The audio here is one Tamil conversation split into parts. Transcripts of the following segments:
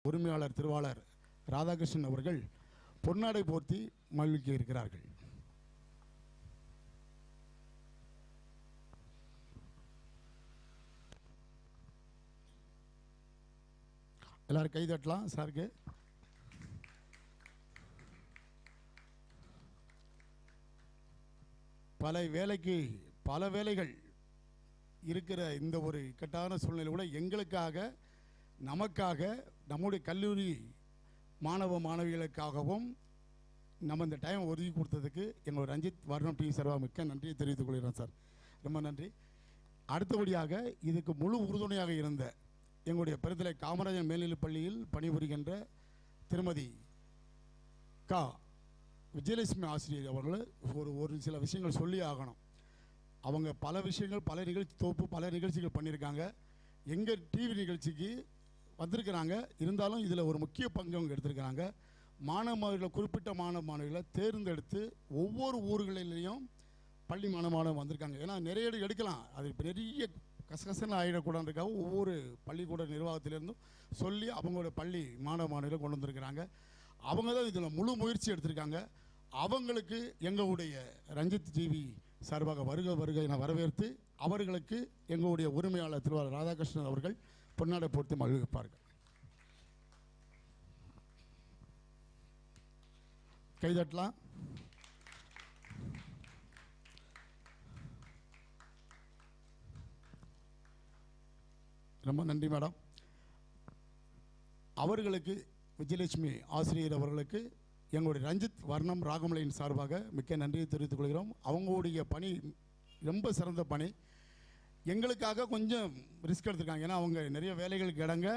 உரிமையாளர் திருவாளர் ராதாகிருஷ்ணன் அவர்கள் பொன்னாடை போர்த்தி மகிழ்ச்சி இருக்கிறார்கள். எல்லாரும் கை தட்டலாம் சாருக்கு. பல வேலைகள் இருக்கிற இந்த ஒரு இக்கட்டான சூழ்நிலை கூட எங்களுக்காக, நமக்காக, நம்முடைய கல்லூரி மாணவ மாணவிகளுக்காகவும் நம்ம இந்த டைம் ஒதுக்கி கொடுத்ததுக்கு எங்களோட ரஞ்சித் வர்ணம் டி சர்வா மிக்க நன்றியை தெரிவித்துக் கொள்கிறேன் சார். ரொம்ப நன்றி. அடுத்தபடியாக இதுக்கு முழு உறுதுணையாக இருந்த எங்களுடைய பெருந்தலை காமராஜர் மேல்நிலைப் பள்ளியில் பணிபுரிகின்ற திருமதி கா விஜயலட்சுமி ஆசிரியர் அவர்கள் ஒரு சில விஷயங்கள் சொல்லி ஆகணும். அவங்க பல விஷயங்கள், பல நிகழ்ச்சிகள் பண்ணியிருக்காங்க. எங்கள் டிவி நிகழ்ச்சிக்கு வந்திருக்கிறாங்க. இருந்தாலும் இதில் ஒரு முக்கிய பங்கு அவங்க எடுத்திருக்கிறாங்க. மாணவர்களை, குறிப்பிட்ட மாணவர்களை தேர்ந்தெடுத்து ஒவ்வொரு ஊர்களிலையும் பள்ளி மாணவர்கள் வந்திருக்காங்க. ஏன்னா நிறைய எடுக்கலாம், அது பெரிய கசகசன்னு ஆகிடக்கூடாதுக்காக ஒவ்வொரு பள்ளிக்கூட நிர்வாகத்திலேருந்தும் சொல்லி அவங்களோட பள்ளி மாணவர்களை கொண்டு வந்திருக்கிறாங்க. அவங்க தான் இதில் முழு முயற்சி எடுத்திருக்காங்க. அவங்களுக்கு எங்களுடைய ரஞ்சித் டிவி சார்பாக வருக என வரவேற்று அவர்களுக்கு எங்களுடைய உரிமையாளர் திருவாளர் ராதாகிருஷ்ணன் அவர்கள் பொன்னாடை போர்த்தி மகிழ்விப்பார்கள். கைதட்டலாம். ரொம்ப நன்றி மேடம். அவர்களுக்கு விஜயலட்சுமி ஆசிரியர் அவர்களுக்கு எங்களுடைய ரஞ்சித் வர்ணம் ராகமலையின் சார்பாக மிக்க நன்றியை தெரிவித்துக் கொள்கிறோம். அவங்களுடைய பணி ரொம்ப சிறந்த பணி. எங்களுக்காக கொஞ்சம் ரிஸ்க் எடுத்துருக்காங்க. ஏன்னா அவங்க நிறைய வேலைகளுக்கு இடங்க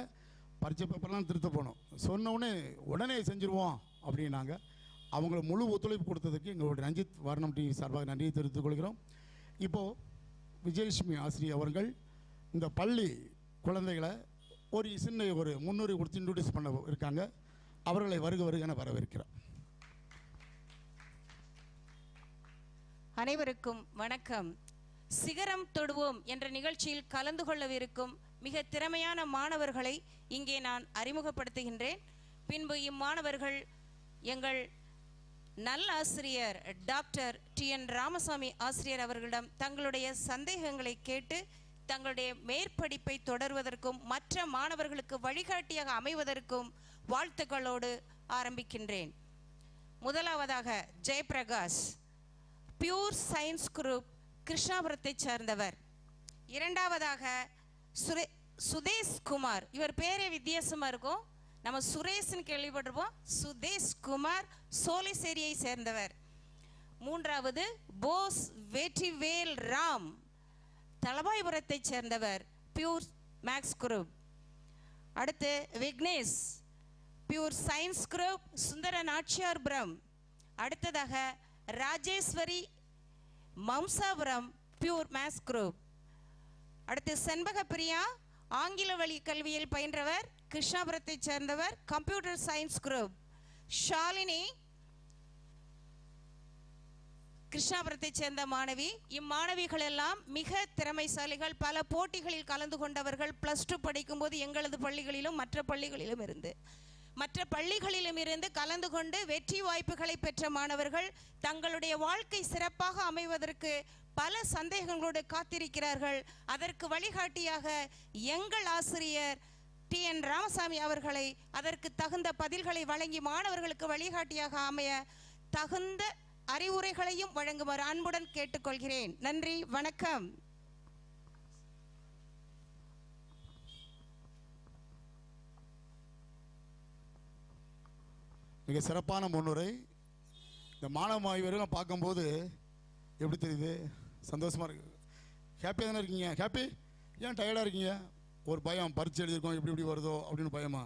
பரீட்சை பேப்பர்லாம் திருத்த போனோம். சொன்னோடனே உடனே செஞ்சுருவோம் அப்படின்னாங்க. அவங்கள முழு ஒத்துழைப்பு கொடுத்ததுக்கு எங்களுடைய ரஞ்சித் வர்ணம் டிவி சார்பாக நன்றியை தெரிவித்துக் கொள்கிறோம். இப்போது விஜயலட்சுமி ஆசிரியர் அவர்கள் இந்த பள்ளி குழந்தைகளை ஒரு சின்ன ஒரு முன்னுரை கொடுத்து இன்ட்ரோடியூஸ் பண்ண இருக்காங்க. அவர்களை வருக என வரவேற்கிறோம். அனைவருக்கும் வணக்கம். சிகரம் தொடுவோம் என்ற நிகழ்ச்சியில் கலந்து கொள்ளவிருக்கும் மிக திறமையான மாணவர்களை இங்கே நான் அறிமுகப்படுத்துகின்றேன். பின்பு இம்மாணவர்கள் எங்கள் நல்லாசிரியர் டாக்டர் TN ராமசாமி ஆசிரியர் அவர்களிடம் தங்களுடைய சந்தேகங்களை கேட்டு தங்களுடைய மேற்படிப்பை தொடர்வதற்கும் மற்ற மாணவர்களுக்கு வழிகாட்டியாக அமைவதற்கும் வாழ்த்துக்களோடு ஆரம்பிக்கின்றேன். முதலாவதாக ஜெயபிரகாஷ், பியூர் சயின்ஸ் குரூப், கிருஷ்ணாபுரத்தை சேர்ந்தவர். இரண்டாவதாக சுதேஷ் குமார், இவர் பேரே வித்தியாசமாக இருக்கும், நம்ம சுரேஷ்னு கேள்விப்பட்டிருப்போம். சுதேஷ் குமார் சோலைசேரியை சேர்ந்தவர். மூன்றாவது போஸ் வெற்றிவேல் ராம், தலபாய்புரத்தை சேர்ந்தவர், பியூர் மேக்ஸ் குரூப். அடுத்து Vignesh, pure science group, Sundara Nachiyarpuram. அடுத்ததாக Rajeswari Mamsapuram, pure maths group. அடுத்து செண்பகப்பிரியா, ஆங்கில வழி கல்வியில் பயின்றவர், கிருஷ்ணாபுரத்தை சேர்ந்தவர், கம்ப்யூட்டர் சயின்ஸ் குரூப். ஷாலினி கிருஷ்ணாபுரத்தை சேர்ந்த மாணவி. இம்மாணவிகள் எல்லாம் மிக திறமைசாலிகள். பல போட்டிகளில் கலந்து கொண்டவர்கள். +2 படிக்கும்போது எங்களது பள்ளிகளிலும் மற்ற பள்ளிகளிலும் இருந்து கலந்து கொண்டு வெற்றி வாய்ப்புகளை பெற்ற மாணவர்கள். தங்களுடைய வாழ்க்கை சிறப்பாக அமைவதற்கு பல சந்தேகங்களோடு காத்திருக்கிறார்கள். அதற்கு வழிகாட்டியாக எங்கள் ஆசிரியர் TN ராமசாமி அவர்களை அதற்கு தகுந்த பதில்களை வழங்கி மாணவர்களுக்கு வழிகாட்டியாக அமைய தகுந்த அறிவுரைகளையும் வழங்குமாறு அன்புடன் கேட்டுக்கொள்கிறேன். நன்றி, வணக்கம். மிக சிறப்பான முன்னுரை. இந்த மாணவ மாணவியர்கள் பார்க்கும்போது எப்படி தெரியுது? சந்தோஷமாக இருக்குது. ஹாப்பியாக தானே இருக்கீங்க? ஹாப்பி? ஏன் டயர்டாக இருக்கீங்க? ஒரு பயம், பரீட்சை எழுதியிருக்கோம், எப்படி வருதோ அப்படின்னு பயமா?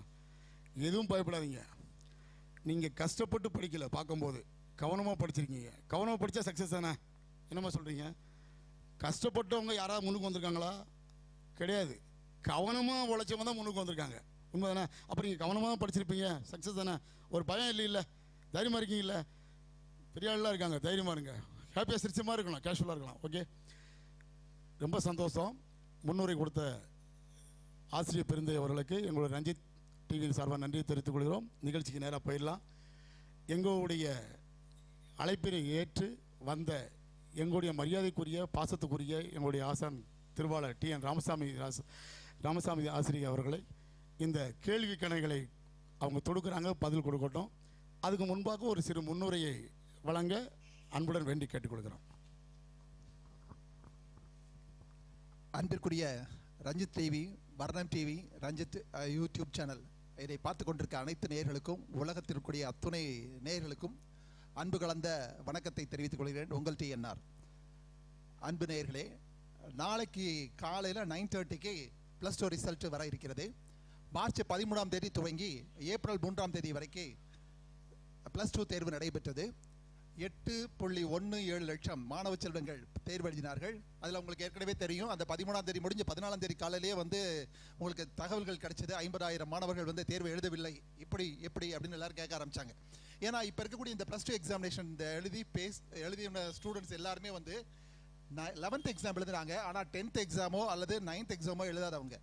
எதுவும் பயப்படாதீங்க. நீங்கள் கஷ்டப்பட்டு படிக்கலை, பார்க்கும்போது கவனமாக படிச்சிருக்கீங்க. கவனமாக படித்தா சக்ஸஸ் தானே? என்னம்மா சொல்கிறீங்க? கஷ்டப்பட்டவங்க யாராவது முன்னுக்கு வந்திருக்காங்களா? கிடையாது. கவனமாக உழைச்சவங்க தான் முன்னுக்கு வந்திருக்காங்க. உண்மை தானே? அப்புறம் நீங்கள் கவனமாக படிச்சிருப்பீங்க, சக்ஸஸ் தானே? ஒரு பயம் இல்லை, தைரியமாக இருக்கீங்கள? பெரிய ஆளெலாம் இருக்காங்க, தைரியமாக இருங்க. ஹாப்பியாக சிரிச்சமாக இருக்கலாம், கேஷுவலாக இருக்கலாம். ஓகே, ரொம்ப சந்தோஷம். முன்னுரை கொடுத்த ஆசிரியர் பெருந்தை அவர்களுக்கு எங்களுடைய ரஞ்சித் டிவியின் சார்பாக நன்றியை தெரிவித்துக் கொள்கிறோம். நிகழ்ச்சிக்கு நேராக போயிடலாம். எங்களுடைய அழைப்பினை ஏற்று வந்த எங்களுடைய மரியாதைக்குரிய பாசத்துக்குரிய எங்களுடைய ஆசான் திருவாளர் TN ராமசாமி ஆசிரியர் அவர்களை இந்த கேள்வி கணைகளை அவங்க தொடுக்கிறாங்க, பதில் கொடுக்கட்டும். அதுக்கு முன்பாக ஒரு சிறு முன்னுரையை வழங்க அன்புடன் வேண்டி கேட்டுக்கொள்கிறோம். அன்பிற்குரிய Ranjith TV, Varnam TV, Ranjith YouTube channel இதை பார்த்து கொண்டிருக்க அனைத்து நேயர்களுக்கும், உலகத்திற்குரிய அத்துணை நேயர்களுக்கும் அன்பு கலந்த வணக்கத்தை தெரிவித்துக் கொள்கிறேன். உங்கள் TNR. அன்பு நேயர்களே, நாளைக்கு காலையில் 9:30க்கு +2 ரிசல்ட் வர இருக்கிறது. மார்ச் 13ஆம் தேதி துவங்கி ஏப்ரல் 3ஆம் தேதி வரைக்கும் +2 தேர்வு நடைபெற்றது. 8.17 லட்சம் மாணவ செல்வங்கள் தேர்வு எழுதினார்கள். அதில் உங்களுக்கு ஏற்கனவே தெரியும், அந்த 13ஆம் தேதி முடிஞ்சு 14ஆம் தேதி காலையிலேயே உங்களுக்கு தகவல்கள் கிடைச்சது. 50,000 மாணவர்கள் தேர்வு எழுதவில்லை. எப்படி அப்படின்னு எல்லாரும் கேட்க ஆரம்பிச்சாங்க. ஏன்னா இப்போ இருக்கக்கூடிய இந்த +2 எக்ஸாமினேஷன் இந்த எழுதிய ஸ்டூடெண்ட்ஸ் எல்லாருமே 11th எக்ஸாம் எழுதுறாங்க. ஆனால் 10th எக்ஸாமோ அல்லது 9th எக்ஸாமோ எழுதாதவங்க.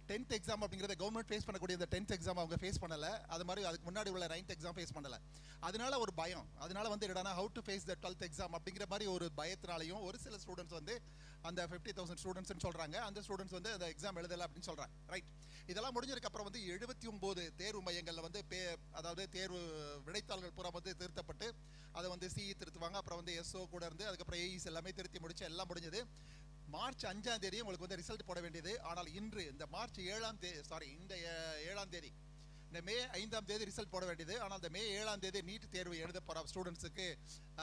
10th எக்ஸாம் அப்படிங்கிறத கவர்மெண்ட் ஃபேஸ் பண்ணக்கூடிய இந்த 10th எக்ஸாம் அவங்க ஃபேஸ் பண்ணலை. அது மாதிரி அதுக்கு முன்னாடி உள்ள 9th எக்ஸாம் ஃபேஸ் பண்ணலை. அதனால ஒரு பயம். அதனால என்னடா how to face the 12th exam அப்படிங்கிற மாதிரி ஒரு பயத்தினாலையும் ஒரு சில ஸ்டூடெண்ட்ஸ் அந்த 50,000 ஸ்டூடெண்ட்ஸ்னு சொல்கிறாங்க. அந்த ஸ்டூடெண்ட்ஸ் அந்த எக்ஸாம் எழுதலை அப்படின்னு சொல்கிறாங்க. ரைட். இதெல்லாம் முடிஞ்சதுக்கு அப்புறம் 79 தேர்வு மையங்களில் அதாவது தேர்வு விடைத்தாள்கள் பூரா திருத்தப்பட்டு அதை CE திருத்துவாங்க. அப்புறம் SO கூட இருந்து அதுக்கப்புறம் AEs எல்லாமே திருத்தி முடிச்சு எல்லாம் முடிஞ்சது. மார்ச் 5ஆம் தேதி உங்களுக்கு ரிசல்ட் போட வேண்டியது. ஆனால் இன்று இந்த மார்ச் 7ஆம் தேதி இந்த 7ஆம் தேதி இந்த மே 5ஆம் தேதி ரிசல்ட் போட வேண்டியது. ஆனால் இந்த மே 7ஆம் தேதி நீட் தேர்வு எழுத போகிற ஸ்டூடெண்ட்ஸுக்கு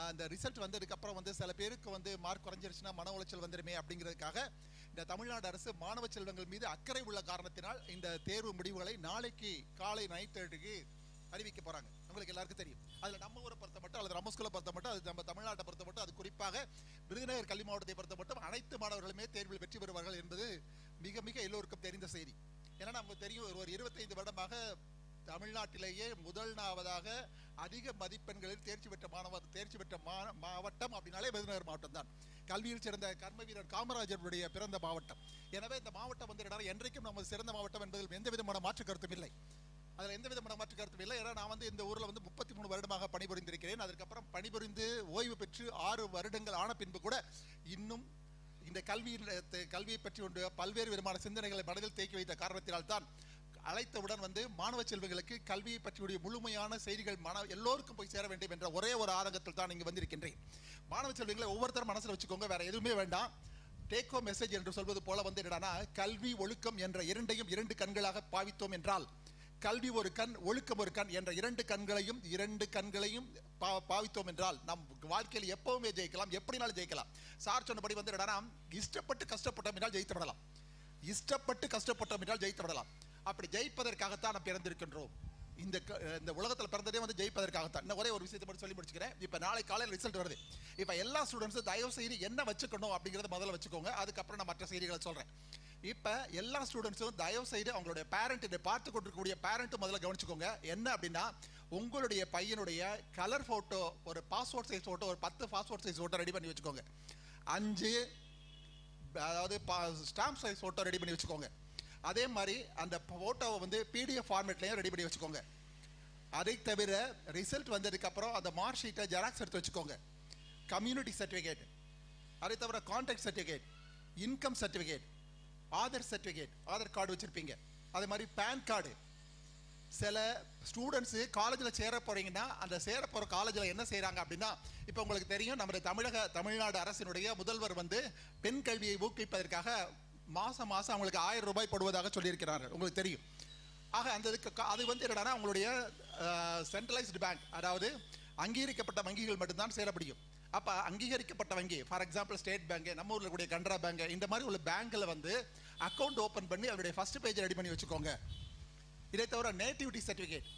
அந்த ரிசல்ட் வந்ததுக்கப்புறம் சில பேருக்கு மார்க் குறைஞ்சிருச்சுன்னா மன உளைச்சல் வந்துடுமே அப்படிங்கிறதுக்காக இந்த தமிழ்நாடு அரசு மாணவ செல்வங்கள் மீது அக்கறை உள்ள காரணத்தினால் இந்த தேர்வு முடிவுகளை நாளைக்கு காலை 9:30க்கு அறிவிக்க போகிறாங்க. உங்களுக்கு எல்லாருக்கும் தெரியும். அதில் நம்ம ஊரை பொறுத்த மட்டும் அல்லது நம்ம ஸ்கூலை பொறுத்த மட்டும், அது நம்ம தமிழ்நாட்டை பொறுத்த மட்டும், அது குறிப்பாக விருதுநகர் கல்வி மாவட்டத்தை பொறுத்த மட்டும் அனைத்து மாணவர்களுமே தேர்வில் வெற்றி பெறுவார்கள் என்பது மிக மிக எல்லோருக்கும் தெரிந்த செய்தி. ஏன்னா நமக்கு தெரியும், ஒரு 25 வருடமாக தமிழ்நாட்டிலேயே முதலாவதாக அதிக மதிப்பெண்களில் தேர்ச்சி பெற்ற மாவட்டம் அப்படின்னாலே விருதுநகர் மாவட்டம் தான். கல்வியில் சிறந்த கர்ம வீரர் காமராஜருடைய பிறந்த மாவட்டம். எனவே இந்த மாவட்டம் என்றைக்கும் நமது சிறந்த மாவட்டம் என்பதில் எந்த விதமான மாற்று கருத்தும் இல்லை. அதில் எந்த விதமான மாற்று கருத்தும் இல்லை. ஏன்னா நான் இந்த ஊரில் 33 வருடமாக பணிபுரிந்திருக்கிறேன். அதுக்கப்புறம் பணிபுரிந்து ஓய்வு பெற்று 6 வருடங்கள் ஆன பின்பு கூட இன்னும் இந்த கல்வியை பற்றி பல்வேறு விதமான சிந்தனைகளை மனதில் தேக்கி வைத்த காரணத்தினால் தான் அழைத்தவுடன் மாணவ செல்வங்களுக்கு கல்வியை பற்றிய முழுமையான செய்திகள் எல்லோருக்கும் போய் சேர வேண்டும் என்ற ஒரே ஒரு ஆதங்கத்தில் தான் இங்கு வந்திருக்கின்றேன். மாணவ செல்வங்களை ஒவ்வொருத்தரும் மனசில் வச்சுக்கோங்க, வேற எதுவுமே வேண்டாம். டேக் ஹோம் மெசேஜ் என்று சொல்வது போல என்னன்னா, கல்வி ஒழுக்கம் என்ற இரண்டையும் 2 கண்களாக பாவித்தோம் என்றால், கல்வி ஒரு கண், ஒழுக்கம் ஒரு கண் என்ற 2 கண்களையும் பாவித்தோம் என்றால் நம் வாழ்க்கையில் எப்பவுமே ஜெயிக்கலாம், எப்படினாலும் ஜெயிக்கலாம். சார் சொன்னபடி என்னன்னா, இஷ்டப்பட்டு கஷ்டப்பட்டோம் என்றால் ஜெயித்து விடலாம். இஷ்டப்பட்டு கஷ்டப்பட்டோம் என்றால் ஜெயித்து விடலாம். அப்படி ஜெயிப்பதற்காகத்தான் நாம் பிறந்திருக்கின்றோம். இந்த உலகத்தில் பிறந்ததே ஜெயிப்பதற்காகத்தான். இன்னும் ஒரே ஒரு விஷயத்தை மட்டும் சொல்லி முடிச்சுக்கிறேன். இப்போ நாளை காலையில் ரிசல்ட் வருது. இப்போ எல்லா ஸ்டூடெண்ட்ஸும் தயவு செய்து என்ன வச்சுக்கணும் அப்படிங்கிறத முதல்ல வச்சுக்கோங்க. அதுக்கப்புறம் நான் மற்ற செய்திகளை சொல்கிறேன். இப்போ எல்லா ஸ்டூடெண்ட்ஸும் தயவு செய்து அவங்களுடைய பேரண்ட், இதை பார்த்து கொண்டிருக்கக்கூடிய பேரண்ட்டும் முதல்ல கவனிச்சுக்கோங்க. என்ன அப்படின்னா, உங்களுடைய பையனுடைய கலர் ஃபோட்டோ, ஒரு பாஸ்போர்ட் சைஸ் ஃபோட்டோ, ஒரு 10 பாஸ்போர்ட் சைஸ் ஃபோட்டோ ரெடி பண்ணி வச்சுக்கோங்க. 5 அதாவது ஸ்டாம்ப் சைஸ் ஃபோட்டோ ரெடி பண்ணி வச்சுக்கோங்க. அதே மாதிரி அந்த ஃபோட்டோவை PDF ஃபார்மேட்லையும் ரெடி பண்ணி வச்சுக்கோங்க. அதை தவிர ரிசல்ட் வந்ததுக்கப்புறம் அந்த மார்க் ஷீட்டை ஜெராக்ஸ் எடுத்து வச்சுக்கோங்க. கம்யூனிட்டி சர்டிஃபிகேட், அதை தவிர contact certificate, income certificate, Aadhaar certificate, Aadhaar card வச்சுருப்பீங்க. அதே மாதிரி பேன் கார்டு. சில ஸ்டூடெண்ட்ஸு காலேஜில் சேர போகிறீங்கன்னா அந்த சேர போகிற காலேஜில் என்ன செய்கிறாங்க அப்படின்னா, இப்போ உங்களுக்கு தெரியும், நம்முடைய தமிழ்நாடு அரசினுடைய முதல்வர் பெண் கல்வியை ஊக்குவிப்பதற்காக மாதம் அவங்களுக்கு 1000 ரூபாய் போடுவதாக சொல்லியிருக்கிறார்கள். உங்களுக்கு தெரியும். ஆக அந்த அது என்னன்னா, உங்களுடைய சென்ட்ரலைஸ்டு பேங்க், அதாவது அங்கீகரிக்கப்பட்ட வங்கிகள் மட்டும்தான் சேர முடியும். அப்போ அங்கீகரிக்கப்பட்ட வங்கி, ஃபார் எக்ஸாம்பிள் ஸ்டேட் பேங்க், நம்ம ஊரில் கூடிய கனரா பேங்க், இந்த மாதிரி உள்ள பேங்க்கில் அக்கௌண்ட் ஓப்பன் பண்ணி அவருடைய ஃபர்ஸ்ட் பேஜ் ரெடி பண்ணி வச்சுக்கோங்க. இதை தவிர நேட்டிவிட்டி சர்டிஃபிகேட்.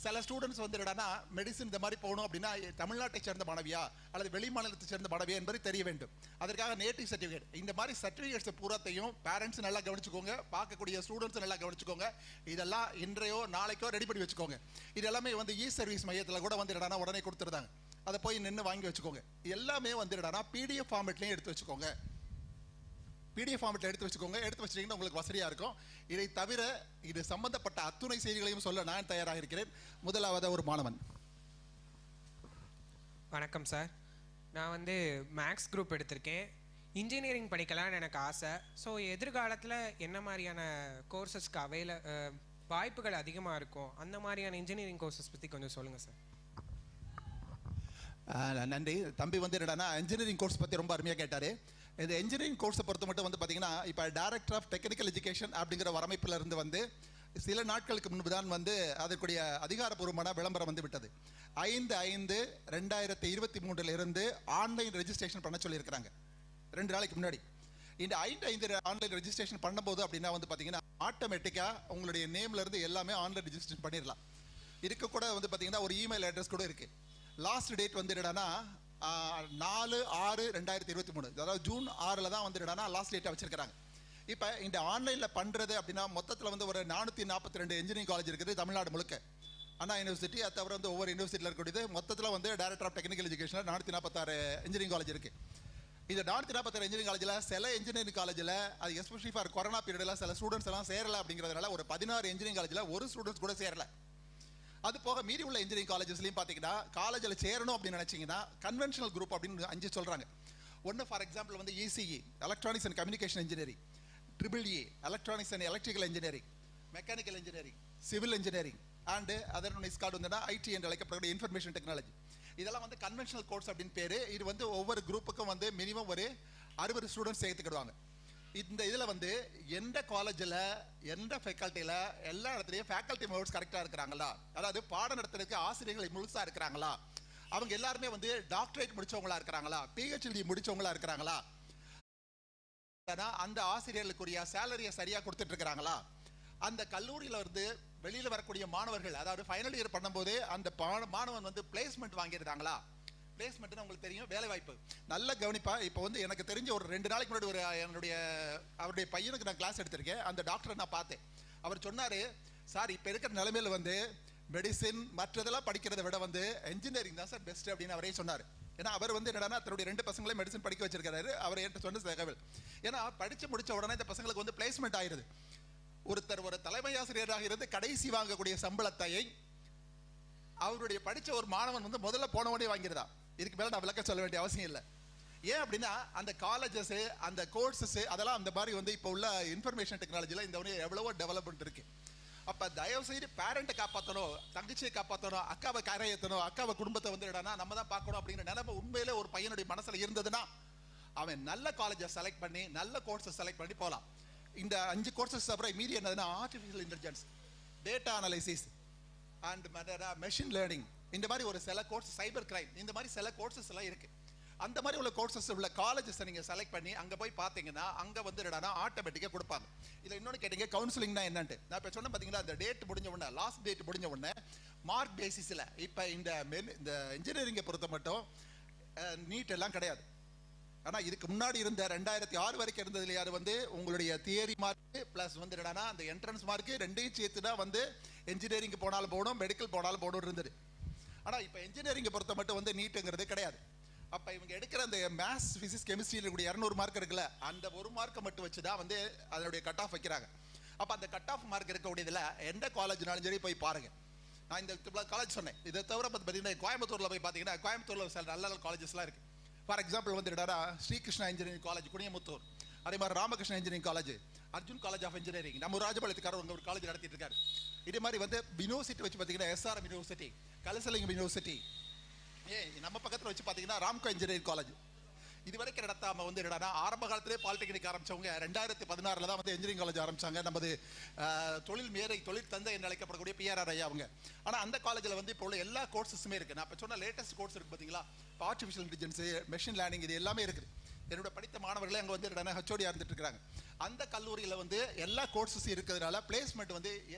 சில ஸ்டூடெண்ட்ஸ் என்னன்னா, மெடிசின் இந்த மாதிரி போகணும் அப்படின்னா தமிழ்நாட்டை சேர்ந்த மாணவியா அல்லது வெளி மாநிலத்தை சேர்ந்த மாணவியா என்பது தெரிய வேண்டும். அதற்காக நேட்டிவ் சர்டிஃபிகேட், இந்த மாதிரி சர்டிஃபிகேட்ஸ் பூராத்தையும் பேரண்ட்ஸ் நல்லா கவனிச்சுக்கோங்க, பார்க்கக்கூடிய ஸ்டூடெண்ட்ஸ் நல்லா கவனிச்சுக்கோங்க. இதெல்லாம் இன்றையோ நாளைக்கோ ரெடி பண்ணி வச்சுக்கோங்க. இது எல்லாமே இ சர்வீஸ் மையத்தில் கூட என்னன்னா உடனே கொடுத்துருந்தாங்க. அதை போய் நின்று வாங்கி வச்சுக்கோங்க. எல்லாமே என்னன்னா PDF ஃபார்மேட்லையும் எடுத்து வச்சுக்கோங்க. PDF ஃபார்மேட்டில் எடுத்து வச்சுக்கோங்க. எடுத்து வச்சிட்டீங்கன்னா உங்களுக்கு வசதியாக இருக்கும். இதை தவிர இது சம்பந்தப்பட்ட அத்துணை செய்திகளையும் சொல்ல நான் தயாராக இருக்கிறேன். முதலாவது ஒரு மாணவன். வணக்கம் சார், நான் வந்து மேக்ஸ் குரூப் எடுத்திருக்கேன். இன்ஜினியரிங் படிக்கலாம்னு எனக்கு ஆசை. ஸோ எதிர்காலத்தில் என்ன மாதிரியான கோர்சஸ்க்கு வாய்ப்புகள் அதிகமாக இருக்கும், அந்த மாதிரியான இன்ஜினியரிங் கோர்சஸ் பற்றி கொஞ்சம் சொல்லுங்கள் சார். நன்றி. தம்பி வந்து என்னன்னா இன்ஜினியரிங் கோர்ஸ் பற்றி ரொம்ப அருமையாக கேட்டார். இந்த இன்ஜினியரிங் கோர்ஸை பொறுத்த மட்டும் வந்து பார்த்தீங்கன்னா, இப்போ டைரக்டர் ஆஃப் டெக்னிக்கல் எஜுகேஷன் அப்படிங்கிற வரமைப்பில் இருந்து வந்து சில நாட்களுக்கு முன்பு தான் வந்து அதற்குரிய அதிகாரப்பூர்வமான விளம்பரம் வந்து விட்டது. 5/5/2023 ஆன்லைன் ரெஜிஸ்ட்ரேஷன் பண்ண சொல்லியிருக்கிறாங்க. 2 நாளைக்கு முன்னாடி. இந்த 5/5 ஆன்லைன் ரெஜிஸ்ட்ரேஷன் பண்ணும்போது அப்படின்னா வந்து பார்த்தீங்கன்னா ஆட்டோமேட்டிக்காக உங்களுடைய நேம்லேருந்து எல்லாமே ஆன்லைன் ரெஜிஸ்ட்ரேஷன் பண்ணிடலாம். இதுக்கு கூட வந்து பார்த்தீங்கன்னா ஒரு இமெயில் அட்ரஸ் கூட இருக்குது. லாஸ்ட் டேட் வந்து என்னன்னா 4/6/2023, அதாவது ஜூன் 6 தான் வந்து என்னன்னா லாஸ்ட் டேட்டை வச்சிருக்கிறாங்க. இப்போ இந்த ஆன்லைனில் பண்ணுறது அப்படின்னா மொத்தத்தில் வந்து ஒரு 442 இன்ஜினியரிங் காலேஜ் இருக்குது தமிழ்நாடு முழுக்க. அண்ணா யூனிவர்சிட்டி, அது தவிர வந்து ஒவ்வொரு யூனிவர்சிட்டியில் இருக்கக்கூடியது மொத்தத்தில் வந்து டைரக்டர் ஆஃப் டெக்னிக்கல் எஜுகேஷனில் 446 இன்ஜினியரிங் காலேஜ் இருக்குது. இந்த 446 இன்ஜினியரிங் காலேஜில் சில இன்ஜினியரிங் காலேஜில் அது எஸ்பெஷலி ஃபார் கொரோனா பீரியடில் சில ஸ்டூடெண்ட்ஸ் எல்லாம் சேரலை அப்படிங்கிறதுனால ஒரு 16 இன்ஜினியரிங் காலேஜில் ஒரு ஸ்டூடெண்ட்ஸ் கூட சேரலை. அது போக மீறி உள்ள இன்ஜினியரிங் காலேஜஸ்லையும் பார்த்தீங்கன்னா காலேஜில் சேரணும் அப்படின்னு நினச்சிங்கன்னா கன்வென்ஷனல் குரூப் அப்படின்னு 5 சொல்கிறாங்க. ஒன்று ஃபார் எக்ஸாம்பிள் வந்து ECE electronics and communication engineering, EEE electronics and electrical engineering, mechanical engineering, civil engineering and other one இஸ்கார்டு வந்து IT என்று அழைக்கப்படக்கூடிய இன்ஃபர்மேஷன் டெக்னாலஜி. இதெல்லாம் வந்து கன்வென்ஷனல் கோர்ஸ் அப்படின்னு பேர். இது வந்து ஒவ்வொரு குரூப்புக்கும் வந்து மினிமம் ஒரு 60 ஸ்டூடெண்ட்ஸ் சேர்த்துக்கிடுவாங்க. இந்த இதில் வந்து எந்த காலேஜில் எந்த ஃபேக்கல்ட்டியில் எல்லா இடத்துலையும் ஃபேக்கல்ட்டி மெம்பர்ஸ் கரெக்டாக இருக்கிறாங்களா, அதாவது பாடம் நடத்துறதுக்கு ஆசிரியர்கள் முழுசாக இருக்கிறாங்களா, அவங்க எல்லாருமே வந்து டாக்டரேட் முடிச்சவங்களா இருக்கிறாங்களா, PhD முடிச்சவங்களா இருக்கிறாங்களா, அந்த ஆசிரியர்களுக்குரிய சேலரியை சரியாக கொடுத்துட்டு இருக்கிறாங்களா, அந்த கல்லூரியில் வந்து வெளியில் வரக்கூடிய மாணவர்கள் அதாவது ஃபைனல் இயர் பண்ணும்போது அந்த மாணவன் வந்து பிளேஸ்மெண்ட் வாங்கியிருந்தாங்களா. பிளேஸ்மெண்ட்னு உங்களுக்கு தெரியும், வேலை வாய்ப்பு நல்ல கவனிப்பா. இப்போ வந்து எனக்கு தெரிஞ்ச ஒரு 2 நாளைக்கு முன்னாடி ஒரு அவருடைய பையனுக்கு நான் கிளாஸ் எடுத்திருக்கேன். அந்த டாக்டரை நான் பார்த்தேன். அவர் சொன்னார், சார் இப்போ இருக்கிற நிலைமையில் வந்து மெடிசின் மற்றதெல்லாம் படிக்கிறத விட வந்து என்ஜினியரிங் தான் சார் பெஸ்ட் அப்படின்னு அவரே சொன்னார். ஏன்னா அவர் வந்து என்னன்னா தன்னுடைய 2 பசங்களையும் மெடிசன் படிக்க வச்சிருக்காரு. அவர் என்கிட்ட சொன்ன தகவல். ஏன்னா படித்து முடிச்ச உடனே இந்த பசங்களுக்கு வந்து பிளேஸ்மெண்ட் ஆயிடுது. ஒருத்தர் ஒரு தலைமை ஆசிரியராக இருந்து கடைசி வாங்கக்கூடிய சம்பளத்தை அவருடைய படித்த ஒரு மாணவன் வந்து முதல்ல போனவனே வாங்கிடுதான். இதுக்கு மேலே நான் விளக்க சொல்ல வேண்டிய அவசியம் இல்லை. ஏன் அப்படின்னா அந்த காலேஜஸ் அந்த கோர்சஸ் அதெல்லாம் அந்த மாதிரி வந்து இப்போ உள்ள இன்ஃபர்மேஷன் டெக்னாலஜியில் இந்த எவ்வளவோ டெவலப்மெண்ட் இருக்கு. அப்போ தயவு செய்து பேரண்ட்டை காப்பாற்றணும், தங்கச்சியை காப்பாற்றணும், அக்காவை கரையேற்றணும், அக்காவை குடும்பத்தை வந்து என்னன்னா நம்ம தான் பார்க்கணும் அப்படிங்கிற நிலைமை உண்மையிலே ஒரு பையனுடைய மனசில் இருந்ததுன்னா அவன் நல்ல காலேஜை செலக்ட் பண்ணி நல்ல கோர்ஸை செலக்ட் பண்ணி போகலாம். இந்த 5 கோர்சஸ் அப்புறம் மீறி என்னதுன்னா artificial intelligence, data analysis and machine learning, இந்த மாதிரி ஒரு சில கோர்ஸ், சைபர் கிரைம், இந்த மாதிரி சில கோர்சஸ் எல்லாம் இருக்கு. அந்த மாதிரி உள்ள கோர்சஸ் உள்ள காலேஜஸ் நீங்க செலக்ட் பண்ணி அங்க போய் பாத்தீங்கன்னா அங்க வந்து என்னன்னா ஆட்டோமேட்டிக்கா கொடுப்பாங்க. இதுல இன்னொன்னு கேட்டீங்க கவுன்சிலிங்னா என்னன்னு. நான் இப்ப சொன்ன பாத்தீங்களா, அந்த டேட் முடிஞ்ச உடனே லாஸ்ட் டேட் முடிஞ்ச உடனே மார்க் பேசிஸ்ல இப்ப இந்த இன்ஜினியரிங்கை பொறுத்த மட்டும் நீட் எல்லாம் கிடையாது. ஆனா இதுக்கு முன்னாடி இருந்த 2006 வரைக்கும் இருந்ததுல அது வந்து உங்களுடைய தியரி மார்க் பிளஸ் வந்து என்னன்னா அந்த என்ட்ரன்ஸ் மார்க் ரெண்டையும் சேர்த்து தான் வந்து இன்ஜினியரிங் போனாலும் போகணும், மெடிக்கல் போனாலும் போகணும் இருந்தது. ஆனா இப்ப இன்ஜினியரிங்கை பொறுத்த மட்டும் வந்து நீட்டுங்கிறது கிடையாது. அப்ப இவங்க எடுக்கிற அந்த மேத்ஸ், பிசிக்ஸ், கெமிஸ்ட்ரியில் கூடிய 200 மார்க் இருக்குல்ல, அந்த ஒரு மார்க்கை மட்டும் வச்சுதான் வந்து அதனுடைய கட் ஆஃப் வைக்கிறாங்க. அப்ப அந்த கட் ஆஃப் மார்க் இருக்கக்கூடியதுல எந்த காலேஜ்னாலும் சரி போய் பாருங்க. நான் இந்த காலேஜ் சொன்னேன். இதை தவிர பார்த்தீங்கன்னா கோயம்புத்தூர்ல போய் பார்த்தீங்கன்னா கோயம்புத்தூர்ல சில நல்ல நல்ல காலேஜஸ்லாம் இருக்கு. ஃபார் எக்ஸாம்பிள் வந்து ஸ்ரீகிருஷ்ணா இன்ஜினியரிங் காலேஜ் குனியமுத்தூர், அதே மாதிரி Ramakrishna engineering college, Arjun college of engineering, நம்ம ராஜபாளையத்துக்காரர் உங்க ஒரு காலேஜ் நடத்திட்டு இருக்காரு. இதே மாதிரி வந்து யூனிவர்சிட்டி வச்சு பார்த்தீங்கன்னா SRM யூனிவர்சிட்டி, கலசலிங்கம் யூனிவர்சிட்டி, நம்ம பக்கத்தில் வச்சு பார்த்தீங்கன்னா ராம்கோ இன்ஜினியரிங் காலேஜ். இது வரைக்கும் நடத்தாம வந்து என்னடா ஆரம்ப காலத்திலே பாலிடெக்னிக் ஆரம்பிச்சவங்க 2016 தான் வந்து இன்ஜினியரிங் காலேஜ் ஆரம்பிச்சாங்க. நமது தொழில் தந்தை என்று அழைக்கப்படக்கூடிய PRR ஐயா அவங்க. ஆனால் அந்த காலேஜில் வந்து இப்போ உள்ள எல்லா கோர்சஸுமே இருக்கு. நான் இப்போ சொன்ன லேட்டஸ்ட் கோர்ஸ் இருக்கு பார்த்தீங்களா, இப்போ ஆர்டிஃபிஷியல் இன்டெலிஜென்ஸ், மெஷின் லேர்னிங், இது எல்லாமே இருக்குது. என்னோட படித்த மாணவர்களே அங்கே வந்து HOD இருந்துட்டு இருக்காங்க. அந்த கல்லூரியில் வந்து எல்லா கோர்சஸும் இருக்கிறதுனால பிளேஸ்மெண்ட் வந்து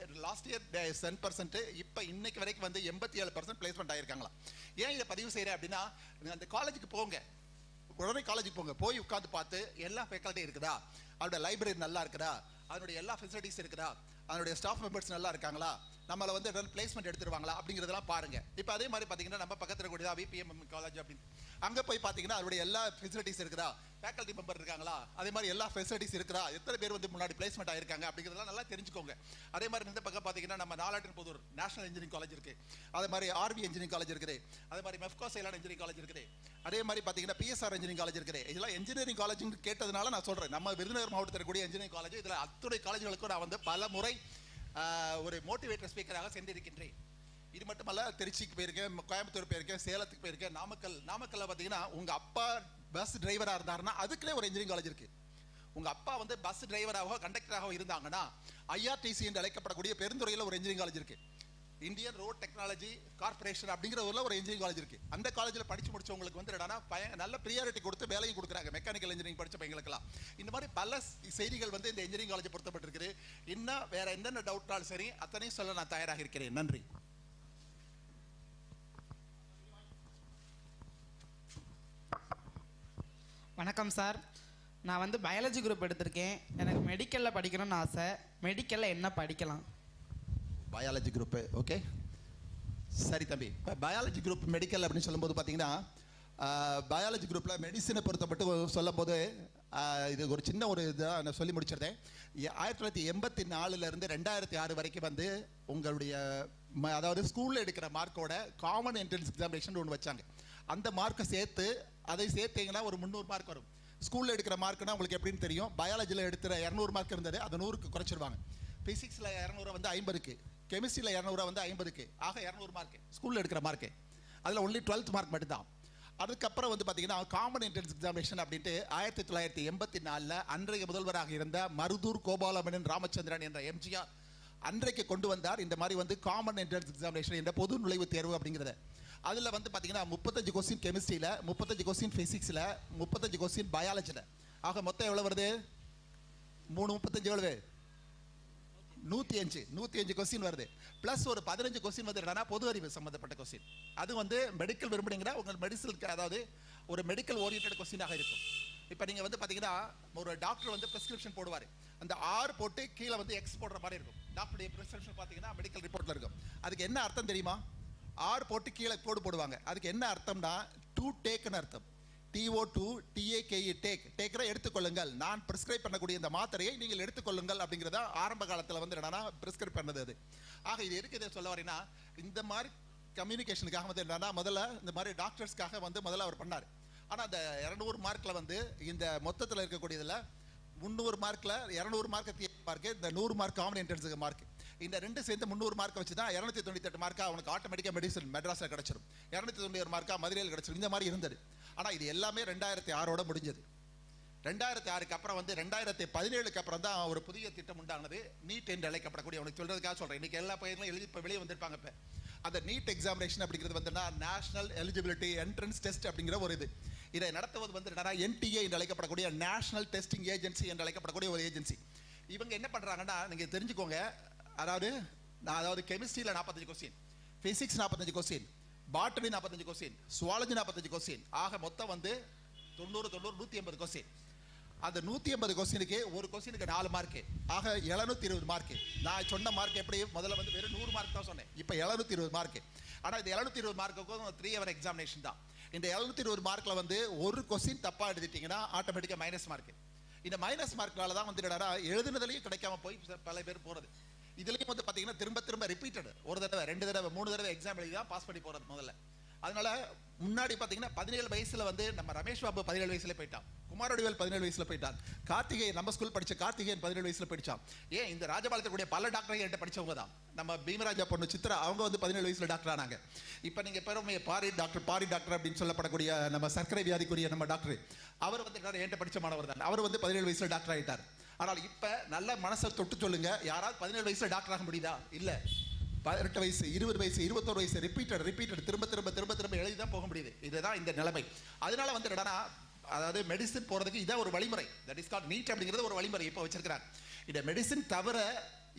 லாஸ்ட் இயர் 10%, இப்போ இன்னைக்கு வரைக்கும் வந்து 87% பிளேஸ்மெண்ட் ஆயிருக்காங்களா. ஏன் இதை பதிவு செய்கிறேன் அப்படின்னா, அந்த காலேஜுக்கு போங்க, உடனே காலேஜுக்கு போங்க, போய் உட்காந்து பார்த்து எல்லா ஃபேக்கல்ட்டி இருக்குதா, அதோட லைப்ரரி நல்லா இருக்குதா, அதனுடைய எல்லா ஃபெசிலிட்டிஸ் இருக்குதா, அதனுடைய ஸ்டாஃப் மெம்பர்ஸ் நல்லா இருக்காங்களா, நம்மளை வந்து பிளேஸ்மெண்ட் எடுத்துருவாங்களா அப்படிங்கிறதெல்லாம் பாருங்க. இப்போ அதே மாதிரி பார்த்தீங்கன்னா நம்ம பக்கத்தில் கூடியதா VPM காலேஜ் அப்படின்னு அங்கே போய் பார்த்தீங்கன்னா அதோடைய எல்லா ஃபெசிலிட்டிஸ் இருக்குதா, ஃபேக்கல்டி மெம்பர் இருக்காங்களா, அதே மாதிரி எல்லா ஃபெசிலிட்டிஸ் இருக்கிறா, எத்தனை பேர் வந்து முன்னாடி பிளேஸ்மெண்ட் ஆயிருக்காங்க அப்படிங்கிறதெல்லாம் நல்லா தெரிஞ்சுக்கோங்க. அதே மாதிரி இந்த பக்கம் பார்த்தீங்கன்னா நம்ம நாலாட்டின்புதூர் நேஷனல் இன்ஜினியரிங் காலேஜ் இருக்கு, அதே மாதிரி ஆர்வி இன்ஜினியரிங் காலேஜ் இருக்குது, அதே மாதிரி மெஃப்கோ சைலான் இன்ஜினியரிங் காலேஜ் இருக்குது, அதே மாதிரி பார்த்தீங்கன்னா பிஎஸ்ஆர் இன்ஜினியரிங் காலேஜ் இருக்குது. இதெல்லாம் இன்ஜினியரிங் காலேஜ்னு கேட்டதுனால நான் சொல்றேன், நம்ம விருதுநகர் மாவட்டத்தில் கூடிய இன்ஜினியரிங் காலேஜ். இதில் அத்துணை காலேஜுகளுக்கும் நான் வந்து பல முறை ஒரு மோட்டிவேட்டர் ஸ்பீக்கராக சென்றிருக்கின்றேன். இது மட்டுமல்ல, திருச்சிக்கு போயிருக்கேன், கோயம்புத்தூர் போயிருக்கேன், சேலத்துக்கு போயிருக்கேன், நாமக்கல்ல பார்த்தீங்கன்னா உங்க அப்பா பஸ் டிரைவரா இருந்தாருன்னா அதுக்குள்ளே ஒரு இன்ஜினியரிங் காலேஜ் இருக்கு. உங்க அப்பா வந்து பஸ் டிரைவராகவோ கண்டக்டராகவோ இருந்தாங்கன்னா IRTC என்று அழைக்கப்படக்கூடிய பெருந்துறையில் ஒரு இன்ஜினியரிங் காலேஜ் இருக்கு. இந்தியன் ரோட் டெக்னாலஜி கார்பரேஷன் அப்படிங்கிற ஒரு இன்ஜினியரிங் காலேஜ் இருக்கு. அந்த காலேஜில் படிச்சு முடிச்சவங்களுக்கு வந்து நல்ல ப்ரியாரிட்டி கொடுத்து வேலையும் கொடுக்குறாங்க. மெக்கானிக்கல் இன்ஜினியரிங் படிச்ச பையங்களுக்கெல்லாம் இந்த மாதிரி பல செய்திகள் வந்து இந்த இன்ஜினியரிங் காலேஜ் பொருத்தப்பட்டிருக்குது. இன்னும் வேற என்னென்ன டவுட்னாலும் சரி அத்தனையும் சொல்ல நான் தயாராக இருக்கிறேன். நன்றி. வணக்கம் சார், நான் வந்து பயாலஜி குரூப் எடுத்திருக்கேன். எனக்கு மெடிக்கலில் படிக்கணும்னு ஆசை. மெடிக்கலில் என்ன படிக்கலாம்? பயாலஜி குரூப்பு, ஓகே, சரி தம்பி. இப்போ பயாலஜி குரூப் மெடிக்கல் அப்படின்னு சொல்லும்போது பார்த்தீங்கன்னா பயாலஜி குரூப்பில் மெடிசனை பொறுத்தப்பட்டு சொல்லும்போது இது ஒரு சின்ன ஒரு இதாக நான் சொல்லி முடிச்சிருந்தேன். 1984 2006 வரைக்கும் வந்து உங்களுடைய அதாவது ஸ்கூலில் எடுக்கிற மார்க்கோட காமன் என்ட்ரன்ஸ் எக்ஸாமினேஷன் ஒன்று வச்சாங்க. அந்த மார்க்கை சேர்த்து அதை சேர்த்தீங்கன்னா ஒரு 300 மார்க் வரும். ஸ்கூலில் எடுக்கிற மார்க்குன்னா உங்களுக்கு எப்படின்னு தெரியும். பயாலஜியில் எடுக்கிற 200 மார்க் இருந்தது, அதை 100க்கு குறைச்சிருவாங்க. ஃபிசிக்ஸில் 200 வந்து 50க்கு, கெமிஸ்ட்ரியில் 200 வந்து 50க்கு, ஆக 200 மார்க்கு ஸ்கூலில் எடுக்கிற மார்க்கு. அதில் ஒன்லி 12th மார்க் மட்டும்தான். அதுக்கப்புறம் வந்து பார்த்தீங்கன்னா காமன் என்ட்ரன்ஸ் எக்ஸாமினேஷன் அப்படின்ட்டு 1984 அன்றைய முதல்வராக இருந்த மருதூர் கோபாலமேனன் ராமச்சந்திரன் என்ற எம்ஜிஆர் அன்றைக்கு கொண்டு வந்தார். இந்த மாதிரி வந்து காமன் என்ட்ரன்ஸ் எக்ஸாமினேஷன் என்ற பொது நுழைவுத் தேர்வு அப்படிங்கிறத. அதில் வந்து பார்த்தீங்கன்னா 35 கொஸ்டின் கெமிஸ்ட்ரியில், 35 கொஸ்டின் ஃபிசிக்ஸில், 35 கொஸ்டின் பயாலஜியில், ஆக மொத்தம் எவ்வளோ வருது? 35 எவ்வளவு? 105 கொஸ்டின் வருது. ப்ளஸ் ஒரு 15 கொஸ்டின் வந்து என்னன்னா பொது அறிவு சம்மந்தப்பட்ட கொஸ்டின். அது வந்து மெடிக்கல் விரும்புனீங்கன்னா உங்கள் மெடிசனுக்கு அதாவது ஒரு மெடிக்கல் ஓரியன்ட் கொஸ்டினாக இருக்கும். இப்போ நீங்கள் வந்து பார்த்தீங்கன்னா ஒரு டாக்டர் வந்து ப்ரிஸ்கிரிப்ஷன் போடுவார், அந்த R போட்டு கீழே வந்து X போடுற மாதிரி இருக்கும். டாக்டருடைய ப்ரிஸ்கிரிப்ஷன் பார்த்தீங்கன்னா மெடிக்கல் ரிப்போர்ட்டில் இருக்கும். அதுக்கு என்ன அர்த்தம் தெரியுமா? R போட்டு கீழே கோடு போடுவாங்க. அதுக்கு என்ன அர்த்தம்னா டு டேக்னு அர்த்தம். TO2 TAKE டேக்கரை எடுத்துக்கொள்ளுங்கள், நான் ப்ரிஸ்கிரைப் பண்ணக்கூடிய இந்த மாத்திரையை நீங்கள் எடுத்துக்கொள்ளுங்கள் அப்படிங்கிறத ஆரம்ப காலத்தில் வந்து என்னன்னா ப்ரிஸ்கிரைப் பண்ணது அது. ஆக இது இருக்குது சொல்ல வரேன்னா இந்த மாதிரி கம்யூனிகேஷனுக்காக வந்து என்னன்னா முதல்ல இந்த மாதிரி டாக்டர்ஸ்க்காக வந்து முதல்ல அவர் பண்ணார். ஆனால் அந்த 200 மார்க்கில் வந்து இந்த மொத்தத்தில் இருக்கக்கூடியதில் 300 மார்க்கில் 200 மார்க்கு தியரி மார்க்கு, இந்த 100 மார்க் காமன் என்ட்ரன்ஸுக்கு மார்க், இந்த ரெண்டு சேர்ந்து 300 மார்க்கை வச்சு தான் 298 மார்க்கா அவனுக்கு ஆட்டோமேட்டிக்காக மெடிசன் மெட்ராஸில் கிடச்சிடும், 291 மார்க்கா மதுரையில் கிடச்சிடும். இந்த மாதிரி இருந்தது. ஆனால் இது எல்லாமே 2006 முடிஞ்சது. 2006க்கு அப்புறம் வந்து 2017க்கு அப்புறம் தான் ஒரு புதிய திட்டம் உண்டானது, நீட் என்று அழைக்கப்படக்கூடிய. அவனுக்கு சொல்றதுக்காக சொல்கிறேன், இன்னைக்கு எல்லா பையன்களும் எழுதி இப்போ வெளியே வந்திருப்பாங்க. இப்போ அந்த நீட் எக்ஸாமினேஷன் அப்படிங்கிறது வந்து நேஷனல் எலிஜிபிலிட்டி என்ட்ரன்ஸ் டெஸ்ட் அப்படிங்கிற ஒரு இது. இதை நடத்துவது வந்து NTA என்று அழைக்கப்படக்கூடிய நேஷனல் டெஸ்டிங் ஏஜென்சி என்று அழைக்கப்படக்கூடிய ஒரு ஏஜென்சி. இவங்க என்ன பண்ணுறாங்கன்னா நீங்கள் தெரிஞ்சுக்கோங்க, அதாவது கெமிஸ்ட்ரியில் 45 question, physics 45 question, botany 45 question, zoology 45 question, ஆக மொத்தம் வந்து 90 180 கொஸ்டின். அந்த 180 கொஸ்டினுக்கு ஒரு கொஸ்டினுக்கு 4 மார்க்கு, ஆக 720 மார்க்கு. நான் சொன்ன மார்க் எப்படி முதல்ல வந்து வெறும் 100 மார்க் தான் சொன்னேன், இப்போ 720 மார்க்கு. ஆனால் இந்த 720 மார்க்குக்கும் 3 hour எக்ஸாமினேஷன் தான். இந்த 720 மார்க்கில் வந்து ஒரு கொஸ்டின் தப்பாக எழுதிட்டீங்கன்னா ஆட்டோமேட்டிக்காக மைனஸ் மார்க்கு. இந்த மைனஸ் மார்க்னால தான் வந்து எழுதுனதுலையும் கிடைக்காம போய் பல பேர் போகிறது. இதுலேயும் வந்து பார்த்தீங்கன்னா திரும்ப ரிப்பீட்டட், ஒரு தடவை 2 தடவை 3 தடவை எக்ஸாம் எழுதி தான் பாஸ் பண்ணி போகிறது முதல்ல. அதனால முன்னாடி பார்த்தீங்கன்னா 17 வயசுல வந்து நம்ம ரமேஷ் பாபு 17 வயசுல போயிட்டான், குமாரடிவேல் 17 வயசுல போயிட்டான், கார்த்திகேயன் நம்ம ஸ்கூல் படிச்ச கார்த்திகேயன் 17 வயசுல போயிட்டான். ஏன் இந்த ராஜபாளையத்தில் கூடிய பல டாக்டர்கள் என்கிட்ட படிச்சவங்க தான். நம்ம பீமராஜா பொண்ணு சித்ரா அவங்க வந்து 17 வயசுல டாக்டர் ஆனாங்க. இப்போ நீங்க பெருமையை பாரி டாக்டர் அப்படின்னு சொல்லப்படக்கூடிய நம்ம சர்க்கரை வியாதிக்குரிய நம்ம டாக்டர், அவர் வந்து என்கிட்ட படிச்ச மாணவர் தான். அவர் வந்து 17 வயசுல டாக்டர் ஆகிட்டார். ஆனால் இப்போ நல்ல மனசை தொட்டு சொல்லுங்க, யாராவது 17 வயசுல டாக்டர் ஆக முடியுதா? இல்லை. 18 வயசு 20 வயசு 21 வயசு ரிப்பீட்டட் திரும்ப எழுதி தான் போக முடியுது. இதுதான் இந்த நிலைமை. அதனால வந்து என்னன்னா அதாவது மெடிசன் போறதுக்கு இதான் ஒரு வழிமுறை, தட் இஸ் கால்ட் நீட் அப்படிங்கிறது ஒரு வழிமுறை இப்போ வச்சிருக்கிறாங்க. இந்த மெடிசன் தவிர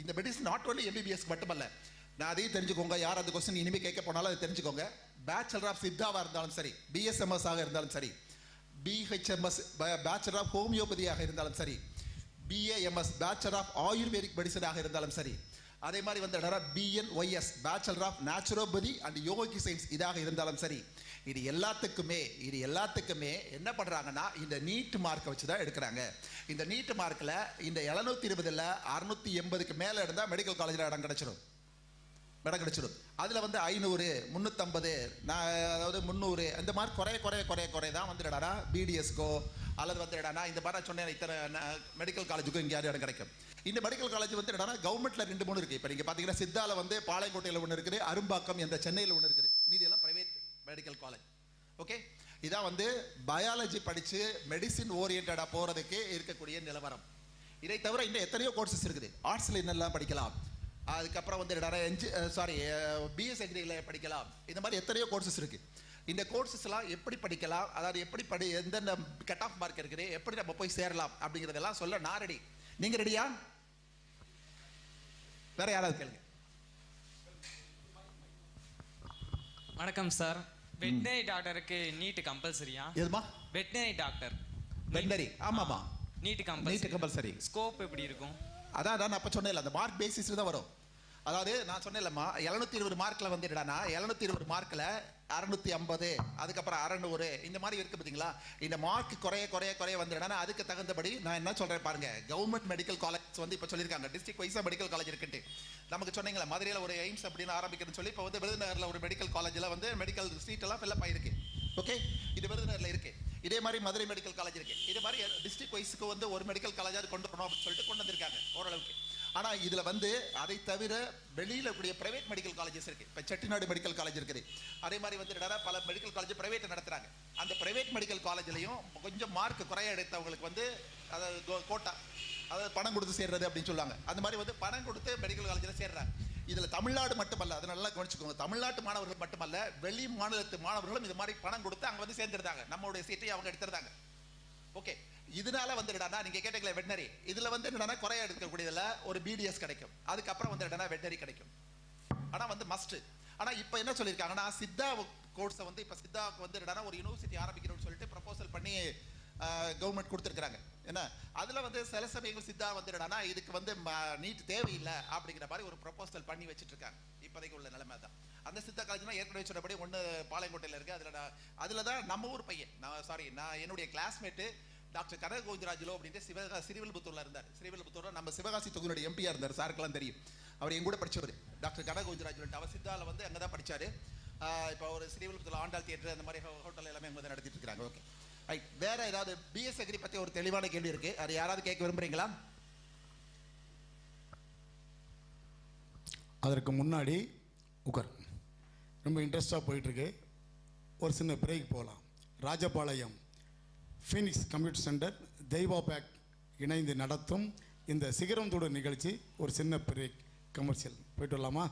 இந்த மெடிசன் நாட் ஒன்லி MBBS மட்டுமல்ல, நான் அதையும் தெரிஞ்சுக்கோங்க. யார் அந்த கொஸ்டின் இனிமேல் கேட்க போனாலும் அதை தெரிஞ்சுக்கோங்க. பேச்சுலர் ஆஃப் சித்தாவாக இருந்தாலும் சரி, BSMS ஆக இருந்தாலும் சரி, BHMS பேச்சுலர் ஆஃப் ஹோமியோபதியாக இருந்தாலும் சரி, BAMS பேச்சுலர் ஆஃப் ஆயுர்வேதிக் மெடிசனாக இருந்தாலும் சரி, அதே மாதிரி வந்து BNYS bachelor of naturopathy and yogic science இதாக இருந்தாலும் சரி, இது எல்லாத்துக்குமே என்ன பண்றாங்கன்னா இந்த நீட் மார்க்கை வச்சு தான் எடுக்கிறாங்க. இந்த நீட் மார்க்கில் இந்த 720ல் 680க்கு மேலே இருந்தால் மெடிக்கல் காலேஜில் இடம் கிடைச்சிடும். அதில் வந்து 500, 350, அதாவது 300 இந்த மாதிரி குறைய தான் வந்து BDSக்கோ அல்லது வந்து இந்த மாதிரி சொன்னேன் இத்தனை மெடிக்கல் காலேஜுக்கும் இங்கே இடம் கிடைக்கும். இந்த மெடிக்கல் காலேஜ் வந்து கவர்மெண்ட்ல 2, 3 இருக்கு. இப்போ நீங்க பாத்தீங்கன்னா சித்தால வந்து பாளையங்கோட்டையில் ஒன்று இருக்குது, அரும்பாக்கம் என்ற சென்னையில் ஒன்று இருக்குது, மீதி எல்லாம் பிரைவேட் மெடிக்கல் காலேஜ். ஓகே, இதான் வந்து பயாலஜி படிச்சு மெடிசின் ஓரியன்டா போறதுக்கு இருக்கக்கூடிய நிலவரம். இதை தவிர இன்னும் எத்தனையோ கோர்சஸ் இருக்குது. ஆர்ட்ஸ்ல என்னெல்லாம் படிக்கலாம், அதுக்கப்புறம் வந்து பிஎஸ் அக்ரியில் படிக்கலாம். இந்த மாதிரி எத்தனையோ கோர்சஸ் இருக்கு. இந்த கோர்சஸ் எல்லாம் எப்படி படிக்கலாம், அதாவது எப்படி எந்தெந்த கட் ஆஃப் மார்க் இருக்குது, எப்படி நம்ம போய் சேரலாம் அப்படிங்கிறதெல்லாம் சொல்ல நான் ரெடி. நீங்க ரெடியா? வேற யாராவது கேளுங்க. வணக்கம் சார். வெட்னரி டாக்டருக்கு நீட் கம்பல்சரியா? எதுமா? Veterinary doctor. வெட்னரி ஆமாமா. NEET compulsory. ஸ்கோப் எப்படி இருக்கும்? அதான் நான் அப்ப சொன்னேன்ல, அந்த மார்க் பேசிஸ்ல தான் வரும். அதாவது நான் சொன்னேன்லம்மா, 720 மார்க்ல வந்து என்னடா 720 மார்க்ல 650, அதுக்கப்புறம் 600 இந்த மாதிரி இருக்கு பார்த்தீங்களா. இந்த மார்க் குறைய வந்துடுனா அதுக்கு தகுந்தபடி நான் என்ன சொல்றேன் பாருங்க. கவர்மெண்ட் மெடிக்கல் காலேஜ் வந்து இப்போ சொல்லியிருக்காங்க டிஸ்ட்ரிக்ட் வைஸா மெடிக்கல் காலேஜ் இருக்குன்ட்டு. நமக்கு சொன்னீங்களா மதுரையில் ஒரு எய்ம்ஸ் அப்படின்னு ஆரம்பிக்கிறதுன்னு சொல்லி இப்போ வந்து விருதுநகரில் ஒரு மெடிக்கல் காலேஜில் வந்து மெடிக்கல் சீட் எல்லாம் ஃபில்லப் ஆயிருக்கு. ஓகே, இது விருதுநகரில் இருக்கு. இதே மாதிரி மதுரை மெடிக்கல் காலேஜ் இருக்கு. இதே மாதிரி டிஸ்ட்ரிக்ட் வைஸுக்கு வந்து ஒரு மெடிக்கல் காலேஜாவது கொண்டு வரணும் அப்படின்னு சொல்லிட்டு கொண்டு வந்திருக்காங்க ஓரளவுக்கு. ஆனா இதுல வந்து அதை தவிர வெளியில கூடிய பிரைவேட் மெடிக்கல் காலேஜஸ் இருக்கு. இப்ப செட்டிநாடு மெடிக்கல் காலேஜ் இருக்குது. அதே மாதிரி வந்து பல மெடிக்கல் காலேஜ் பிரைவேட் நடத்துறாங்க. அந்த பிரைவேட் மெடிக்கல் காலேஜ்லயும் கொஞ்சம் மார்க் குறைய எடுத்தவங்களுக்கு வந்து அதாவது கோட்டா, அதாவது பணம் கொடுத்து சேர்றது அப்படின்னு சொல்லுவாங்க. அந்த மாதிரி வந்து பணம் கொடுத்து மெடிக்கல் காலேஜில் சேர்றாங்க. இதுல தமிழ்நாடு மட்டுமல்ல, அதை நல்லா கவனிச்சுக்கோங்க, தமிழ்நாட்டு மாணவர்கள் மட்டுமல்ல வெளி மாநிலத்து மாணவர்களும் இது மாதிரி பணம் கொடுத்து அங்க வந்து சேர்ந்துருந்தாங்க. நம்மளுடைய சீட்டை அவங்க எடுத்துருந்தாங்க. ஓகே, இதனால வந்து என்னடா நீங்க கேட்டீங்களே வெட்னரி, இதுல வந்து என்னடா குறைய எடுக்கக்கூடியதுல ஒரு பிடிஎஸ் கிடைக்கும், அதுக்கப்புறம் வந்து என்னடா வெட்னரி கிடைக்கும். ஆனா வந்து மஸ்ட். ஆனா இப்ப என்ன சொல்லியிருக்காங்கன்னா சித்தா கோர்ஸை வந்து இப்ப சித்தாவுக்கு வந்து என்னடா ஒரு யூனிவர்சிட்டி ஆரம்பிக்கணும்னு சொல்லிட்டு ப்ரொபோசல் பண்ணி கவர்மெண்ட் கொடுத்துருக்காங்க. என்ன அதுல வந்து சில சமயங்கள் சித்தா வந்து என்னடா இதுக்கு வந்து நீட் தேவையில்லை அப்படிங்கிற மாதிரி ஒரு ப்ரொபோசல் பண்ணி வச்சுட்டு இருக்காங்க. இப்போதைக்கு உள்ள நிலைமை தான். அந்த சித்தா காலேஜ்னா ஏற்கனவே சொன்னபடி ஒன்று பாளையங்கோட்டையில் இருக்கு. அதுல தான் நம்ம ஊர் பையன், நான் என்னுடைய கிளாஸ்மேட்டு டாக்டர் கனக கோவிந்தராஜுலோ அப்படின்ட்டு ஸ்ரீவில்புத்தூர்ல இருந்தார். ஸ்ரீவில்புத்தூர்ல நம்ம சிவகாசி தொகுதியுடைய எம்பியா இருந்தார். சாருக்கெல்லாம் தெரியும், அவர் என் கூட படிச்சவர். டாக்டர் கனக கோவிந்தராஜ் அவர் சித்தால வந்து அங்கதான் படிச்சாரு. இப்போ ஒரு ஸ்ரீவில்புத்தூர்ல ஆண்டாள் தியேட்டர் அந்த மாதிரி ஹோட்டல் எல்லாமே அங்கே நடத்திட்டு இருக்காங்க. Okay right. வேற ஏதாவது பிஎஸ் அக்ரி பத்தி ஒரு தெளிவான கேள்வி இருக்கு, அது யாராவது கேட்க விரும்புறீங்களா? அதற்கு முன்னாடி உட்கார், ரொம்ப இன்ட்ரெஸ்டாக போயிட்டுருக்கு. ஒரு சின்ன பிரேக் போகலாம். Rajapalayam Phoenix computer centre, Deiva pack இணைந்து நடத்தும் இந்த சிகரம் தொடு நிகழ்ச்சி ஒரு சின்ன பிரேக் கமர்ஷியல் போயிட்டு வரலாமா?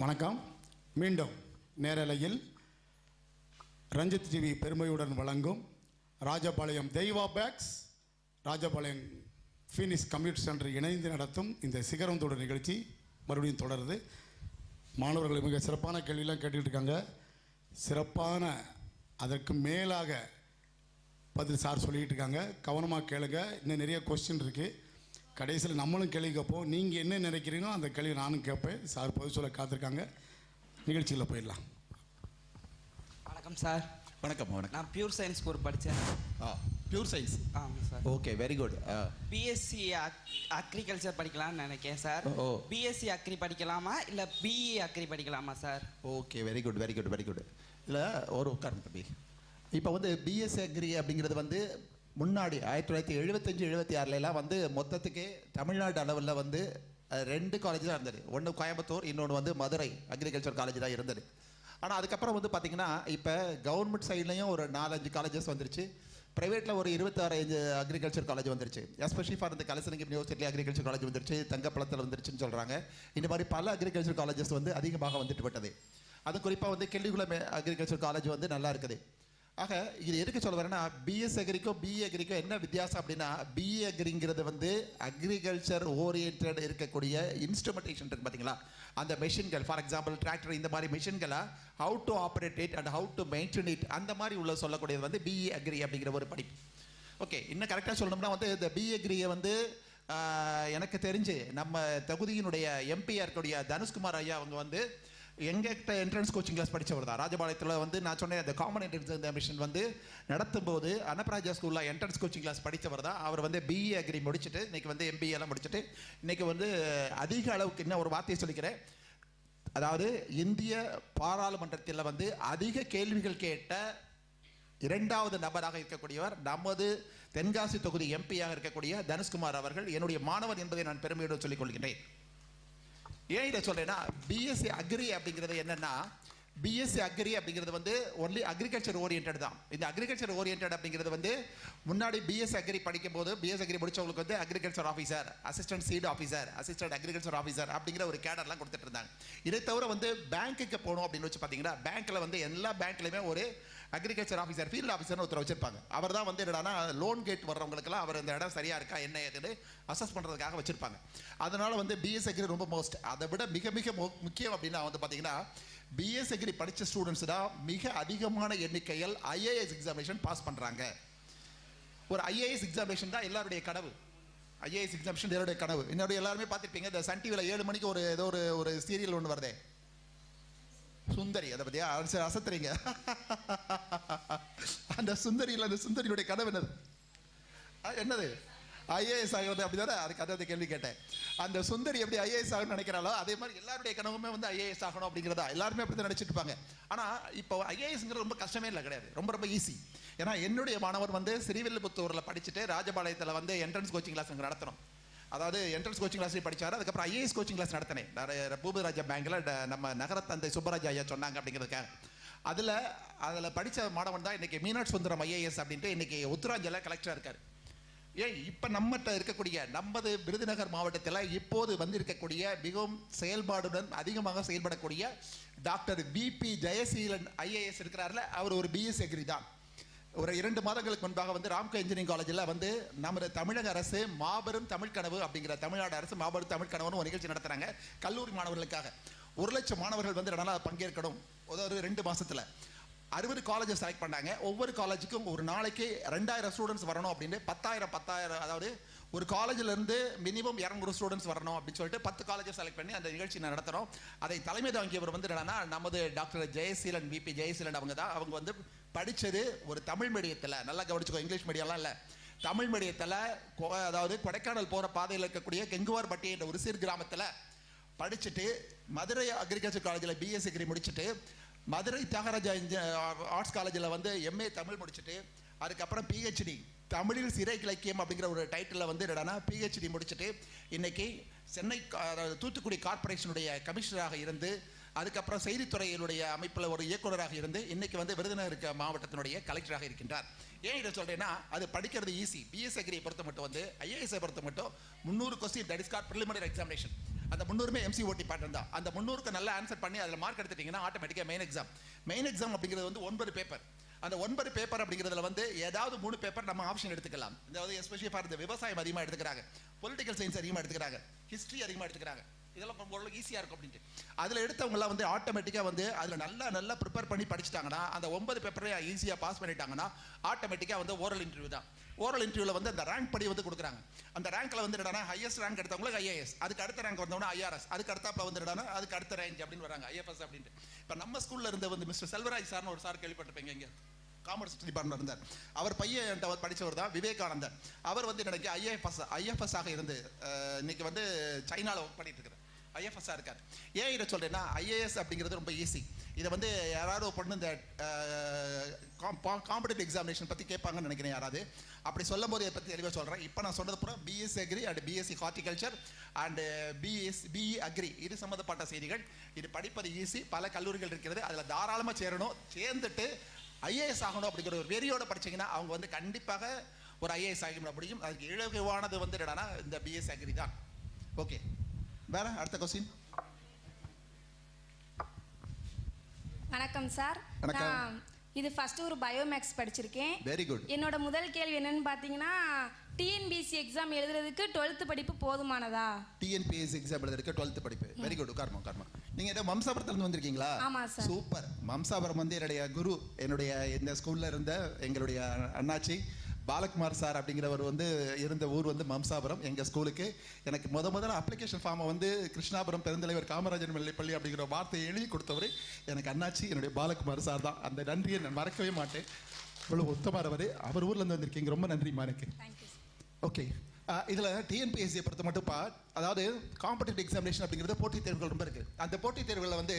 வணக்கம். மீண்டும் நேரலையில் ரஞ்சித் டிவி பெருமையுடன் வழங்கும் Rajapalayam Deiva packs, Rajapalayam Phoenix community centre இணைந்து நடத்தும் இந்த சிகரம் தொடர் நிகழ்ச்சி மறுபடியும் தொடருது. மாணவர்கள் மிக சிறப்பான கேள்வியெல்லாம் கேட்டுக்கிட்டு இருக்காங்க. சிறப்பான அதற்கு மேலாக பதில் சார் சொல்லிகிட்டு இருக்காங்க. கவனமாக கேளுங்க. இன்னும் நிறைய கொஸ்டின் இருக்குது. கடைசியில் நம்மளும் கேள்வி கேட்போம். நீங்கள் என்ன நினைக்கிறீங்களோ அந்த கேள்வி நானும் கேட்பேன். சார் பதில் சொல்ல காத்திருக்காங்க. நிகழ்ச்சியில் போயிடலாம். வணக்கம் சார். வணக்கம். வணக்கம். நான் பியூர் சயின்ஸ் குரூப் படித்தேன். Pure science. ஆமாம் சார். Okay, very good. BSc agriculture படிக்கலாம்னு நினைக்கிறேன் சார். பிஎஸ்சி அக்ரி படிக்கலாமா இல்லை பிஇ அக்ரி படிக்கலாமா சார்? Okay, very good, very good, very good. இல்லை ஒரு உட்காருங்க தம்பி. இப்போ வந்து பிஎஸ்சி அக்ரி அப்படிங்கிறது வந்து முன்னாடி 1975-76 வந்து மொத்தத்துக்கே தமிழ்நாடு அளவில் வந்து 2 காலேஜ் தான் இருந்தது. ஒன்று கோயம்புத்தூர், இன்னொன்று வந்து மதுரை அக்ரிகல்ச்சர் காலேஜ் தான் இருந்தது. ஆனால் அதுக்கப்புறம் வந்து பார்த்திங்கன்னா இப்போ கவர்மெண்ட் சைட்லேயும் ஒரு 4-5 காலேஜஸ் வந்துருச்சு. ப்ரைவேட்டில் ஒரு 26 அக்ரிகல்ச்சர் காலேஜ் வந்துருச்சு. எஸ்பெஷலி ஃபார் இந்த கலசலிங்கம் யூனிவர்சிட்டியில் அக்ரிகல்ச்சர் காலேஜ் வந்துருச்சு, தங்கப்பழத்தில் வந்துருச்சுன்னு சொல்கிறாங்க. இந்த மாதிரி பல அக்ரிகல்ச்சர் காலேஜஸ் வந்து அதிகமாக வந்துட்டு விட்டது. அது குறிப்பாக வந்து கெல்லிகுளம் அக்ரிகல்ச்சர் காலேஜ் வந்து நல்லா இருக்குது. ஆக இது எதுக்கு சொல்ல வரேன்னா, பிஎஸ் அக்ரிக்கும் பிஇ அக்ரிக்கும் என்ன வித்தியாசம் அப்படின்னா, பிஇ அக்ரிங்கிறது வந்து அக்ரிகல்ச்சர் ஓரியன்ட் இருக்கக்கூடிய இன்ஸ்ட்ருமெண்டேஷன் இருக்குது பார்த்தீங்களா, அந்த மெஷின்கள், ஃபார் எக்ஸாம்பிள் டிராக்டர், இந்த மாதிரி மெஷின்களை how to operate it and how to maintain it, அந்த மாதிரி உள்ள சொல்லக்கூடியது வந்து பிஇ அக்ரி அப்படிங்கிற ஒரு படிப்பு. ஓகே, இன்னும் கரெக்டாக சொல்லணும்னா வந்து இந்த பிஇ அக்ரியை வந்து எனக்கு தெரிஞ்சு நம்ம தொகுதியினுடைய எம்பியாக இருக்கக்கூடிய தனுஷ்குமார் ஐயா அவங்க வந்து எங்ககிட்ட என்ட்ரன்ஸ் கோச்சிங் கிளாஸ் படித்தவர் தான். ராஜபாளையத்தில் வந்து நான் சொன்னேன் அந்த காமன் என்ட்ரன்ஸ் எக்ஸாமினேஷன் வந்து நடத்தும் போது அன்னப்ராஜா ஸ்கூலில் என்ட்ரன்ஸ் கோச்சிங் கிளாஸ் படித்தவர் தான். அவர் வந்து பிஇ அக்ரி முடிச்சுட்டு இன்றைக்கி வந்து எம்பிஏ எல்லாம் முடிச்சுட்டு இன்றைக்கி வந்து அதிக அளவுக்கு, இன்னும் ஒரு வார்த்தையை சொல்லிக்கிறேன், அதாவது இந்திய பாராளுமன்றத்தில் வந்து அதிக கேள்விகள் கேட்ட 2வது நபராக இருக்கக்கூடியவர் நமது தென்காசி தொகுதி எம்பியாக இருக்கக்கூடிய தனுஷ்குமார் அவர்கள் என்னுடைய மாணவர் என்பதை நான் பெருமையோடு சொல்லிக் கொள்கிறேன். ஏன் இதை சொல்றேன்னா, பிஎஸ்சி அக்ரி அப்படிங்கிறது என்னன்னா, பிஎஸ்சி அக்ரி அப்படிங்கிறது வந்து ஒன்லி அக்ரிகல்ச்சர் ஓரியன்ட் தான். இந்த அக்ரிகல்ச்சர் ஓரியன்ட் அப்படிங்கிறது வந்து முன்னாடி பிஎஸ்சி அக்ரி படிக்கும் போது பிஎஸ்சி அக்ரி முடிச்சவங்களுக்கு வந்து agriculture officer, assistant seed officer, assistant agriculture officer அப்படிங்கிற ஒரு கேடர்லாம் கொடுத்துட்டு இருந்தாங்க. இதை தவிர வந்து பேங்க்குக்கு போகணும் அப்படின்னு வச்சு பார்த்தீங்கன்னா, பேங்க்கில் வந்து எல்லா பேங்க்லையுமே ஒரு அக்ரிகல்ச்சர் ஆஃபீஸர், ஃபீல்டு ஆஃபீஸர்னு ஒருத்தர் வச்சிருப்பாங்க. அவர் தான் வந்து என்னன்னா லோன் கேட் வர்றவங்களுக்குலாம் அவர் இந்த இடம் சரியா இருக்கா என்ன ஏதுன்னு அசஸ் பண்ணுறதுக்காக வச்சிருப்பாங்க. அதனால வந்து பிஎஸ் அக்ரி ரொம்ப மோஸ்ட், அதை விட மிக மிக முக்கியம் அப்படின்னா வந்து பார்த்தீங்கன்னா, பிஎஸ் அக்ரி படித்த ஸ்டூடெண்ட்ஸ் தான் மிக அதிகமான எண்ணிக்கையில் ஐஏஎஸ் எக்ஸாமினேஷன் பாஸ் பண்ணுறாங்க. ஒரு ஐஏஎஸ் எக்ஸாமினேஷன் தான் எல்லாருடைய கனவு. ஐஏஎஸ் எக்ஸாமினேஷன் எல்லாருடைய கனவு. என்னுடைய எல்லாருமே பார்த்துருப்பீங்க, இந்த சன் டிவியில் 7 மணிக்கு ஒரு ஏதோ ஒரு சீரியல் ஒன்று வருதே, சுந்தரி, அதை பற்றியா அசத்துறீங்க. அந்த சுந்தரியில் அந்த சுந்தரியுடைய கனவு என்னது ஐஏஎஸ் ஆகிறது அப்படிதானே? அதுக்கு அதாவது கேள்வி கேட்டேன். அந்த சுந்தரி எப்படி ஐஏஎஸ் ஆகணும்னு நினைக்கிறாளோ அதே மாதிரி எல்லாருடைய கனவுமே வந்து ஐஏஎஸ் ஆகணும் அப்படிங்கிறதா எல்லாருமே அப்படி தான் நினைச்சிட்டு இருப்பாங்க. ஆனால் இப்போ ஐஏஎஸ்ங்கிறது ரொம்ப கஷ்டமே இல்லை, கிடையாது, ரொம்ப ரொம்ப ஈஸி. ஏன்னா என்னுடைய மாணவர் வந்து ஸ்ரீவில்லிபுத்தூரில் படிச்சுட்டு ராஜபாளையத்தில் வந்து என்ட்ரன்ஸ் கோச்சிங் கிளாஸ் அங்கே நடத்தணும். அதாவது என்ட்ரன்ஸ் கோச்சிங் கிளாஸ் படித்தார். அதுக்கப்புறம் ஐஏஎஸ் கோச்சிங் கிளாஸ் நடத்தினேன் பூபராஜா பேங்கில், நம்ம நகரத்தந்தை சுப்பராஜா ஐயா சொன்னாங்க அப்படிங்கிறதுக்காக. அதில் படித்த மாணவன் தான் இன்றைக்கி மீனாட்சி சுந்தரம் ஐஏஎஸ் அப்படின்ட்டு இன்றைக்கி உத்தராஞ்சலில் கலெக்டராக இருக்கார். ஏன் இப்போ நம்மகிட்ட இருக்கக்கூடிய நமது விருதுநகர் மாவட்டத்தில் இப்போது வந்திருக்கக்கூடிய மிகவும் செயல்பாடுடன் அதிகமாக செயல்படக்கூடிய டாக்டர் விபி ஜெயசீலன் ஐஏஎஸ் இருக்கிறார்ல, அவர் ஒரு பிஎஸ்சி அக்ரி தான். ஒரு 2 மாதங்களுக்கு முன்பாக வந்து ராம்கோ இன்ஜினியரிங் காலேஜில் வந்து நமது தமிழக அரசு மாபெரும் தமிழ் கனவு அப்படிங்கிற தமிழ்நாடு அரசு மாபெரும் தமிழ் கனவுன்னு ஒரு நிகழ்ச்சி நடத்துகிறாங்க கல்லூரி மாணவர்களுக்காக. 1,00,000 மாணவர்கள் வந்து நல்லா பங்கேற்கணும். ஒரு 2 மாதத்தில் 60 காலேஜஸ் செலக்ட் பண்ணாங்க. ஒவ்வொரு காலேஜுக்கும் ஒரு நாளைக்கு 2000 ஸ்டூடெண்ட்ஸ் வரணும் அப்படின்னு 10,000 அதாவது ஒரு காலேஜிலேருந்து மினிமம் 200 ஸ்டூடெண்ட்ஸ் வரணும் அப்படின்னு சொல்லிட்டு 10 காலேஜஸ் செலக்ட் பண்ணி அந்த நிகழ்ச்சி நடத்துகிறோம். அதை தலைமை தாங்கியவர் வந்து என்னன்னா நமது டாக்டர் ஜெயசீலன், விபி ஜெயசீலன் அவங்க தான். அவங்க வந்து படித்தது ஒரு தமிழ் மீடியத்தில், நல்லா கவனிச்சுக்கோ, இங்கிலீஷ் மீடியம்லாம் இல்லை, தமிழ் மீடியத்தில், அதாவது கொடைக்கானல் போகிற பாதையில் இருக்கக்கூடிய கெங்குவார்பட்டி என்ற ஒரு சிறு கிராமத்தில் படிச்சுட்டு மதுரை அக்ரிகல்ச்சர் காலேஜில் பிஎஸ்சி அக்ரி முடிச்சுட்டு மதுரை தியாகராஜா ஆர்ட்ஸ் காலேஜில் வந்து எம்ஏ தமிழ் முடிச்சுட்டு அதுக்கப்புறம் பிஹெச்டி தமிழில் சிறை இலக்கியம் அப்படிங்கிற ஒரு டைட்டிலில் வந்து என்னன்னா பிஹெச்டி முடிச்சுட்டு இன்னைக்கு சென்னை தூத்துக்குடி கார்பரேஷனுடைய கமிஷனராக இருந்து அதுக்கப்புறம் செய்தித்துறையினுடைய அமைப்பில் ஒரு இயக்குநராக இருந்து இன்னைக்கு வந்து விருதுநகர் மாவட்டத்தினுடைய கலெக்டராக இருக்கின்றார். ஏன் இதை சொல்கிறேன்னா, அது படிக்கிறது ஈஸி. பிஎஸ் அக்ரியை பொறுத்த மட்டும் வந்து ஐஏஎஸ்ஐ பொறுத்த மட்டும் 300 question, that is called preliminary examination. அந்த 300மே MCOT பேட்டர்ன் தான். அந்த 300க்கு நல்லா ஆன்சர் பண்ணி அதில் மார்க் எடுத்துட்டீங்கன்னா ஆட்டோமேட்டிக்காக மெயின் எக்ஸாம் அப்படிங்கிறது வந்து 9 பேப்பர். அந்த 9 பேப்பர் அப்படிங்கிறதுல வந்து ஏதாவது 3 பேப்பர் நம்ம ஆப்ஷன் எடுத்துக்கலாம். அதாவது எஸ்பெஷலி ஃபார் இந்த விவசாயம் அதிகமாக எடுத்துக்கிறாங்க, பொலிட்டிக்கல் சயின்ஸ் அதிகமாக எடுத்துக்கிறாங்க, ஹிஸ்ட்ரி அதிகமாக எடுத்துக்கிறாங்க. இதெல்லாம் ஓரளவுக்கு ஈஸியாக இருக்கும் அப்படின்ட்டு அதில் எடுத்தவங்களாம் வந்து ஆட்டோமேட்டிக்காக வந்து அதில் நல்லா ப்ரிப்பேர் பண்ணி படிச்சுட்டாங்கன்னா அந்த 9 பேப்பரையும் ஈஸியாக பாஸ் பண்ணிட்டாங்கன்னா ஆட்டோமேட்டிக்காக வந்து ஓரல் இன்டர்வியூ தான். ஓரல் இன்டர்வியூவில் வந்து அந்த ரேங்க் படி வந்து கொடுக்குறாங்க. அந்த ரேங்க்கில் வந்து என்னன்னா ஹையஸ்ட் ரேங்க் எடுத்தவங்களுக்கு IAS, அதுக்கு அடுத்த ரேங்க் வந்தவங்கன்னா IRS, அதுக்கு அடுத்தாப்பில் வந்து என்னன்னா அதுக்கு அடுத்த ரேஞ்ச் அப்படின்னு வராங்க IFS அப்படின்ட்டு. இப்போ நம்ம ஸ்கூலில் இருந்த வந்து மிஸ்டர் செல்வராஜ் சார்னு ஒரு சார் கேள்விப்பட்டிருப்பீங்க, இங்கே காமர்ஸ் டிபார்ட்மெண்ட் இருந்தார். அவர் பையன் அவர் படித்தவர் தான் விவேகானந்தர். அவர் வந்து எனக்கு IFS ஆக இருந்து இன்னைக்கு வந்து சைனாவில் ஒர்க் பண்ணிட்டு இருக்கிறார், IFS இருக்கார். ஏன் இதை சொல்றேன்னா IAS அப்படிங்கிறது ரொம்ப ஈஸி. இதை வந்து யாராவது பொண்ணு இந்த காம்படிட்டிவ் எக்ஸாமினேஷன் பற்றி கேட்பாங்கன்னு நினைக்கிறேன் யாராவது. அப்படி சொல்லும் போது இதை பற்றி தெளிவாக சொல்கிறேன். இப்போ நான் சொன்னது பூரா BSc agri and BSc horticulture and BE agri இது சம்மந்தப்பட்ட செய்திகள். இது படிப்பது ஈஸி, பல கல்லூரிகள் இருக்கிறது, அதில் தாராளமாக சேரணும். சேர்ந்துட்டு IAS ஆகணும் அப்படிங்கிற ஒரு வெறியோட படிச்சிங்கன்னா அவங்க வந்து கண்டிப்பாக ஒரு IAS ஆகிட முடியும். அதுக்கு இலகுவானது வந்து என்னன்னா இந்த BSc அக்ரி தான். ஓகே, வேற அடுத்த கொஸ்டின். வணக்கம் சார். நான் இது ஃபர்ஸ்ட் ஒரு பயோமேக்ஸ் படிச்சிருக்கேன். Very good. என்னோட முதல் கேள்வி என்னன்னு பார்த்தீங்கன்னா TNPSC எக்ஸாம் எழுதுறதுக்கு 12th படிப்பு போதுமானதா? TNPSC எக்ஸாம் எழுதுறதுக்கு 12th படிப்பு. Very good. கார்மா நீங்க என்ன மம்சாபுரத்துல இருந்து வந்திருக்கீங்களா? ஆமா சார். சூப்பர். மம்சாபுரம் வந்து என்னுடைய குரு, என்னுடைய இந்த ஸ்கூல்ல இருந்த எங்களுடைய அண்ணாச்சி பாலகுமார் சார் அப்படிங்கிறவர் வந்து இருந்த ஊர் வந்து மம்சாபுரம். எங்கள் ஸ்கூலுக்கு எனக்கு முதல்ல அப்ளிகேஷன் ஃபார்மை வந்து கிருஷ்ணாபுரம் பெருந்தலைவர் காமராஜர் பள்ளி அப்படிங்கிற வார்த்தையை எழுதி கொடுத்தவர் எனக்கு அண்ணாச்சி என்னுடைய பாலகுமார் சார் தான். அந்த நன்றியை நான் மறக்கவே மாட்டேன். இவ்வளோ உத்தமானவர். அவர் ஊர்லேருந்து வந்திருக்கீங்க, ரொம்ப நன்றிம்மா எனக்கு. ஓகே, இதில் TNPSC பொறுத்த மட்டும்ப்பா, அதாவது காம்படிட்டிவ் எக்ஸாமினேஷன் அப்படிங்கிறது போட்டித் தேர்வுகள் ரொம்ப இருக்குது. அந்த போட்டித் தேர்வுகளில் வந்து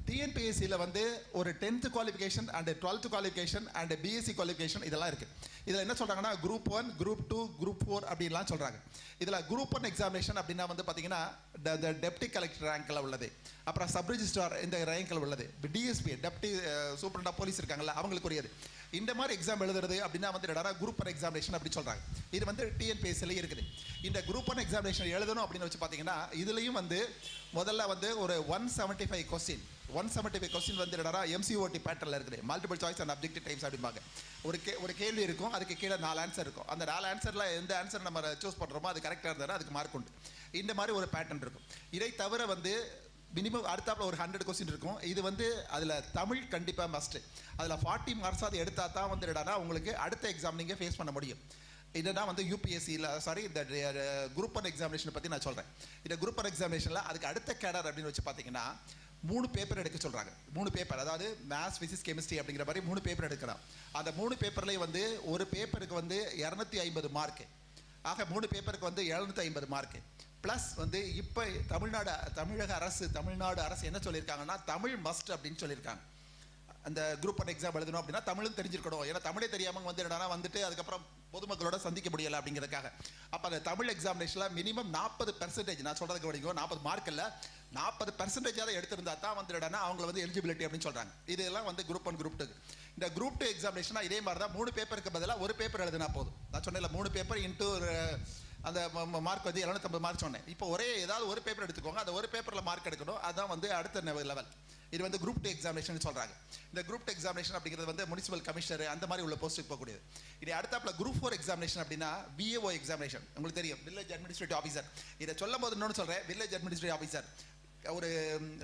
TNPSCயில் வந்து ஒரு 10th qualification and 12th qualification and BSc qualification இதெல்லாம் இருக்குது. இதில் என்ன சொல்கிறாங்கன்னா Group 1, Group 2, Group 4 அப்படின்லாம் சொல்கிறாங்க. இதில் Group 1 எக்ஸாமினேஷன் அப்படின்னா வந்து பார்த்தீங்கன்னா இந்த டெப்டி கலெக்டர் ரேங்கில் உள்ளது, அப்புறம் சப் ரிஜிஸ்ட்ரார் இந்த ரேங்கில் உள்ளது, DSP deputy superintendent of police இருக்காங்கல்ல அவங்களுக்குரியது. இந்த மாதிரி எக்ஸாம் எழுதுறது அப்படின்னா வந்து Group 1 எக்ஸாமினேஷன் அப்படி சொல்கிறாங்க. இது வந்து TNPSCயில் இருக்குது. இந்த Group 1 எக்ஸாமினேஷன் எழுதணும் அப்படின்னு வச்சு பார்த்தீங்கன்னா இதுலேயும் வந்து முதல்ல வந்து ஒரு 175 கொஸ்டின் வந்து MCOT பேட்டர்னில் இருக்குது, multiple choice and objective types அப்படிம்பாங்க. ஒரு கேள்வி இருக்கும், அதுக்கு கீழே 4 ஆன்சர் இருக்கும். அந்த 4 ஆன்சரில் எந்த ஆன்சர் நம்ம சூஸ் பண்ணுறோமோ அது கரெக்டாக இருந்தாலும் அதுக்கு மார்க் உண்டு. இந்த மாதிரி ஒரு பேட்டர்ன் இருக்கும். இதை தவிர வந்து மினிமம் அடுத்தாப்புல ஒரு 100 கொஸ்டின் இருக்கும். இது வந்து அதில் தமிழ் கண்டிப்பாக மஸ்ட்டு. அதில் 40 மார்க்ஸ் அது எடுத்தால் தான் வந்து என்னன்னா உங்களுக்கு அடுத்த எக்ஸாம் நீங்கள் ஃபேஸ் பண்ண முடியும். இதுனா வந்து UPSCயில் இந்த Group 1 எக்ஸாமினேஷனை பற்றி நான் சொல்கிறேன். இந்த Group 1 எக்ஸாமினேஷனில் அதுக்கு அடுத்த கேடர் அப்படின்னு வச்சு பார்த்தீங்கன்னா 3 பேப்பர் எடுக்க சொல்கிறாங்க. 3 பேப்பர், அதாவது மேத்ஸ், ஃபிசிக்ஸ், கெமிஸ்ட்ரி அப்படிங்கிற மாதிரி 3 பேப்பர் எடுக்கலாம். அந்த 3 பேப்பர்லேயும் வந்து ஒரு பேப்பருக்கு வந்து 250 மார்க்கு. ஆக 3 பேப்பருக்கு வந்து 750 மார்க்கு. ப்ளஸ் வந்து இப்போ தமிழ்நாடு அரசு என்ன சொல்லியிருக்காங்கன்னா தமிழ் மஸ்ட் அப்படின்னு சொல்லியிருக்காங்க. அந்த Group 1 எக்ஸாம் எழுதணும் அப்படின்னா தமிழும் தெரிஞ்சிருக்கணும். ஏன்னா தமிழே தெரியாமல் வந்து என்னன்னா வந்துட்டு அதுக்கப்புறம் பொதுமக்களோட சந்திக்க முடியலை அப்படிங்கிறதுக்காக. அப்போ அந்த தமிழ் எக்ஸாமினேஷனில் மினிமம் 40%, நான் சொல்கிறதுக்கு வரைக்கும் 40 மார்க் இல்லை, 40% எடுத்திருந்தா தான் வந்து என்னன்னா அவங்கள வந்து எலிஜிபிலிட்டி அப்படின்னு சொல்கிறாங்க. இதெல்லாம் வந்து Group 1, Group 2. இந்த Group 2 எக்ஸாமினேஷனாக இதே மாதிரி தான் 3 பேப்பருக்கு பதிலாக ஒரு பேப்பர் எழுதினா போதும். நான் சொன்னேன் 3 பேப்பர் இன்ட்டு அந்த மார்க் வந்து 750 மார்க் சொன்னேன். இப்போ ஏதாவது ஒரு பேப்பர் எடுத்துக்கோங்க, அந்த ஒரு பேப்பரில் மார்க் எடுக்கணும். அதுதான் வந்து அடுத்த லெவல். இது வந்து Group 2 எக்ஸாமினேஷன் சொல்கிறாங்க. இந்த Group 2 எக்ஸாமினேஷன் அப்படிங்கிறது வந்து முனிசிபல் கமிஷனர் அந்த மாதிரி உள்ள போஸ்ட்டுக்கு போகக்கூடியது. இது அடுத்தாப்புல Group 4 எக்ஸாமினேஷன் அப்படின்னா VAO எக்ஸாமினேஷன். உங்களுக்கு தெரியும், வில்லேஜ் அட்மினிஸ்ட்ரேட்டிவ் ஆஃபீஸர். இதை சொல்லும் போது இன்னொன்று சொல்கிறேன், வில்லேஜ் அட்மினிஸ்ட்ரேட்டிவ் ஆஃபீஸர் ஒரு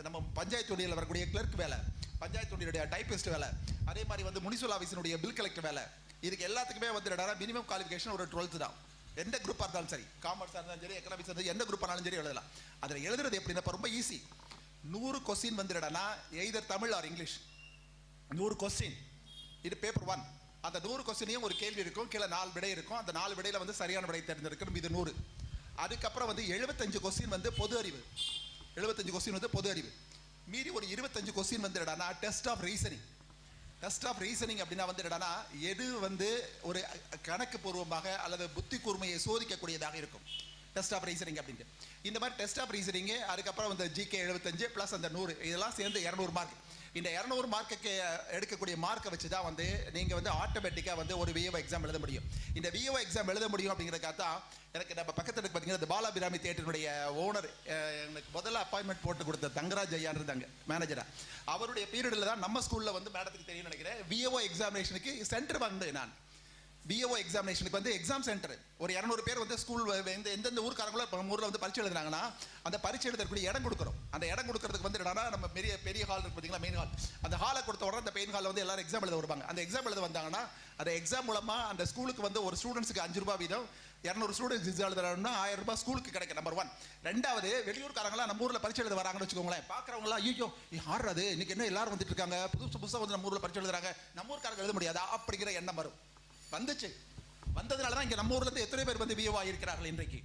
நம்ம பஞ்சாயத்து தொண்டியில் வரக்கூடிய கிளர்க் வேலை, பஞ்சாயத்து தொண்டியுடைய டைப்பிஸ்ட் வேலை, அதே மாதிரி வந்து முனிசிபல் ஆஃபீஸினுடைய பில் கலெக்டர் வேலை. இதுக்கு எல்லாத்துக்குமே வந்து மினிமம் குவாலிஃபிகேஷன் ஒரு 12th தான். எந்த குரூப்பாக இருந்தாலும் சரி, காமர்ஸாக இருந்தாலும் சரி, எக்கனாமிக்ஸ் இருந்தாலும் எந்த குரூப் ஆனாலும் சரி எழுதலாம். அதில் எழுதுறது எப்படின்னா ரொம்ப ஈஸி. 100 கொஸ்டின் வந்து either Tamil R English. 100 question. இது பேப்பர் 1. அந்த 100 கொஸ்டினையும் ஒரு கேள்வி இருக்கும், கீழே 4 விடை இருக்கும். அந்த 4 விடையில் வந்து சரியான விடை தேர்ந்தெடுக்கணும். இது 100. அதுக்கப்புறம் வந்து 75 கொஸ்டின் வந்து பொது அறிவு. 75 கொஸ்டின் வந்து பொது அறிவு. மீறி ஒரு 25 கொஸ்டின் வந்து test of reasoning. Test of reasoning அப்படின்னா வந்து எது வந்து ஒரு கணக்கு பூர்வமாக அல்லது புத்தி கூர்மையை சோதிக்கக்கூடியதாக இருக்கும். டெஸ்ட் ஆஃப் ரீசனிங் அப்படின்ட்டு. இந்த மாதிரி டெஸ்ட் ஆஃப் ரீசனிங், அதுக்கப்புறம் வந்து ஜிகே 75 ப்ளஸ் அந்த 100, இதெல்லாம் சேர்ந்து 200 மார்க். இந்த 200 மார்க்குக்கு எடுக்கக்கூடிய மார்க்கை வச்சு தான் வந்து நீங்கள் வந்து ஆட்டோமேட்டிக்காக வந்து ஒரு விஓ எக்ஸாம் எழுத முடியும். இந்த விஓ எக்ஸாம் எழுத முடியும் அப்படிங்கிறதுக்காக தான் எனக்கு நம்ம பக்கத்தில் பார்த்தீங்கன்னா இந்த பாலாபிராமி தியேட்டருடைய ஓனர் எனக்கு முதல்ல அப்பாயின்மெண்ட் போட்டு கொடுத்த தங்கராஜ் ஐயா இருந்தாங்க மேனேஜராக. அவருடைய பீரியடில் தான் நம்ம ஸ்கூலில் வந்து மேடத்துக்கு தெரியும் நினைக்கிறேன், விஓ எக்ஸாமினேஷனுக்கு சென்டர் வந்து நான் விஓ எக்ஸாமினேஷனுக்கு வந்து எக்ஸாம் சென்டர் ஒரு 200 பேர் வந்து ஸ்கூல் எந்தெந்த ஊருக்காரங்களோ நம்ம ஊரில் வந்து பரீட்சை எழுதுனாங்கன்னா அந்த பரீட்சை எழுதக்கூடிய இடம் கொடுக்குறோம். அந்த இடம் கொடுக்கறதுக்கு வந்து என்னன்னா நம்ம பெரிய ஹால் இருக்கு பார்த்தீங்களா, மெயின் ஹால். அந்த ஹாலை கொடுத்த உடனே அந்த மெயின் ஹாலில் வந்து எல்லாரும் எக்ஸாம் எழுத வருவாங்க. அந்த எக்ஸாம் எழுத வந்தாங்கன்னா அந்த எக்ஸாம் மூலமாக அந்த ஸ்கூலுக்கு வந்து ஒரு ஸ்டூடெண்ட்ஸுக்கு 5 ரூபாய் வீதம், 200 ஸ்டூடெண்ட்ஸ் எழுதுறாங்கன்னா 1000 ரூபாய் ஸ்கூலுக்கு கிடைக்கும். நம்பர் 1. ரெண்டாவது, வெளியூர்காரங்களாம் நம்ம ஊரில் பரீட்சை எழுத வராங்கன்னு வச்சுக்கோங்களேன், பார்க்குறவங்களாம் ஐயோ ஆடுறது இன்னைக்கு என்ன எல்லாரும் வந்துட்டு இருக்காங்க, புதுசாக வந்து நம்ம ஊரில் பரீட்சை எழுதுறாங்க, நம்ம ஊருக்காரங்க எழுத முடியாதா அப்படிங்கிற எண்ணம் வரும். வந்துச்சு. வந்ததுனால தான் இங்கே நம்ம ஊர்லேருந்து எத்தனை பேர் வந்து விஓ ஆகியிருக்கிறார்கள் இன்றைக்கு.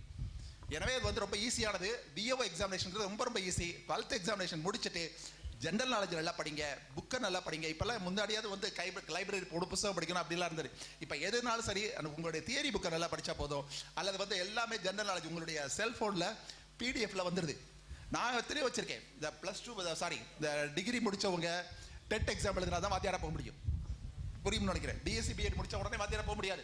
எனவே அது வந்து ரொம்ப ஈஸியானது. விஓ எக்ஸாமினேஷன் ரொம்ப ஈஸி. 12th எக்ஸாமினேஷன் முடிச்சுட்டு ஜென்ரல் நாலேஜ் நல்லா படிங்க, புக்கை நல்லா படிங்க. இப்போல்லாம் முன்னாடியாவது வந்து லைப்ரரி போடு புத்தகம் படிக்கணும் அப்படிலாம் இருந்தது. இப்போ எதுனாலும் சரி உங்களுடைய தியரி புக்கை நல்லா படித்தா போதும், அல்லது வந்து எல்லாமே ஜென்ரல் நாலேஜ் உங்களுடைய செல்ஃபோனில் பிடிஎஃப்ல வந்துடுது. நான் எத்தனையோ வச்சுருக்கேன். இந்த +2 இந்த டிகிரி முடித்தவங்க டெட் எக்ஸாம் எழுதினா தான் வாத்தியாராக போக முடியும். புரியும்னு நினைக்கிறேன். பிஎஸ்சி பிஎட் முடித்த உடனே வாத்தியாராக போக முடியாது.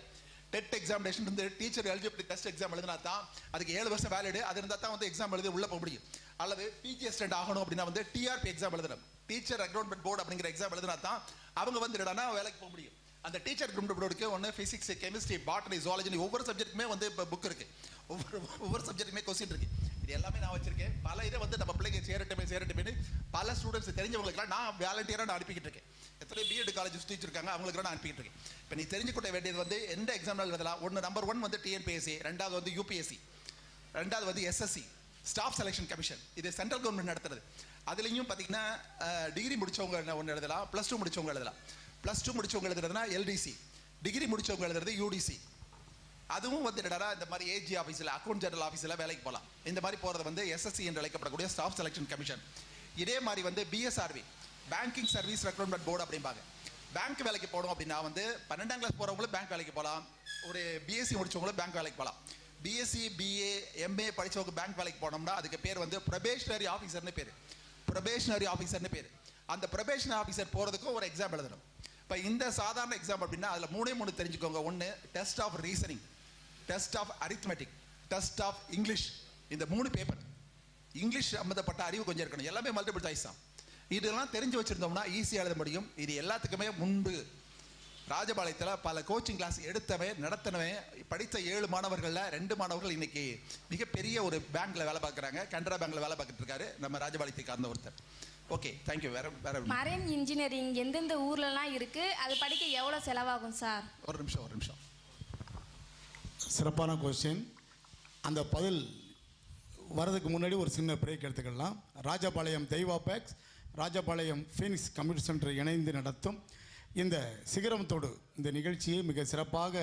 டெட் எக்ஸாமினேஷன் வந்து டீச்சர் எலிஜிபிலிட்டி டெஸ்ட் எக்ஸாம் எழுதினா தான் அதுக்கு 7 வருஷம் வேலிடு. அது இருந்தால் தான் வந்து எக்ஸாம் எழுதி உள்ளே போக முடியும். அல்லது பிஜி அசிஸ்டன்ட் ஆகணும் அப்படின்னா வந்து டிஆர்பி எக்ஸாம் எழுதணும், டீச்சர் ரெக்ரூட்மெண்ட் போர்டு அப்படிங்கிற எக்ஸாம் எழுதினா தான் அவங்க வந்து என்னன்னா வேலைக்கு போக முடியும். அந்த டீச்சர் ரெக்ரூட்மெண்ட் போர்டுக்கு ஒன்று ஃபிசிக்ஸ், கெமிஸ்ட்ரி, பாட்டனி, ஜுவாலஜி ஒவ்வொரு சப்ஜெக்ட்டுமே வந்து இப்போ புக் இருக்குது. ஒவ்வொரு சப்ஜெக்ட்டுமே கொஸ்டின் இருக்குது. இது எல்லாமே நான் வச்சிருக்கேன். பல இதை வந்து நம்ம பிள்ளைங்க சேரட்டுமே பல ஸ்டூடெண்ட்ஸ் தெரிஞ்சவங்களுக்குலாம் நான் வாலண்டியராக நான் அனுப்பிக்கிட்டு இருக்கேன். எத்தனை பிஎட் காலேஜ் டீச்சர் இருக்காங்க, அவங்களுக்கு நான் அனுப்பிக்கிட்டு இருக்கேன். இப்போ நீ தெரிஞ்சுக்கிட்ட வேண்டியது வந்து எந்த எக்ஸாம் எழுதலாம். நம்பர் 1 வந்து டிஎன்பிஎஸ்சி, ரெண்டாவது வந்து யூபிஎஸ்சி, ரெண்டாவது வந்து எஸ்எஸ்சி ஸ்டாஃப் செலெக்ஷன் கமிஷன். இது சென்ட்ரல் கவர்மெண்ட் நடத்துறது. அதுலேயும் பார்த்தீங்கன்னா டிகிரி முடிச்சவங்க ஒன்று எழுதலாம், +2 முடிச்சவங்க எழுதலாம். +2 முடிச்சவங்க எழுதுறதுனா எல்டிசி, டிகிரி முடிச்சவங்க எழுதுறது யூடிசி. அதுவும் வந்து என்னடா இந்த மாதிரி ஏஜி ஆஃபீஸில், அக்கௌண்ட் ஜெனரல் ஆஃபீஸில் வேலைக்கு போகலாம். இந்த மாதிரி போகிறது வந்து எஸ்எஸ்சி என்று அழைக்கப்படக்கூடிய ஸ்டாஃப் செலெக்ஷன் கமிஷன். இதே மாதிரி வந்து PSRV, banking service recruitment board அப்படிம்பாங்க. பேங்க் வேலைக்கு போகணும் அப்படின்னா வந்து 12ஆம் கிளாஸ் போகிறவங்களும் பேங்க் வேலைக்கு போகலாம், ஒரு பிஎஸ்சி முடிச்சவங்களும் பேங்க் வேலைக்கு போகலாம். பிஎஸ்சி, பிஏ, எம்ஏ படித்தவங்க பேங்க் வேலைக்கு போனோம்னா அதுக்கு பேர் வந்து ப்ரொபேஷனரி ஆஃபீஸர்னு பேர். ப்ரொபேஷனரி ஆஃபீஸர்னு பேர். அந்த ப்ரொபேஷனரி ஆஃபீஸர் போகிறதுக்கும் ஒரு எக்ஸாம் எழுதணும். இப்போ இந்த சாதாரண எக்ஸாம் அப்படின்னா அதில் 3 தெரிஞ்சுக்கோங்க. 1 test of reasoning, test of arithmetic, test of English. இந்த 3 பேப்பர். இங்கிலீஷ் சம்மந்தப்பட்ட அறிவு கொஞ்சம் இருக்கணும். எல்லாமே மல்டிபிள் சாய்ஸ் தான். இதெல்லாம் தெரிஞ்சு வச்சுருந்தோம்னா ஈஸியாக எழுத முடியும். இது எல்லாத்துக்குமே முன்பு ராஜபாளையத்தில் பல கோச்சிங் கிளாஸ் எடுத்தவன் நடத்தினவன் படித்த 7 மாணவர்களில் 2 மாணவர்கள் இன்னைக்கு மிகப்பெரிய ஒரு பேங்க்கில் வேலை பார்க்குறாங்க. கனரா பேங்க்கில் வேலை பார்த்துட்டு இருக்காரு நம்ம ராஜபாளையத்தை சார்ந்த ஒருத்தர். Okay, thank you. வேற மரைன் இன்ஜினியரிங் எந்தெந்த ஊர்லலாம் இருக்குது, அது படிக்க எவ்வளோ செலவாகும் சார்? ஒரு நிமிஷம். சிறப்பான கொஸ்டின். அந்த பதில் வரதுக்கு முன்னாடி ஒரு சின்ன பிரேக் எடுத்துக்கலாம். Rajapalayam Deiva packs, Rajapalayam Phoenix computer centre இணைந்து நடத்தும் இந்த சிகரத்தோடு இந்த நிகழ்ச்சியை மிக சிறப்பாக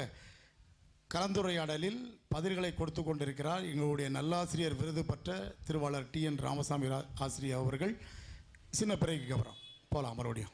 கலந்துரையாடலில் பதில்களை கொடுத்து கொண்டிருக்கிறார் எங்களுடைய நல்லாசிரியர் விருது பெற்ற திருவாளர் TN ராமசாமி ஆசிரியர் அவர்கள். சின்ன பிரேக்கு அப்புறம் போகலாம் மறுபடியும்.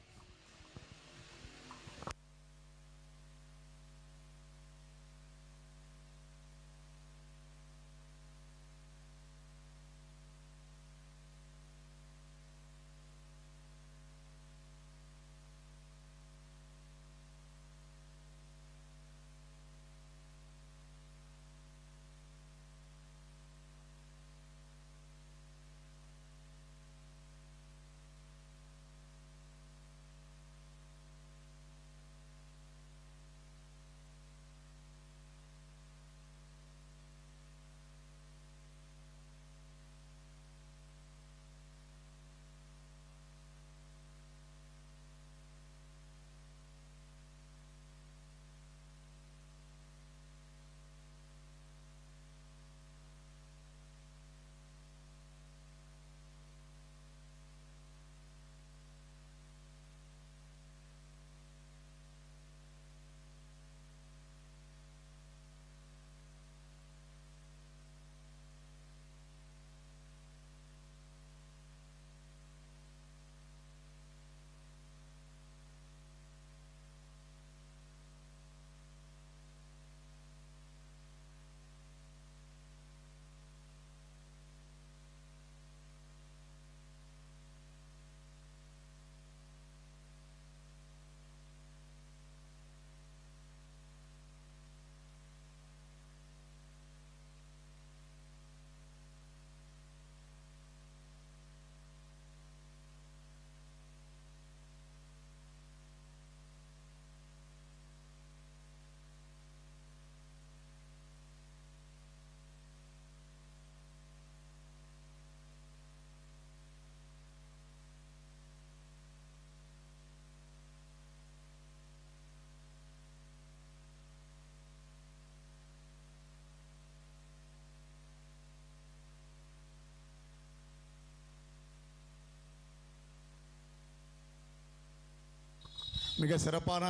மிக சிறப்பான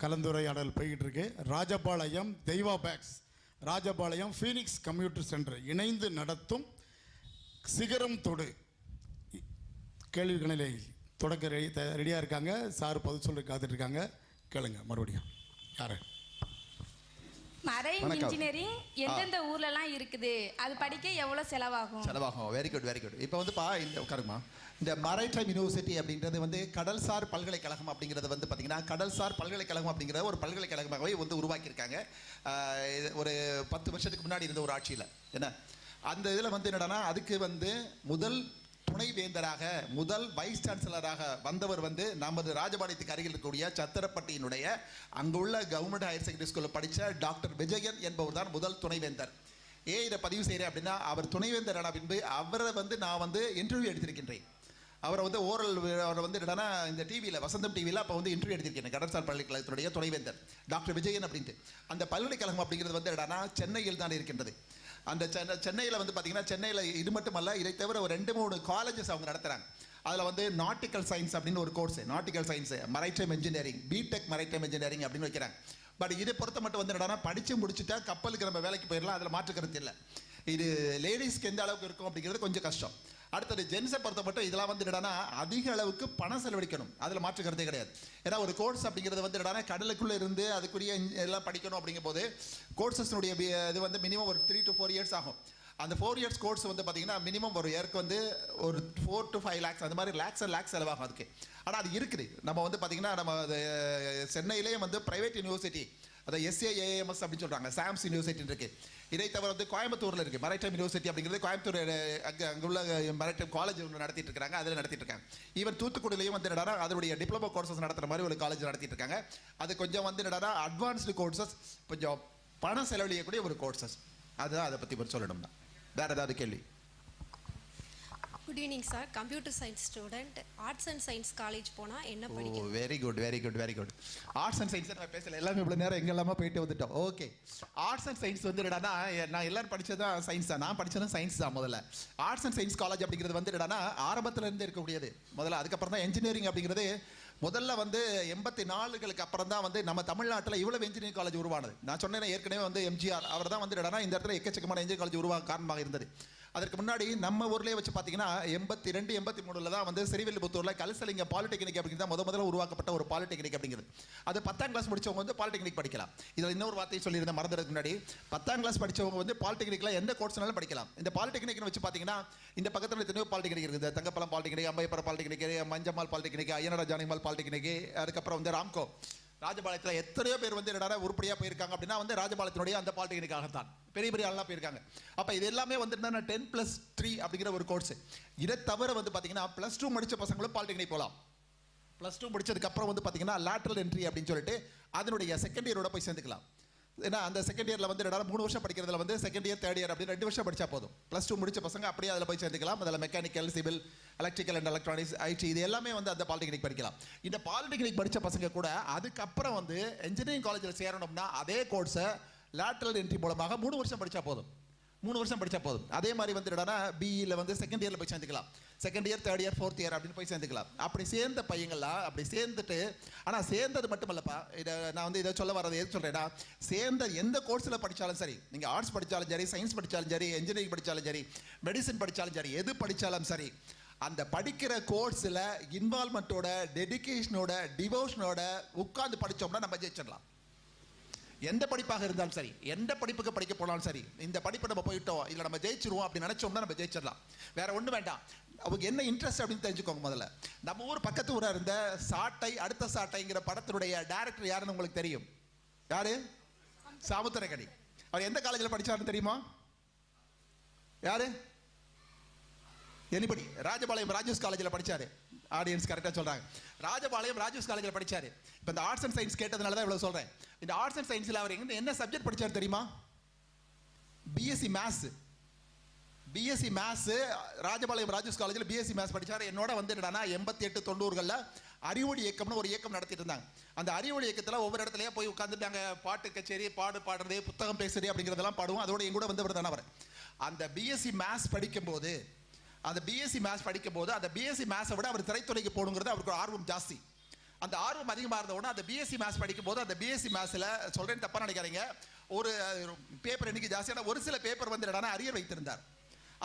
கலந்துரையாடல் போய்கிட்டு இருக்கு. Rajapalayam Deiva packs, Rajapalayam Phoenix computer centre இணைந்து நடத்தும் சிகரம் தொடு கேள்விகளிலே தொடக்க ரெடியாக இருக்காங்க. சார் பதில் சொல்ல காத்துட்டு இருக்காங்க. கேளுங்க மறுபடியும். யாரு? மரைன் இன்ஜினியரிங் எந்தெந்த ஊர்லலாம் இருக்குது, அது படிக்க எவ்வளோ செலவாகும்? Very good very good. இப்போ வந்து இந்த உட்காருமா, இந்த மரைடைம் யூனிவர்சிட்டி அப்படின்றது வந்து கடல்சார் பல்கலைக்கழகம் அப்படிங்கிறது வந்து பார்த்தீங்கன்னா கடல்சார் பல்கலைக்கழகம் அப்படிங்கிற ஒரு பல்கலைக்கழகமாகவே வந்து உருவாக்கியிருக்காங்க. ஒரு 10 வருஷத்துக்கு முன்னாடி இருந்த ஒரு ஆட்சியில் என்ன அந்த இதில் வந்து என்னடானா அதுக்கு வந்து முதல் துணைவேந்தராக முதல் வைஸ் சான்சலராக வந்தவர் வந்து நமது ராஜபாளையத்துக்கு அருகில் இருக்கக்கூடிய சத்திரப்பட்டியினுடைய அங்குள்ள கவர்மெண்ட் ஹையர் செகண்டரி ஸ்கூலில் படித்த டாக்டர் விஜயன் என்பவர் தான் முதல் துணைவேந்தர். இதை பதிவு செய்கிறேன் அப்படின்னா அவர் துணைவேந்தரான பின்பு அவரை வந்து நான் வந்து இன்டர்வியூ எடுத்திருக்கின்றேன். அவரை வந்து அவரை வந்து என்னன்னா இந்த டிவியில் வசந்தம் டிவியில் அப்போ வந்து இன்டர்வியூ எடுத்திருக்கேன். கடற்சார் பல்கலைக்கழகத்துடைய துணைவேந்தர் டாக்டர் விஜயன் அப்படின்ட்டு. அந்த பல்கலைக்கழகம் அப்படிங்கிறது வந்து என்னன்னா சென்னையில் தான் இருக்கின்றது. அந்த சென்னையில் வந்து பார்த்தீங்கன்னா சென்னையில் இது மட்டுமல்ல, இதை தவிர ஒரு 2-3 காலேஜஸ் அவங்க நடத்துகிறாங்க. அதில் வந்து நாட்டிக்கல் சயின்ஸ் அப்படின்னு ஒரு course, nautical science maritime engineering, BTech maritime engineering அப்படின்னு வைக்கிறாங்க. பட் இதை பொறுத்த மட்டும் வந்து என்னன்னா படித்து முடிச்சுட்டா கப்பலுக்கு நம்ம வேலைக்கு போயிடலாம், அதில் மாற்று கருத்து இல்லை. இது லேடிஸ்க்கு எந்த அளவுக்கு இருக்கும் அப்படிங்கிறது கொஞ்சம் கஷ்டம். அடுத்தது ஜென்ஸை பொறுத்த மட்டும் இதெல்லாம் வந்து என்னன்னா அதிக அளவுக்கு பணம் செலவழிக்கணும், அதில் மாற்று கருத்தே கிடையாது. ஏன்னா ஒரு கோர்ஸ் அப்படிங்கிறது வந்து என்னன்னா கடலுக்குள்ளே இருந்து அதுக்குரிய எல்லாம் படிக்கணும் அப்படிங்கும் போது கோர்சஸ்னுடைய இது வந்து மினிமம் ஒரு 3 to 4 இயர்ஸ் ஆகும். அந்த 4 இயர்ஸ் கோர்ஸ் வந்து பார்த்தீங்கன்னா மினிமம் ஒரு இயருக்கு வந்து ஒரு 4 to 5 lakhs அந்த மாதிரி லேக்ஸ் செலவாகும் அதுக்கு. ஆனால் அது இருக்குது. நம்ம வந்து பார்த்தீங்கன்னா நம்ம சென்னையிலேயே வந்து ப்ரைவேட் யூனிவர்சிட்டி, அதை SAAMS அப்படின்னு சொல்கிறாங்க, சாம்ஸ் யூனிவர்சிட்டி இருக்குது. இதை தவிர வந்து கோயம்புத்தூரில் இருக்குது மரைடைம் யூனிவர்சிட்டி அப்படிங்கிறது. கோயம்புத்தூர் அங்கே உள்ள மரைடைம் காலேஜ் ஒன்று நடத்திட்டு இருக்காங்க, அதில் நடத்திட்டு இருக்காங்க. ஈவன் தூத்துக்குடியிலையும் வந்து என்னடா அதனுடைய டிப்ளமோ கோர்சஸ் நடத்துகிற மாதிரி ஒரு காலேஜ் நடத்திட்டு இருக்காங்க. அது கொஞ்சம் வந்து என்னடா அட்வான்ஸ்டு கோர்சஸ், கொஞ்சம் பணம் செலவழிக்கக்கூடிய ஒரு கோர்சஸ். அதுதான் அதை பற்றி சொல்லணும்னா. வேறு ஏதாவது கேள்வி? Good evening sir. Computer science student, arts and science college போனால் என்ன படிக்கணும்? Very good very good very good. Arts and science நான் பேசல, எல்லாமே இவ்வளோ நேரம் எங்கெல்லாமா போயிட்டு வந்துட்டோம். ஓகே, ஆர்ட்ஸ் அண்ட் சயின்ஸ் வந்து என்னடா நான் எல்லாரும் படித்ததான் சயின்ஸ் தான், நான் படித்ததும் சயின்ஸ் தான். முதல்ல ஆர்ட்ஸ் அண்ட் சயின்ஸ் காலேஜ் அப்படிங்கிறது வந்து என்னடா ஆரம்பத்தில் இருந்து இருக்கக்கூடியது முதல்ல. அதுக்கப்புறம் தான் என்ஜினியரிங் அப்படிங்கிறது முதல்ல வந்து 84களுக்கு அப்புறம் தான் வந்து நம்ம தமிழ்நாட்டில் இவ்வளவு இன்ஜினியரிங் காலேஜ் உருவானது. நான் சொன்னேன் ஏற்கனவே வந்து எம்ஜிஆர் அவர் தான் வந்து என்னடா இந்த இடத்துல எக்கச்சக்கமான இன்ஜினியரிங் காலேஜ் உருவாக காரணமாக இருந்தது. அதற்கு முன்னாடி நம்ம ஊர்லேயே வச்சு பார்த்தீங்கன்னா 82, 83 தான் வந்து ஸ்ரீவில்லிபுத்தூரில் கல்சலிங்க பாலிடெக்னிக் அப்படிங்கிறது முதல்ல உருவாக்கப்பட்ட ஒரு பாலிடெக்னிக் அப்படிங்கிறது. அது 10ஆம் கிளாஸ் முடிச்சவங்க வந்து பாலிடெக்னிக் படிக்கலாம். இதில் இன்னொரு வார்த்தையை சொல்லியிருந்தேன் மறந்துறதுக்கு முன்னாடி, 10ஆம் கிளாஸ் படித்தவங்க வந்து பாலிடெக்னிக்கில் எந்த கோர்ஸ்னாலும் படிக்கலாம். இந்த பாலிடெக்னிக்னு வச்சு பார்த்தீங்கன்னா இந்த பக்கத்தில் எத்தனையோ பாலிடெக்னிக் இருக்குது. Thangapalam polytechnic, அம்பையப்பரம் polytechnic, மஞ்சம்மாள் polytechnic, ஐயனடா ஜானிமால் polytechnic, அதுக்கப்புறம் வந்து ராம்கோ. ராஜபாளையத்தில் எத்தனையோ பேர் வந்து என்னடா உருப்படியாக போயிருக்காங்க அப்படின்னா வந்து ராஜபாளையத்தினுடைய அந்த பாலிடெக்னிக்காக தான் பெரிய பெரிய ஆள்லாம் போயிருக்காங்க. அப்போ இது எல்லாமே வந்து என்னன்னா 10+3 அப்படிங்கிற ஒரு கோர்ஸ். இதை தவிர வந்து பார்த்தீங்கன்னா +2 முடிச்ச பசங்களும் பாலிடெக்னிக் போகலாம். +2 முடிச்சதுக்கப்புறம் வந்து பார்த்தீங்கன்னா லேட்டரல் என்ட்ரி அப்படின்னு சொல்லிட்டு அதனுடைய செகண்ட் இயரோட போய் சேர்ந்துக்கலாம். ஏன்னா அந்த செகண்ட் இயரில் வந்து என்னடா 3 வருஷம் படிக்கிறதுல வந்து செகண்ட் இயர் தேர்ட் இயர் அப்படின்னு 2 வருஷம் படித்தா போதும். +2 முடிச்ச பசங்க அப்படியே அதில் போய் சேர்ந்துக்கலாம். அதில் mechanical, civil, electrical and electronics, IT இது எல்லாமே வந்து அந்த பாலிடெக்னிக் படிக்கலாம். இந்த பாலிடெக்னிக் படித்த பசங்க கூட அதுக்கப்புறம் வந்து இன்ஜினியரிங் காலேஜில் சேரணும்னா அதே கோர்ஸை லேட்டரல் என்ட்ரி மூலமாக 3 வருஷம் படித்தா போதும். 3 வருஷம் படித்தா போதும். அதே மாதிரி வந்து என்னடா BEயில் வந்து செகண்ட் இயரில் போய் சேர்ந்துக்கலாம். Second year, third year, fourth year அப்படின்னு போய் சேர்ந்துக்கலாம். அப்படி சேர்ந்த பையங்கள்லாம் அப்படி சேர்ந்துட்டு, ஆனால் சேர்ந்தது மட்டுமல்லப்பா, இதை நான் வந்து இதை சொல்ல வர்றது எது சொல்கிறேன்னா, சேர்ந்த எந்த கோர்ஸில் படித்தாலும் சரி, நீங்கள் ஆர்ட்ஸ் படித்தாலும் சரி, சயின்ஸ் படித்தாலும் சரி, இன்ஜினியரிங் படித்தாலும் சரி, மெடிசன் படித்தாலும் சரி, எது படித்தாலும் சரி, அந்த படிக்கிற கோர்ஸில் இன்வால்மெண்ட்டோட, டெடிகேஷனோட, டிவோஷனோட உட்காந்து படித்தோம்னா நம்ம ஜெயிச்சிடலாம். எந்த படிப்பாக இருந்தாலும் சரி, எந்த படிப்புக்கு படிக்க போனாலும் சரி, இந்த படிப்பை நம்ம போயிட்டோம் இல்லை நம்ம ஜெயிச்சிருவோம் அப்படி நினச்சோம்னா நம்ம ஜெயிச்சிடலாம். வேற ஒன்றும் வேண்டாம். அவங்க என்ன இன்ட்ரெஸ்ட் அப்படின்னு தெரிஞ்சுக்கோங்க. முதல்ல நம்ம ஊர் பக்கத்து ஊராக இருந்த சாட்டை அடுத்த சாட்டைங்கிற படத்தினுடைய டைரக்டர் யாருன்னு உங்களுக்கு தெரியும்? யாரு? சாமுத்திரக்கனி. அவர் எந்த காலேஜில் படித்தாருன்னு தெரியுமா? யாரு? எனிபடி? ராஜபாளையம் ராஜூஸ் காலேஜில் படித்தாரு. ஆடியன்ஸ் கரெக்டாக சொல்கிறாங்க. ராஜபாளையம் ராஜூஸ் காலேஜில் படித்தார். இப்போ இந்த ஆர்ட்ஸ் அண்ட் சயின்ஸ் கேட்டதுனால தான் இவ்வளோ சொல்கிறேன். இந்த ஆர்ட்ஸ் அண்ட் சயின்ஸில் அவர் என்ன சப்ஜெக்ட் படித்தார் தெரியுமா? BSc maths. BSc maths Rajapalayam Raju's காலேஜில் BSc மேத்ஸ் படித்தார். என்னோட வந்து என்னன்னா 88, 90களில் அறிவொளி இயக்கம்னு ஒரு இயக்கம் நடத்திட்டு இருந்தாங்க. அந்த அறிவொளி இயக்கத்தில் ஒவ்வொரு இடத்துலையே போய் உட்காந்துட்டு நாங்கள் பாட்டு கச்சேரி, பாடுறது, புத்தகம் பேசுறது அப்படிங்கிறதெல்லாம் பாடுவோம். அதோட என் கூட வந்து தானே அவர் அந்த BSc மேத்ஸ் படிக்கும்போது அந்த BSc மேத்ஸ் படிக்கும்போது அந்த BSc மேத்ஸை விட அவர் திரைத்துறைக்கு போகணுங்கிறது அவருக்கு ஆர்வம் ஜாஸ்தி. அந்த ஆர்வம் அதிகமாக இருந்த உடனே அந்த பிஎஸ்சி மேத்ஸ் படிக்கும் போது அந்த பிஎஸ்சி மேத்ஸில் சொல்கிறேன்னு தப்பாக நினைக்காதீங்க, ஒரு பேப்பர் இன்னைக்கு ஜாஸ்தியான ஒரு சில பேப்பர் வந்து என்னன்னா அரியர் வைத்திருந்தார்.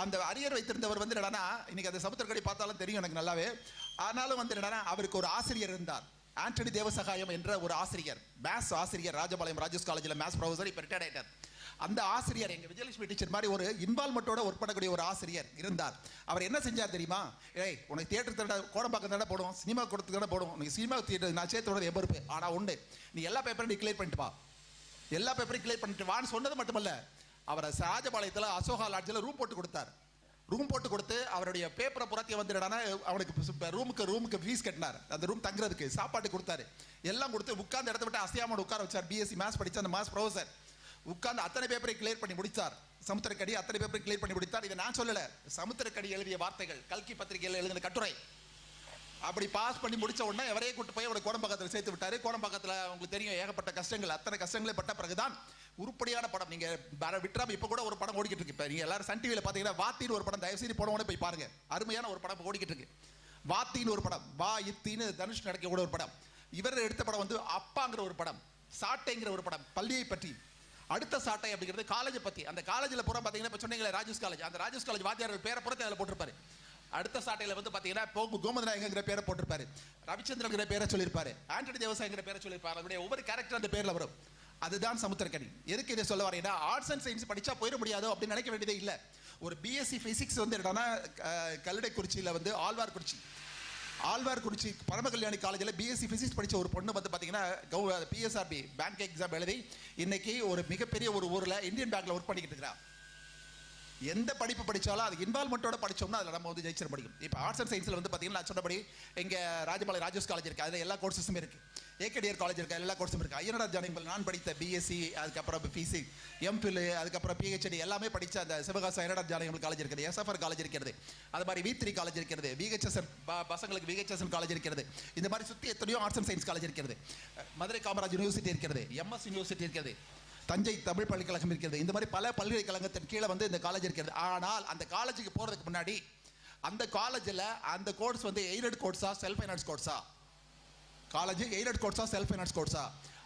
அந்த அரியர் வைத்திருந்தவர் வந்து என்னன்னா இன்னைக்கு அந்த சமுத்திரக்கடி பார்த்தாலும் தெரியும் எனக்கு நல்லாவே. ஆனாலும் வந்து என்னன்னா அவருக்கு ஒரு ஆசிரியர் இருந்தார், ஆண்டனி தேவசகாயம் என்ற ஒரு ஆசிரியர், மேத்ஸ் ஆசிரியர், ராஜபாளையம் ராஜூஸ் காலேஜில் மேத்ஸ் ப்ரொஃபஸர், இப்போ ரிட்டையர்ட் ஆயிட்டார். அந்த ஆசிரியர் எங்கள் விஜயலட்சுமி டீச்சர் மாதிரி ஒரு இன்வால்மெண்ட்டோட ஒர்க் பண்ணக்கூடிய ஒரு ஆசிரியர் இருந்தார். அவர் என்ன செஞ்சார் தெரியுமா? உனக்கு தியேட்டர் தட கோடம்பாக்கம் தடை போடும், சினிமா கொடுத்து தடை போடும், உனக்கு சினிமா தியேட்டர் நான் சேர்த்து எவ்வளவு, ஆனால் உண்டு நீ எல்லா பேப்பரையும் நீ கிளியர் பண்ணிட்டு வா, எல்லா பேப்பரையும் கிளியர் பண்ணிட்டு வான்னு சொன்னது மட்டுமல்ல, அவரை ராஜபாளையத்தில் அசோகா லாட்ஜில் ரூம் போட்டு கொடுத்தார். ரூம் போட்டு கொடுத்து அவருடைய பேப்பரை புறத்திய வந்துடானா அவனுக்கு ரூமுக்கு ஃபீஸ் கட்டினார், அந்த ரூம் தங்குறதுக்கு சாப்பாட்டு கொடுத்தாரு, எல்லாம் கொடுத்து உட்கார்ந்து இடத்த விட்டு அசையாமல் உட்கார வச்சார். பிஎஸ்சி மேத்ஸ் படித்த அந்த மேத்ஸ் ப்ரொஃபஸர் உட்கார்ந்து அத்தனை பேப்பரை கிளியர் பண்ணி முடித்தார். சமுத்திரக்கடி அத்தனை பேப்பரை கிளியர் பண்ணி முடித்தார். இதை நான் சொல்லல, சமுத்திரக்கடி எழுதிய வார்த்தைகள், கல்கி பத்திரிகையில் எழுதின கட்டுரை. அப்படி பாஸ் பண்ணி முடிச்ச உடனே எவரையே கூட்டு போய் அவரை கோடம்பாக்கத்தில் சேர்த்து விட்டாரு. கோடம்பாக்கத்தில் உங்களுக்கு தெரியும் ஏகப்பட்ட கஷ்டங்கள், அத்தனை கஷ்டங்களே பட்ட பிறகுதான் உருப்படியான படம். நீங்க விட்ராம இப்ப கூட ஒரு படம் ஓடிக்கிட்டு இருக்கு. இப்ப நீங்க எல்லாரும் சன் டிவியில் பாத்தீங்கன்னா வாத்தின்னு ஒரு படம், தயவு செய்து போனவனே போய் பாருங்க, அருமையான ஒரு படம் ஓடிக்கிட்டு இருக்கு. வாத்தின்னு ஒரு படம், வா இத்தின்னு தனுஷ் நடக்க கூட ஒரு படம். இவர் எடுத்த படம் வந்து அப்பாங்கிற ஒரு படம், சாட்டைங்கிற ஒரு படம், பள்ளியை பற்றி. அடுத்த சாட்டை அப்படிங்கிறது காலேஜை பத்தி. அந்த காலேஜில் புறம் பார்த்தீங்கன்னா இப்போ சொன்னீங்களே ராஜூஸ் காலேஜ், அந்த ராஜூஸ் காலேஜ் வாத்தியார்கள் பேரை புறத்தை அதில் போட்டிருப்பாரு. அடுத்த சாட்டையில் வந்து பார்த்தீங்கன்னா கோமதநாயகங்கிற பேரை போட்டிருப்பாரு, ரவிச்சந்திரங்கிற பேரை சொல்லியிருப்பாரு, ஆண்டனி தேவசாயங்கிற பேரை சொல்லியிருப்பாரு. அவருடைய ஒவ்வொரு கேரக்டர் அந்த பேரில் வரும். அதுதான் சமுத்திரக்கனி. எதுக்கு இதை சொல்ல வரேன்னா, ஆர்ட்ஸ் அண்ட் சயின்ஸ் படிச்சா போயிட முடியாதோ அப்படின்னு நினைக்க வேண்டியதே இல்லை. ஒரு பிஎஸ்சி பிசிக்ஸ் வந்து என்னன்னா கல்லடைக்குறிச்சியில் வந்து ஆழ்வார்குறிச்சி பரமகல்யாணி காலேஜில் பிஎஸ்சி பிசிக்ஸ் படித்த ஒரு பொண்ணு வந்து பார்த்தீங்கன்னா பிஎஸ்ஆர்பி பேங்க் எக்ஸாம் எழுதி இன்னைக்கு ஒரு மிகப்பெரிய ஒரு ஊரில் இந்தியன் பேங்க்ல ஒர்க் பண்ணிக்கிட்டு இருக்கிறா. எந்த படிப்பு படித்தாலும் அது இன்வால்மெண்ட்டோட படித்தோம்னா அதில் நம்ம வந்து ஜெயிச்சிட முடியும். இப்போ ஆர்ட்ஸ் அண்ட் சயின்ஸில் வந்து பார்த்தீங்கன்னா நான் சொன்னபடி இங்கே ராஜபாளையம் ராஜூஸ் காலேஜ் இருக்குது, அதில் எல்லா கோர்ஸஸுமே இருக்குது. ஏகேடிஆர் காலேஜ் இருக்குது, எல்லா கோர்ஸும் இருக்குது. ஐயனார் ஜானகிகள் நான் படித்த பிஎஸ்சி, அதுக்கப்புறம் பிசி, எம்பில், அதுக்கப்புறம் பிஹெச்டி எல்லாமே படித்த அந்த சிவகாசி ஐயனார் ஜானகிகள் காலேஜ் இருக்குது, எஸ்எஃப்ஆர் காலேஜ் இருக்கிறது, அது மாதிரி V3 காலேஜ் இருக்கிறது, விஹெச்எஸ்என் பசங்களுக்கு விஹெச்எஸ்என் காலேஜ் இருக்கிறது. இந்த மாதிரி சுற்றி எத்தனையோ ஆர்ட்ஸ் அண்ட் சயின்ஸ் காலேஜ் இருக்கிறது. மதுரை காமராஜ் யூனிவர்சிட்டி இருக்கிறது, எம்எஸ் யூனிவர்சிட்டி இருக்கிறது, தஞ்சை தமிழ் பல்கலைக்கழகம் இருக்கிறது. இந்த மாதிரி பல பல்கலைக்கழகத்தின் கீழே வந்து இந்த காலேஜ் இருக்கிறது. ஆனால் அந்த காலேஜுக்கு போகிறதுக்கு முன்னாடி அந்த காலேஜில் அந்த கோர்ஸ் வந்து எய்டட் கோர்ஸா செல்ஃப் ஃபைனான்ஸ் கோர்ஸா, காலேஜ் எய்டட் கோர்ஸா செல்ஃப் ஃபைனான்ஸ் கோர்ஸா,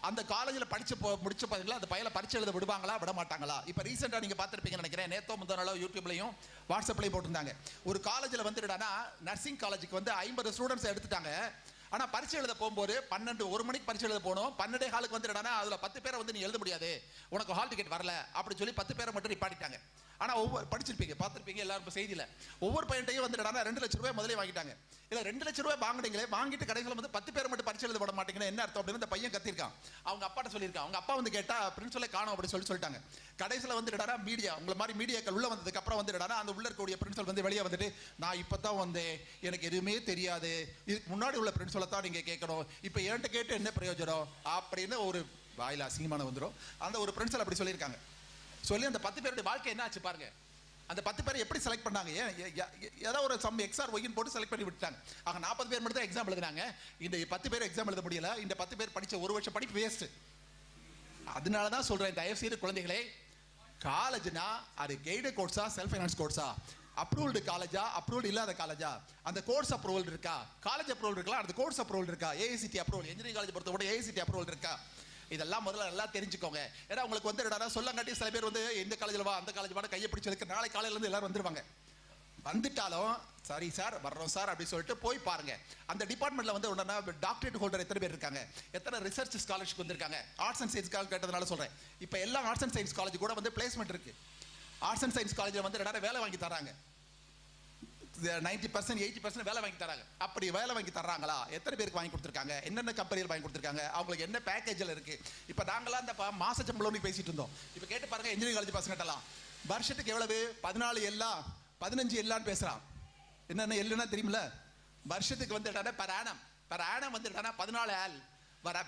அந்த காலேஜில் படிச்சு முடிச்சு பார்த்தீங்களா அந்த பையனை பரிச்சை எழுத விடுவாங்களா விட மாட்டாங்களா? இப்போ ரீசெண்டாக நீங்கள் பார்த்துருப்பீங்கன்னு நினைக்கிறேன், நேத்தோ முந்தானாலோ யூடியூப்லையும் வாட்ஸ்அப்லையும் போட்டிருந்தாங்க. ஒரு காலேஜில் வந்து என்னன்னா நர்சிங் காலேஜுக்கு வந்து 50 ஸ்டூடெண்ட்ஸ் எடுத்துட்டாங்க. ஆனால் பரிச்சை எழுத போகும்போது 1 மணிக்கு பரிச்சை எழுத போனோம், 12 ஹாலுக்கு வந்து என்னன்னா அதில் 10 பேரை வந்து நீ எழுத முடியாது, உனக்கு ஹால் டிக்கெட் வரல அப்படின்னு சொல்லி 10 பேரை மட்டும் நிப்பாட்டிட்டாங்க. ஆனால் ஒவ்வொரு படிச்சிருப்பீங்க பார்த்துருப்பீங்க எல்லாரும் செய்தியில், ஒவ்வொரு பையன்ட்டையும் வந்து என்னன்னா 2 லட்ச ரூபாய் முதலே வாங்கிட்டாங்க. இல்லை 2 லட்ச ரூபாய் வாங்கினீங்களே, வாங்கிட்டு கடைசியில் வந்து 10 பேரை மட்டும் பரிச்சை எழுத விட மாட்டேங்கன்னா என்ன அர்த்தம் அப்படின்னு இந்த பையன் கத்திருக்கான். அவங்க அப்பாட்ட சொல்லியிருக்கான். அவங்க அப்பா வந்து கேட்டால் பிரின்சிபலை காணும் அப்படின்னு சொல்லிட்டாங்க. கடைசியில் வந்து என்னடா மீடியா உங்களை மாதிரி மீடியாக்கள் உள்ள வந்ததுக்கு அப்புறம் வந்து என்னடா அந்த உள்ள இருக்கக்கூடிய பிரின்சிபல் வந்து வெளியே வந்துட்டு நான் இப்போ தான் வந்தேன், எனக்கு எதுவுமே தெரியாது, இதுக்கு முன்னாடி உள்ள பிரின்சிபலை தான் நீங்கள் கேட்கணும், இப்போ என்கிட்ட கேட்டு என்ன பிரயோஜனம் அப்படின்னு ஒரு வாயிலா சீமானம் வந்துடும். அந்த ஒரு பிரின்சிபல் அப்படி சொல்லியிருக்காங்க. சொல்லி அந்த 10 பேருடைய வாழ்க்கை என்ன ஆச்சு பாருங்க. அந்த 10 பேரை எப்படி செலக்ட் பண்ணாங்க? ஏதாவது ஒரு சம் எக்ஸ்ஆர் ஒய்ன்னு போட்டு செலக்ட் பண்ணி விட்டாங்க. ஆக 40 பேர் மட்டும் தான் எக்ஸாம் எழுதினாங்க. இந்த 10 பேர் எக்ஸாம் எழுத முடியல. இந்த 10 பேர் படிச்ச 1 வருஷம் படிப்பு வேஸ்ட். அதனால தான் சொல்றேன், தயவு செய்து குழந்தைகளே, காலேஜ்னா அது கைடட் கோர்ஸா செல்ஃப் ஃபைனான்ஸ் கோர்ஸா, அப்ரூவ்டு காலேஜா அப்ரூவ்டு இல்லாத காலேஜா, அந்த கோர்ஸ் அப்ரூவல் இருக்கா, காலேஜ் அப்ரூவல் இருக்கலாம், அந்த கோர்ஸ் அப்ரூவல் இருக்கா, ஏஐசிடி அப்ரூவல், இன்ஜினியரிங் காலேஜ் பொறுத்த கூட ஏஐசிடி அப்ரூவல் இருக்கா, இதெல்லாம் முதல்ல நல்லா தெரிஞ்சுக்கோங்க. ஏன்னா உங்களுக்கு வந்து என்னடா சொல்லங்காட்டி சில பேர் வந்து இந்த காலேஜில் வா அந்த காலேஜ் வா கையை பிடிச்சதுக்கு நாளை காலையிலேருந்து எல்லாரும் வந்துருவாங்க. வந்துட்டாலும் சரி சார் வர்றோம் சார் அப்படின்னு சொல்லிட்டு போய் பாருங்க. அந்த டிபார்ட்மெண்ட்ல வந்து ஒன்னா டாக்டரேட் ஹோல்டர் எத்தனை பேர் இருக்காங்க, எத்தனை ரிசர்ச் ஸ்காலர்ஷிப் வந்திருக்காங்க. ஆர்ட்ஸ் அண்ட் சயின்ஸ் காலேஜ் கேட்டதுனால சொல்றேன். இப்போ எல்லா ஆர்ட்ஸ் அண்ட் சயின்ஸ் காலேஜ் கூட வந்து பிளேஸ்மெண்ட் இருக்கு. ஆர்ட்ஸ் அண்ட் சயின்ஸ் காலேஜில் வந்து நிறைய வேலை வாங்கி தராங்க. 90% 80% வேலை வாங்கி தராங்க. அப்படி வேலை வாங்கி தர்றாங்களா? எத்தனை பேருக்கு வாங்கி கொடுத்துருக்காங்க, என்னென்ன கம்பெனியில் வாங்கி கொடுத்துருக்காங்க, அவங்களுக்கு என்ன பேக்கேஜில் இருக்கு. இப்போ நாங்களாம் இந்த மாச சம்பளம்னு பேசிட்டு இருந்தோம். இப்போ கேட்டு பாருங்க இன்ஜினியரிங் காலேஜ் பசங்கட்டலாம் வருஷத்துக்கு எவ்வளவு 14 எல்லாம் 15 எல்லான்னு பேசுறான். என்னென்ன எல்லுன்னா தெரியுமில்ல? வருஷத்துக்கு வந்து பர் ஆனம் வந்து 14 ஆல்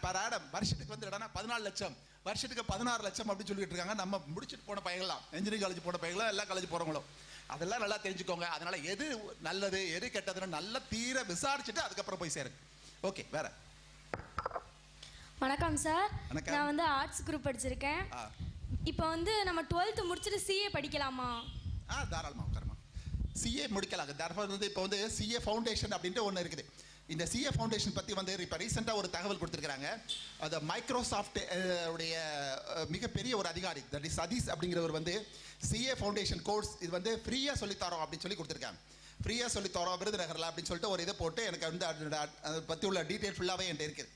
பர் ஆனம் வருஷத்துக்கு வந்து 14 லட்சம், வருஷத்துக்கு 16 லட்சம் அப்படின்னு சொல்லிட்டு இருக்காங்க. நம்ம முடிச்சுட்டு போன பையங்களாம், இன்ஜினியரிங் காலேஜ் போன பையங்களும் எல்லா காலேஜ் போறவங்களும் அதெல்லாம் நல்லா தெரிஞ்சுக்கோங்க. அதனால எது நல்லது எது கெட்டதுன்னு நல்லா தீர விசாரிச்சுட்டு அதுக்கப்புறம் போய் சேருங்க. ஓகே, வேற. வணக்கம் சார், நான் வந்து ஆர்ட்ஸ் குரூப் படிச்சிருக்கேன். இப்போ வந்து நம்ம 12th முடிச்சுட்டு சிஏ படிக்கலாமா? தாராளமாக உட்காரமா. சிஏ முடிக்கலாம். இப்போ வந்து சிஏ ஃபவுண்டேஷன் அப்படின்ட்டு ஒன்று இருக்குது. இந்த சிஏ ஃபவுண்டேஷன் பற்றி வந்து இப்போ ரீசெண்டாக ஒரு தகவல் கொடுத்துருக்காங்க. அது மைக்ரோசாஃப்ட் உடைய மிகப்பெரிய ஒரு அதிகாரி தட் இஸ் சதீஷ் அப்படிங்கிறவர் வந்து சிஏ ஃபவுண்டேஷன் கோர்ஸ் இது வந்து ஃப்ரீயாக சொல்லித்தரோம் அப்படின்னு சொல்லி கொடுத்துருக்காங்க. ஃப்ரீயாக சொல்லித்தரோம் விருதுநகரில் அப்படின்னு சொல்லிட்டு ஒரு இதை போட்டு எனக்கு வந்து அதை பற்றி உள்ள டீட்டெயில் ஃபுல்லாகவே என்கிட்ட இருக்குது.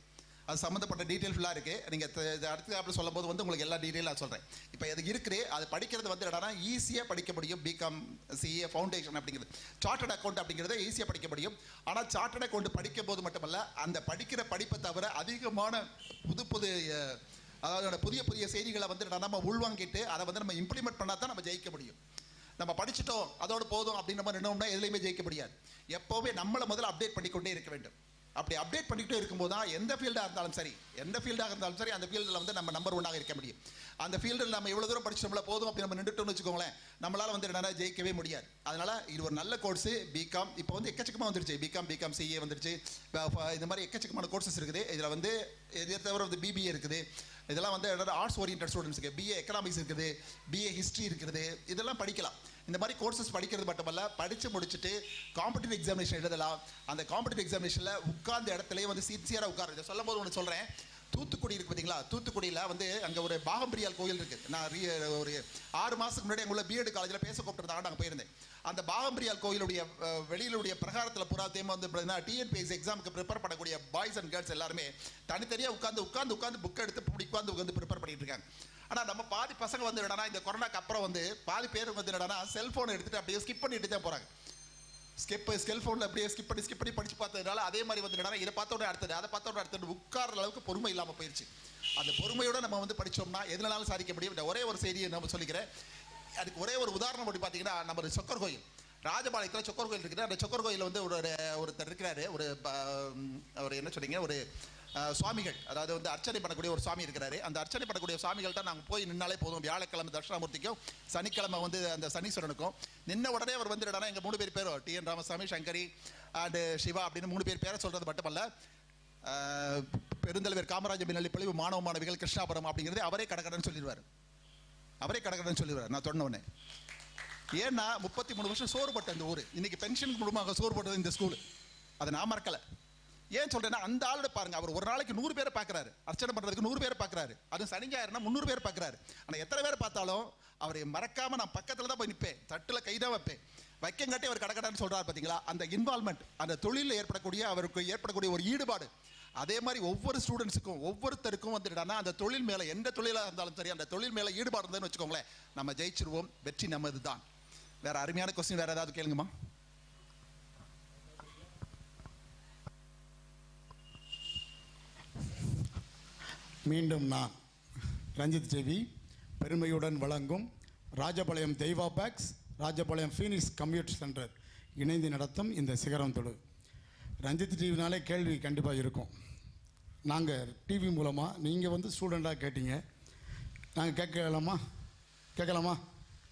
அது சம்மந்தப்பட்ட டீட்டெயில் ஃபுல்லாக இருக்குது. நீங்கள் அடுத்து அப்படி சொல்லும்போது வந்து உங்களுக்கு எல்லா டீட்டெயிலாக சொல்கிறேன். இப்போ அது இருக்குது, அது படிக்கிறது வந்து என்னன்னா ஈஸியாக படிக்க முடியும். பிகாம் சிஏ ஃபவுண்டேஷன் அப்படிங்கிறது சார்ட்டர்ட் அக்கௌண்ட் அப்படிங்கிறத ஈஸியாக படிக்க முடியும். ஆனால் சார்ட்டர்ட் அக்கௌண்ட் படிக்கும் போது மட்டுமல்ல, அந்த படிக்கிற படிப்பை தவிர அதிகமான புது அதாவது புதிய புதிய செய்திகளை வந்து நம்ம உள்வாங்கிட்டு அதை வந்து நம்ம இம்ப்ளிமெண்ட் பண்ணால் தான் நம்ம ஜெயிக்க முடியும். நம்ம படிச்சுட்டோம் அதோடு போதும் அப்படின்னு நம்ம நினைச்சோம்னா எதுலையுமே ஜெயிக்க முடியாது. எப்போவுமே நம்மளை முதல்ல அப்டேட் பண்ணிக்கொண்டே இருக்க வேண்டும். அப்படி அப்டேட் பண்ணிக்கிட்டே இருக்கும்போது தான் எந்த ஃபீல்டாக இருந்தாலும் சரி அந்த ஃபீல்டில் வந்து நம்ம நம்பர் 1ஆக இருக்க முடியும். அந்த ஃபீல்டில் நம்ம எவ்வளோ தூரம் படிச்சோம்ல போதும் அப்படி நம்ம நின்றுட்டோம்னு வச்சுக்கோங்களேன், நம்மளால் வந்து என்னென்னா ஜெயிக்கவே முடியாது. அதனால் இது ஒரு நல்ல கோர்ஸு. பிகாம் இப்போ வந்து எக்கச்சக்கமாக வந்துருச்சு. பிகாம் சிஏ வந்துருச்சு. இந்த மாதிரி எக்கச்சக்கமான கோர்சஸ் இருக்குது. இதில் வந்து இதை தவிர வந்து பிபிஏ இருக்குது. இதெல்லாம் வந்து ஆர்ட்ஸ் ஓரியன்ட் ஸ்டூடெண்ட்ஸுக்கு பிஏ எக்கனாமிக்ஸ் இருக்குது, பிஏ ஹிஸ்ட்ரி இருக்குது. இதெல்லாம் படிக்கலாம். இந்த மாதிரி கோர்சஸ் படிக்கிறது மட்டுமல்ல, படித்து முடிச்சுட்டு காம்படிட்டிவ் எக்ஸாமினேஷன் எழுதலாம். அந்த காம்படிட்டிவ் எக்ஸாமினேஷனில் உட்கார்ந்த இடத்துலேயே வந்து சின்சியராக உட்காரு. இதை சொல்லும் போது ஒன்று சொல்கிறேன். தூத்துக்குடி இருக்குது பார்த்தீங்களா, தூத்துக்குடியில் வந்து அங்கே ஒரு பாகம்பிரியால் கோயில் இருக்குது. நான் ஒரு 6 மாதத்துக்கு முன்னாடி அங்கே உள்ள பிஎட் காலேஜில் பேச கூப்பிட்டுருந்தாங்க, நாங்கள் போயிருந்தேன். அந்த பாகம்பிரியால் கோயிலுடைய வெளியிலுடைய பிரகாரத்தில் புறாத்தையும் வந்து டிஎன்பிஎஸ்சி எக்ஸாமுக்கு ப்ரிப்பேர் பண்ணக்கூடிய பாய்ஸ் அண்ட் கேர்ள்ஸ் எல்லாருமே தனித்தனியாக உட்காந்து புக் எடுத்து உட்காந்து ப்ரிப்பேர் பண்ணிட்டு இருக்காங்க. ஆனால் நம்ம பாதி பசங்க வந்து என்னன்னா இந்த கொரோனாக்கு அப்புறம் வந்து பாதி பேர் வந்து என்னன்னா செல்ஃபோனை எடுத்துகிட்டு அப்படியே ஸ்கிப் பண்ணிட்டு தான் போகிறாங்க. செல்ஃபோனில் அப்படியே ஸ்கிப் பண்ணி படித்து பார்த்ததுனால அதே மாதிரி வந்து என்னன்னா இதை பார்த்தோட அடுத்தது அதை பார்த்தோட அடுத்தது உட்கார்ற அளவுக்கு பொறுமை இல்லாமல் போயிடுச்சு. அந்த பொறுமையோடு நம்ம வந்து படித்தோம்னா எதுனாலும் சாதிக்க முடியும். இந்த ஒரே ஒரு செய்தியை நம்ம சொல்லிக்கிறேன். அதுக்கு ஒரே ஒரு உதாரணம் அப்படி பார்த்தீங்கன்னா, நம்ம சொக்கர் கோயில் ராஜபாளையத்தில் சொக்கர் கோயில் இருக்குது. அந்த சொக்கர் கோயிலில் வந்து ஒருத்தர் இருக்கிறாரு. ஒரு என்ன சொன்னீங்க, ஒரு சுவாமிகள், அதாவது வந்து அர்ச்சனை பண்ணக்கூடிய ஒரு சுவாமி இருக்கிறாரு. அந்த அர்ச்சனை பண்ணக்கூடிய சுவாமிகள்கிட்ட நாங்கள் போய் நின்னாலே போதும். வியாழக்கிழமை தட்சிணாமூர்த்திக்கும் சனிக்கிழமை வந்து அந்த சனீஸ்வரனுக்கும் நின்ன உடனே அவர் வந்து என்னன்னா எங்கள் 3 பேர் பேரும் டிஎன் ராமசாமி, சங்கரி அண்டு சிவா அப்படின்னு 3 பேர் பேரை சொல்கிறது மட்டுமல்ல, பெருந்தலைவர் காமராஜர் பின்னலி பொழிவு மாணவ மாணவிகள் கிருஷ்ணாபுரம் அப்படிங்கிறது அவரே கடகடன்னு சொல்லிடுவார். நான் சொன்னோடனே ஏன்னா 33 வருஷம் சோறுபட்ட இந்த ஊர் இன்னைக்கு பென்ஷன் குடும்பமாக சோறுபட்டது இந்த ஸ்கூல். அதை நான் மறக்கலை. ஏன் சொல்றேன்னா, அந்த ஆளோட பாருங்க, அவர் ஒரு நாளைக்கு 100 பேரை பார்க்குறாரு. அர்ச்சனை பண்ணுறதுக்கு 100 பேரை பார்க்குறாரு. அது சனிஞாயிறுனா 300 பேர் பார்க்குறாரு. ஆனால் எத்தனை பேர் பார்த்தாலும் அவரை மறக்காமல் நான் பக்கத்தில் தான் போய் நிற்பேன், தட்டில் கை தான் வைப்பேன். வைக்கங்காட்டி அவர் கடக்கடான்னு சொல்கிறார் பார்த்தீங்களா. அந்த இன்வால்மெண்ட், அந்த தொழிலில் அவருக்கு ஏற்படக்கூடிய ஒரு ஈடுபாடு, அதே மாதிரி ஒவ்வொரு ஸ்டூடெண்ட்ஸுக்கும் ஒவ்வொருத்தருக்கும் வந்துட்டானா அந்த தொழில் மேலே எந்த தொழிலாக இருந்தாலும் சரி அந்த தொழில் மேலே ஈடுபாடு இருந்ததுன்னு வச்சுக்கோங்களேன், நம்ம ஜெயிச்சிருவோம். வெற்றி நம்மது தான். வேற அருமையான கொஸ்டின் வேற ஏதாவது கேளுங்கம்மா. மீண்டும் நான் ரஞ்சித் ஜெவி பெருமையுடன் வழங்கும் Rajapalayam Deiva packs, Rajapalayam Phoenix computer centre இணைந்து நடத்தும் இந்த சிகரம் தொடு. ரஞ்சித் டிவினாலே கேள்வி கண்டிப்பாக இருக்கும். நாங்கள் டிவி மூலமாக நீங்கள் வந்து ஸ்டூடெண்ட்டாக கேட்டீங்க, நாங்கள் கேட்கலாமா?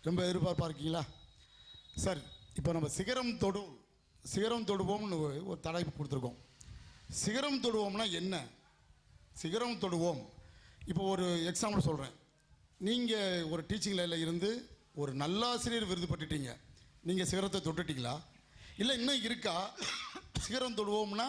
ரொம்ப எதிர்பார்ப்பாக இருக்கீங்களா சார்? இப்போ நம்ம சிகரம் தொடுவோம்னு ஒரு தலைப்பு கொடுத்துருக்கோம். சிகரம் தொடுவோம்னா என்ன? சிகரம் தொடுவோம். இப்போ ஒரு எக்ஸாம்பிள் சொல்கிறேன். நீங்கள் ஒரு டீச்சிங் லைனில் இருந்து ஒரு நல்லாசிரியர் விருது பெற்றுட்டீங்க, நீங்கள் சிகரத்தை தொட்டுட்டீங்களா? இல்லை இன்னும் இருக்கா? சிகரம் தொடுவோம்னா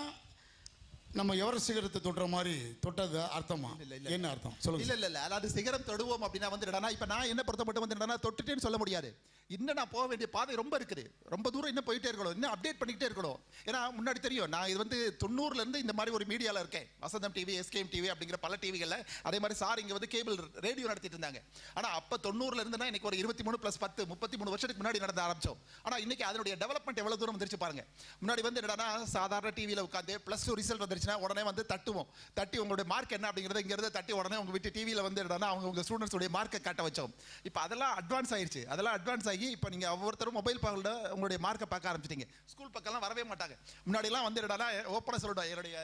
நம்ம எவரெஸ்ட் சிகரத்தை தொடுற மாதிரி தொட்டது அர்த்தமா? என்ன அர்த்தம் சொல்லுங்க. இல்லை அதாவது சிகரம் தொடுவோம் அப்படின்னா வந்து என்னன்னா, இப்போ நான் என்ன பொறுத்த மட்டும் வந்து என்னன்னா தொட்டுட்டேன்னு சொல்ல முடியாது. இன்னும் நான் போக வேண்டிய பாதை ரொம்ப இருக்குது. ரொம்ப தூரம் இன்னும் போயிட்டே இருக்கணும், இன்னும் அப்டேட் பண்ணிக்கிட்டே இருக்கணும். ஏன்னா முன்னாடி தெரியும், நான் இது வந்து 90லேருந்து இந்த மாதிரி ஒரு மீடியாவில் இருக்கேன். வசந்தம் டிவி, எஸ்கேஎம் டிவி அப்படிங்கிற பல டிவிகளில். அதே மாதிரி சார் இங்கே வந்து கேபிள் ரேடியோ நடத்திட்டு இருந்தாங்க. ஆனால் அப்போ 90லேருந்துனா இன்னைக்கு ஒரு 23 + 10 33 வருஷத்துக்கு முன்னாடி நடந்த ஆரம்பித்தோம். ஆனால் இன்னைக்கு அதனுடைய டெவலப்மெண்ட் எவ்வளோ தூரம் வந்துருச்சு பாருங்க. முன்னாடி வந்து என்னன்னா சாதாரண டிவியில் உட்காந்து +2 ரிசல்ட் வந்துருச்சுன்னா உடனே வந்து தட்டி உங்களுடைய மார்க் என்ன அப்படிங்கிறத இங்கிறது தட்டி உடனே உங்க வீட்டு டிவியில் வந்து என்னன்னா உங்க ஸ்டூடெண்ட்ஸுடைய மார்க்கை காட்ட வச்சோம். இப்போ அதெல்லாம் அட்வான்ஸ் ஆயிடுச்சு. இப்போ நீங்கள் ஒவ்வொருத்தரும் மொபைல் பார்க்கல உங்களுடைய மார்க்கை பார்க்க ஆரம்பிச்சிட்டீங்க. ஸ்கூல் பக்கம்லாம் வரவே மாட்டாங்க. முன்னாடிலாம் வந்து என்னடா ஓப்பனாக சொல்லிடுவோம், என்னுடைய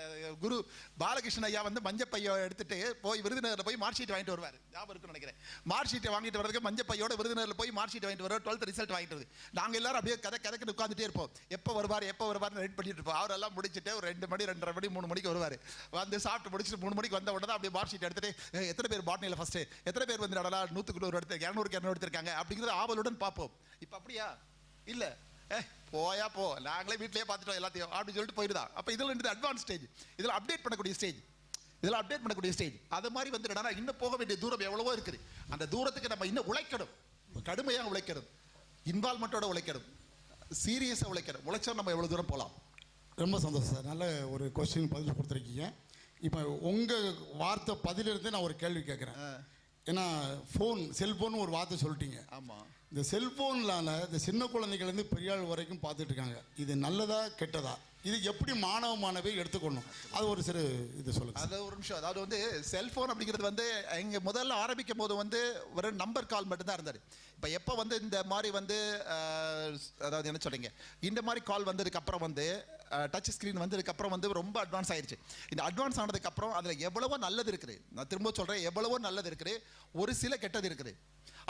குரு பாலகிருஷ்ணன் ஐயா வந்து மஞ்சப்பையை எடுத்துட்டு போய் விருதுநகரில் போய் மார்க் ஷீட் வாங்கிட்டு வருவார். ஞாபகம் இருக்குன்னு நினைக்கிறேன். மார்க் ஷீட்டை வாங்கிட்டு வரதுக்கு மஞ்சப்பையோட விருதுநகரில் போய் மார்க் ஷீட் வாங்கிட்டு வருவார். 12th ரிசல்ட் வாங்கிட்டு வருது. நாங்கள் எல்லாரும் அப்படியே கதைக்கு உட்காந்துட்டே இருப்போம். எப்போ வருவார்னு வெயிட் பண்ணிட்டு இருப்போம். அவரெல்லாம் முடிச்சுட்டு ஒரு 2 மணி 2:30 மணி 3 மணிக்கு வருவார். வந்து சாப்பிட்டு முடிச்சுட்டு 3 மணிக்கு வந்த உடனே அப்படியே மார்க் ஷீட் எடுத்துட்டு எத்தனை பேர் பாட்னியில் ஃபர்ஸ்ட், எத்தனை பேர் வந்து 100க்கு 100 எடுத்து 200க்கு 200 எடுத்திருக்காங்க அப்படிங்கிறது ஆவலுடன் பார்ப்போம். இப்போ அப்படியா? இல்லை போயா போ, நாங்களே வீட்டிலேயே பார்த்துட்டோம் எல்லாத்தையும் அப்படின்னு சொல்லிட்டு போயிடுதான். அப்போ இதில் அட்வான்ஸ் ஸ்டேஜ், இதில் அப்டேட் பண்ணக்கூடிய ஸ்டேஜ், அது மாதிரி வந்து இன்னும் போக வேண்டிய தூரம் எவ்வளவோ இருக்குது. அந்த தூரத்துக்கு நம்ம இன்னும் உழைக்கணும், கடுமையாக உழைக்கணும், இன்வால்மெண்ட்டோட உழைக்கணும், சீரியஸாக உழைக்கணும். உழைச்சா நம்ம எவ்வளோ தூரம் போகலாம். ரொம்ப சந்தோஷம் சார், நல்ல ஒரு கொஸ்டின் பதில் கொடுத்துருக்கீங்க. இப்போ உங்கள் வார்த்தை பதிலிருந்து நான் ஒரு கேள்வி கேட்குறேன். ஏன்னா செல்ஃபோன் ஒரு வார்த்தை சொல்லிட்டீங்க. ஆமாம். இந்த செல்ஃபோன்லால் இந்த சின்ன குழந்தைகள்லேருந்து பெரிய ஆள் வரைக்கும் பார்த்துட்டு இருக்காங்க. இது நல்லதா கெட்டதா? இது எப்படி மாணவியை எடுத்துக்கணும்? அது ஒரு சிறு இது சொல்லுங்கள். அது ஒரு நிமிஷம். அதாவது வந்து செல்ஃபோன் அப்படிங்கிறது வந்து இங்கே முதல்ல ஆரம்பிக்கும் போது வந்து ஒரு நம்பர் கால் மட்டும்தான் இருந்தார். இப்போ எப்போ வந்து இந்த மாதிரி வந்து அதாவது என்ன சொல்கிறீங்க, இந்த மாதிரி கால் வந்ததுக்கப்புறம் வந்து டச் ஸ்க்ரீன் வந்ததுக்கப்புறம் வந்து ரொம்ப அட்வான்ஸ் ஆயிடுச்சு. இந்த அட்வான்ஸ் ஆனதுக்கப்புறம் அதில் எவ்வளவோ நல்லது இருக்குது, நான் திரும்ப சொல்கிறேன், எவ்வளவோ நல்லது இருக்குது, ஒரு சில கெட்டது இருக்குது.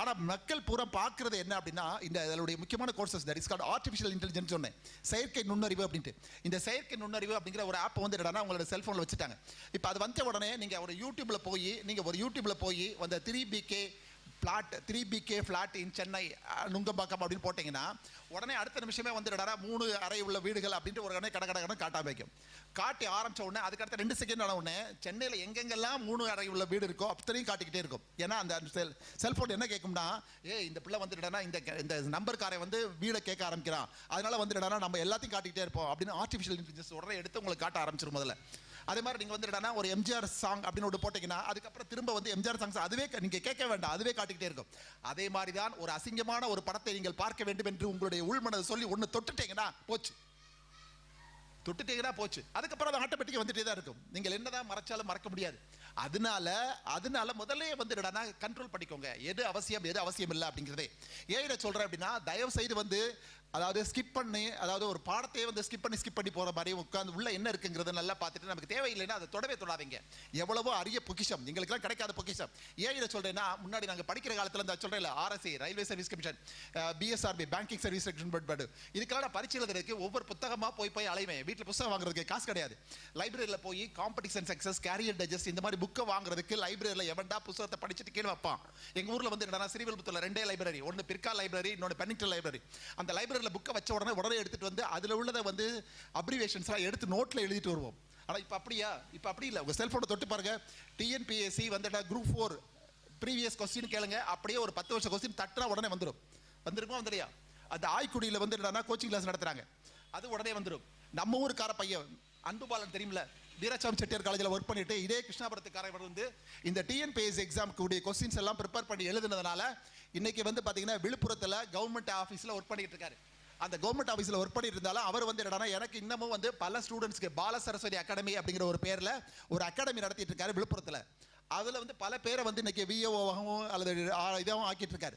ஆனால் மக்கள் பூரா பார்க்குறது என்ன அப்படின்னா, இந்த அதனுடைய முக்கியமான courses that is called artificial intelligence சொன்னேன், செயற்கை நுண்ணறிவு அப்படின்ட்டு. இந்த செயற்கை நுண்ணறிவு அப்படிங்கிற ஒரு ஆப் வந்து என்னன்னா உங்களோட செல்ஃபோனில் வச்சுட்டாங்க. இப்போ அது வந்த உடனே நீங்கள் ஒரு யூடியூப்பில் போய் அந்த 3BK ஃப்ளாட் இன் சென்னை நுங்கம்பாக்கம் அப்படின்னு போட்டிங்கன்னா உடனே அடுத்த நிமிஷமே வந்து 3 அறை உள்ள வீடுகள் அப்படின்ட்டு ஒரு கடை காட்ட வைக்கும். காட்டி ஆரம்பித்த உடனே அதுக்கடுத்த 2 செகண்ட் ஆன உடனே சென்னையில் எங்கெங்கெல்லாம் 3 அறை உள்ள வீடு இருக்கோ அத்தனையும் காட்டிக்கிட்டே இருக்கும். ஏன்னா அந்த செல்ஃபோன் என்ன கேட்கும்னா, இந்த பிள்ளை வந்துடுனா இந்த நம்பர்காரை வந்து வீடை கேட்க ஆரம்பிக்கிறான், அதனால வந்துடுனா நம்ம எல்லாத்தையும் காட்டிக்கிட்டே இருப்போம் அப்படின்னு ஆர்டிஃபிஷியல் இன்டெலிஜென்ஸ் உடனே எடுத்து உங்களுக்கு காட்ட ஆரம்பிச்சிடும் முதல்ல. அதே மாதிரி நீங்கள் வந்துடுனா ஒரு எம்ஜிஆர் சாங் அப்படின்னு ஒன்று போட்டிங்கன்னா அதுக்கப்புறம் திரும்ப வந்து எம்ஜிஆர் சாங்ஸ் அதுவே நீங்கள் கேட்க வேண்டாம், அதுவே காட்டிக்கிட்டே இருக்கும். அதே மாதிரி தான் ஒரு அசிங்கமான ஒரு படத்தை நீங்கள் பார்க்க வேண்டும் என்று உங்களுடைய உள்மனதை சொல்லி ஒன்று தொட்டுட்டீங்கன்னா போச்சு. அதுக்கப்புறம் அது ஆட்டோமேட்டிக்காக வந்துட்டே தான் இருக்கும். நீங்கள் என்னதான் மறைச்சாலும் மறக்க முடியாது. அதனால முதல்ல வந்து கண்ட்ரோல் பண்ணிக்கோங்க, எது அவசியம் எது அவசியம் இல்லை அப்படிங்கிறதே. ஏன் சொல்கிறேன் அப்படின்னா, தயவு செய்து வந்து அதாவது ஸ்கிப் பண்ணி, அதாவது ஒரு பாடத்தையே வந்து ஸ்கிப் பண்ணி போகிற மாதிரி உட்காந்து உள்ள என்ன இருக்குங்கிறத நல்லா பார்த்துட்டு நமக்கு தேவையில்லைன்னா அதை தொடாதீங்க. எவ்வளவோ அரிய பொக்கிஷம், எங்களுக்குலாம் கிடைக்காத பொக்கிஷம். ஏன் இதை சொல்கிறேன்னா, முன்னாடி நாங்கள் படிக்கிற காலத்தில் இந்த சொல்கிறேன் RSA railway service commission, BSRB banking service but இதுக்கெல்லாம் நான் பரிசீலனை எழுதுறதுக்கு ஒவ்வொரு புத்தகமாக போய் அலைவேன். வீட்டில் புத்தகம் வாங்குறதுக்கு காசு கிடையாது. லைப்ரரியில் போய் காம்படிஷன் சக்ஸஸ், கேரியர் டைஜஸ்ட் இந்த மாதிரி புக்கை வாங்குறதுக்கு லைப்ரரியில் எவன்டா புத்தகத்தை படிச்சுட்டு கீழே வைப்பான். எங்கள் ஊரில் வந்து என்னன்னா ஸ்ரீவில்புத்தூரில் 2 லைப்ரரி, ஒன்று பிற்கா லைப்ரரி, இன்னொன்று பென்னிங்டன் லைப்ரரி. அந்த லைப்ரரி புக்கை வச்ச உடனே எடுத்துட்டு வந்து அதில் உள்ளதை வந்து அப்ரிவேஷன்ஸ்லாம் எடுத்து நோட்டில் எழுதிட்டு வருவோம். ஆனால் இப்போ அப்படி இல்லை. உங்கள் செல்ஃபோனை தொட்டு பாருங்க, TNPSC வந்து குரூப் 4 ப்ரீவியஸ் கொஸ்டின் கேளுங்க, அப்படியே ஒரு 10 வருஷம் கொஸ்டின் தட்டினா உடனே வந்துருமா வந்துலையா? அந்த ஆய்க்குடியில் வந்து என்னன்னா கோச்சிங் கிளாஸ் நடத்துறாங்க, அது உடனே வந்துடும். நம்ம ஊருக்கார பையன் அன்புபாலன் தெரியுமில்ல, வீராசாமி செட்டியார் காலேஜில் ஒர்க் பண்ணிட்டு இதே கிருஷ்ணாபுரத்துக்காரர் வந்து இந்த TNPSC எக்ஸாமுக்கு உடைய கொஸ்டின்ஸ் எல்லாம் ப்ரிப்பேர் பண்ணி எழுதுனதுனால இன்னைக்கு வந்து பார்த்தீங்கன்னா விழுப்புரத்தில் கவர்மெண்ட் ஆஃபீஸில் ஒர்க் பண்ணிட்டு இருக்காரு. அந்த கவர்மெண்ட் ஆஃபீஸில் ஒர்க் பண்ணிட்டு இருந்தாலும் அவர் வந்து என்னன்னா எனக்கு இன்னமும் வந்து பல ஸ்டூடெண்ட்ஸ்க்கு பால சரஸ்வதி அகாடமி அப்படிங்கிற ஒரு பேரில் ஒரு அகாடமி நடத்திட்டு இருக்காரு விழுப்புரத்தில். அதில் வந்து பல பேரை வந்து இன்னைக்கு VOவாகவும் அல்லது இதாகவும் ஆக்கிட்டு இருக்காரு.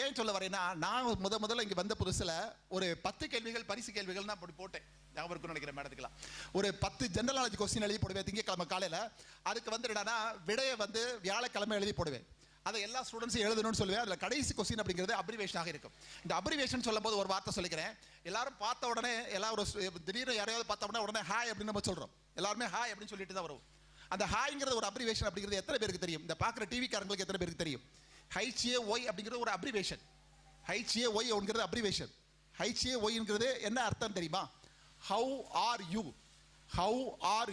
ஏன் சொல்ல வரேன்னா, நான் முதல்ல இங்கே வந்த புதுசில் ஒரு 10 கேள்விகள் பரிசு கேள்விகள் நான் அப்படி போட்டேன். ஞாபகம் இருக்குன்னு நினைக்கிறேன் மேடத்துக்கலாம். ஒரு 10 ஜெனரல் நாலேஜ் கொஸ்டின் எழுதி போடுவேன் திங்கக்கிழமை காலையில். அதுக்கு வந்து என்னன்னா விடையை வந்து வியாழக்கிழமை எழுதி போடுவேன். அதை எல்லா ஸ்டூடெண்ட்ஸும் எழுதணும்னு சொல்லுவேன். அதில் கடைசி கொஸ்டின் அப்படிங்கிறது அப்ரிவேஷனாக இருக்கும். இந்த அப்ரிவேஷன் சொல்லும் போது ஒரு வார்த்தை சொல்லிக்கிறேன். எல்லாரும் பார்த்த உடனே திடீர்னு யாரையாவது பார்த்த உடனே ஹாய் அப்படின்னு நம்ம சொல்கிறோம். எல்லாருமே ஹாய் அப்படின்னு சொல்லிட்டு தான் வரும். அந்த ஹாய்ங்கிறது ஒரு அப்ரிவேஷன் அப்படிங்கிறது எத்தனை பேருக்கு தெரியும்? இந்த பார்க்குற டிவிக்காரங்களுக்கு எத்தனை பேருக்கு தெரியும்? HAY அப்படிங்கிறது ஒரு அப்ரிவேஷன். HAY abbreviation. HAYங்கிறது என்ன அர்த்தம் தெரியுமா? ஹவு ஆர்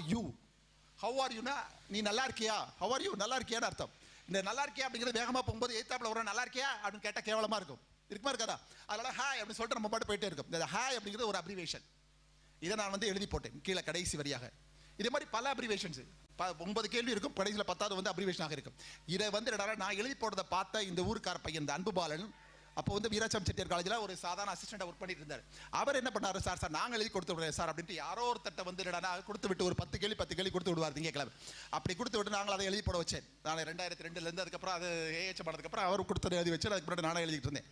யூனா நீ நல்லா இருக்கியா, ஹவ் ஆர் யூ நல்லா இருக்கியான்னு அர்த்தம். இந்த நல்லா இருக்கியா அப்படிங்கிறது வேகமாக போகும்போது எய்த்தாப்பில் ஒரு நல்லா இருக்கியா அப்படின்னு கேட்டால் கேவலமாக இருக்குமா இருக்காதா? அதனால ஹாய் அப்படின்னு சொல்லிட்டு நம்ம பாட்டு போயிட்டே இருக்கும். இந்த ஹாய் அப்படிங்கிறது ஒரு அப்ரிவேஷன். இதை நான் வந்து எழுதி போட்டேன் கீழே கடைசி வரியாக. இதே மாதிரி பல அப்ரிவேஷன்ஸ் 9 கேள்வி இருக்கும், கடைசியில் 10வது வந்து அப்ரிவேஷனாக இருக்கும். இதை வந்து நான் எழுதி போட்டதை பார்த்த இந்த ஊருக்கார பையன் இந்த அன்புபாலன் அப்போ வந்து வீராசாமி செட்டியார் காலேஜில் ஒரு சாதாரண அசிஸ்டண்டாக ஒர்க் பண்ணிட்டு இருந்தார். அவர் என்ன பண்ணாரு, சார் நாங்கள் எழுதி கொடுத்து விடுறேன் சார் அப்படின்ட்டு யாரோ ஒரு தட்டை வந்து கொடுத்து விட்டு ஒரு 10 கேள்வி கொடுத்து விடுவார் திங்கக்கிழமை. அப்படி கொடுத்து விட்டு நாங்கள் அதை எழுதி போட வச்சேன். நான் 2002 அதுக்கப்புறம் அது AHM பண்ணதுக்கப்புறம் அவர் கொடுத்து எழுதி வச்சு அதுக்கு முன்னாடி நானே எழுதிட்டு இருந்தேன்.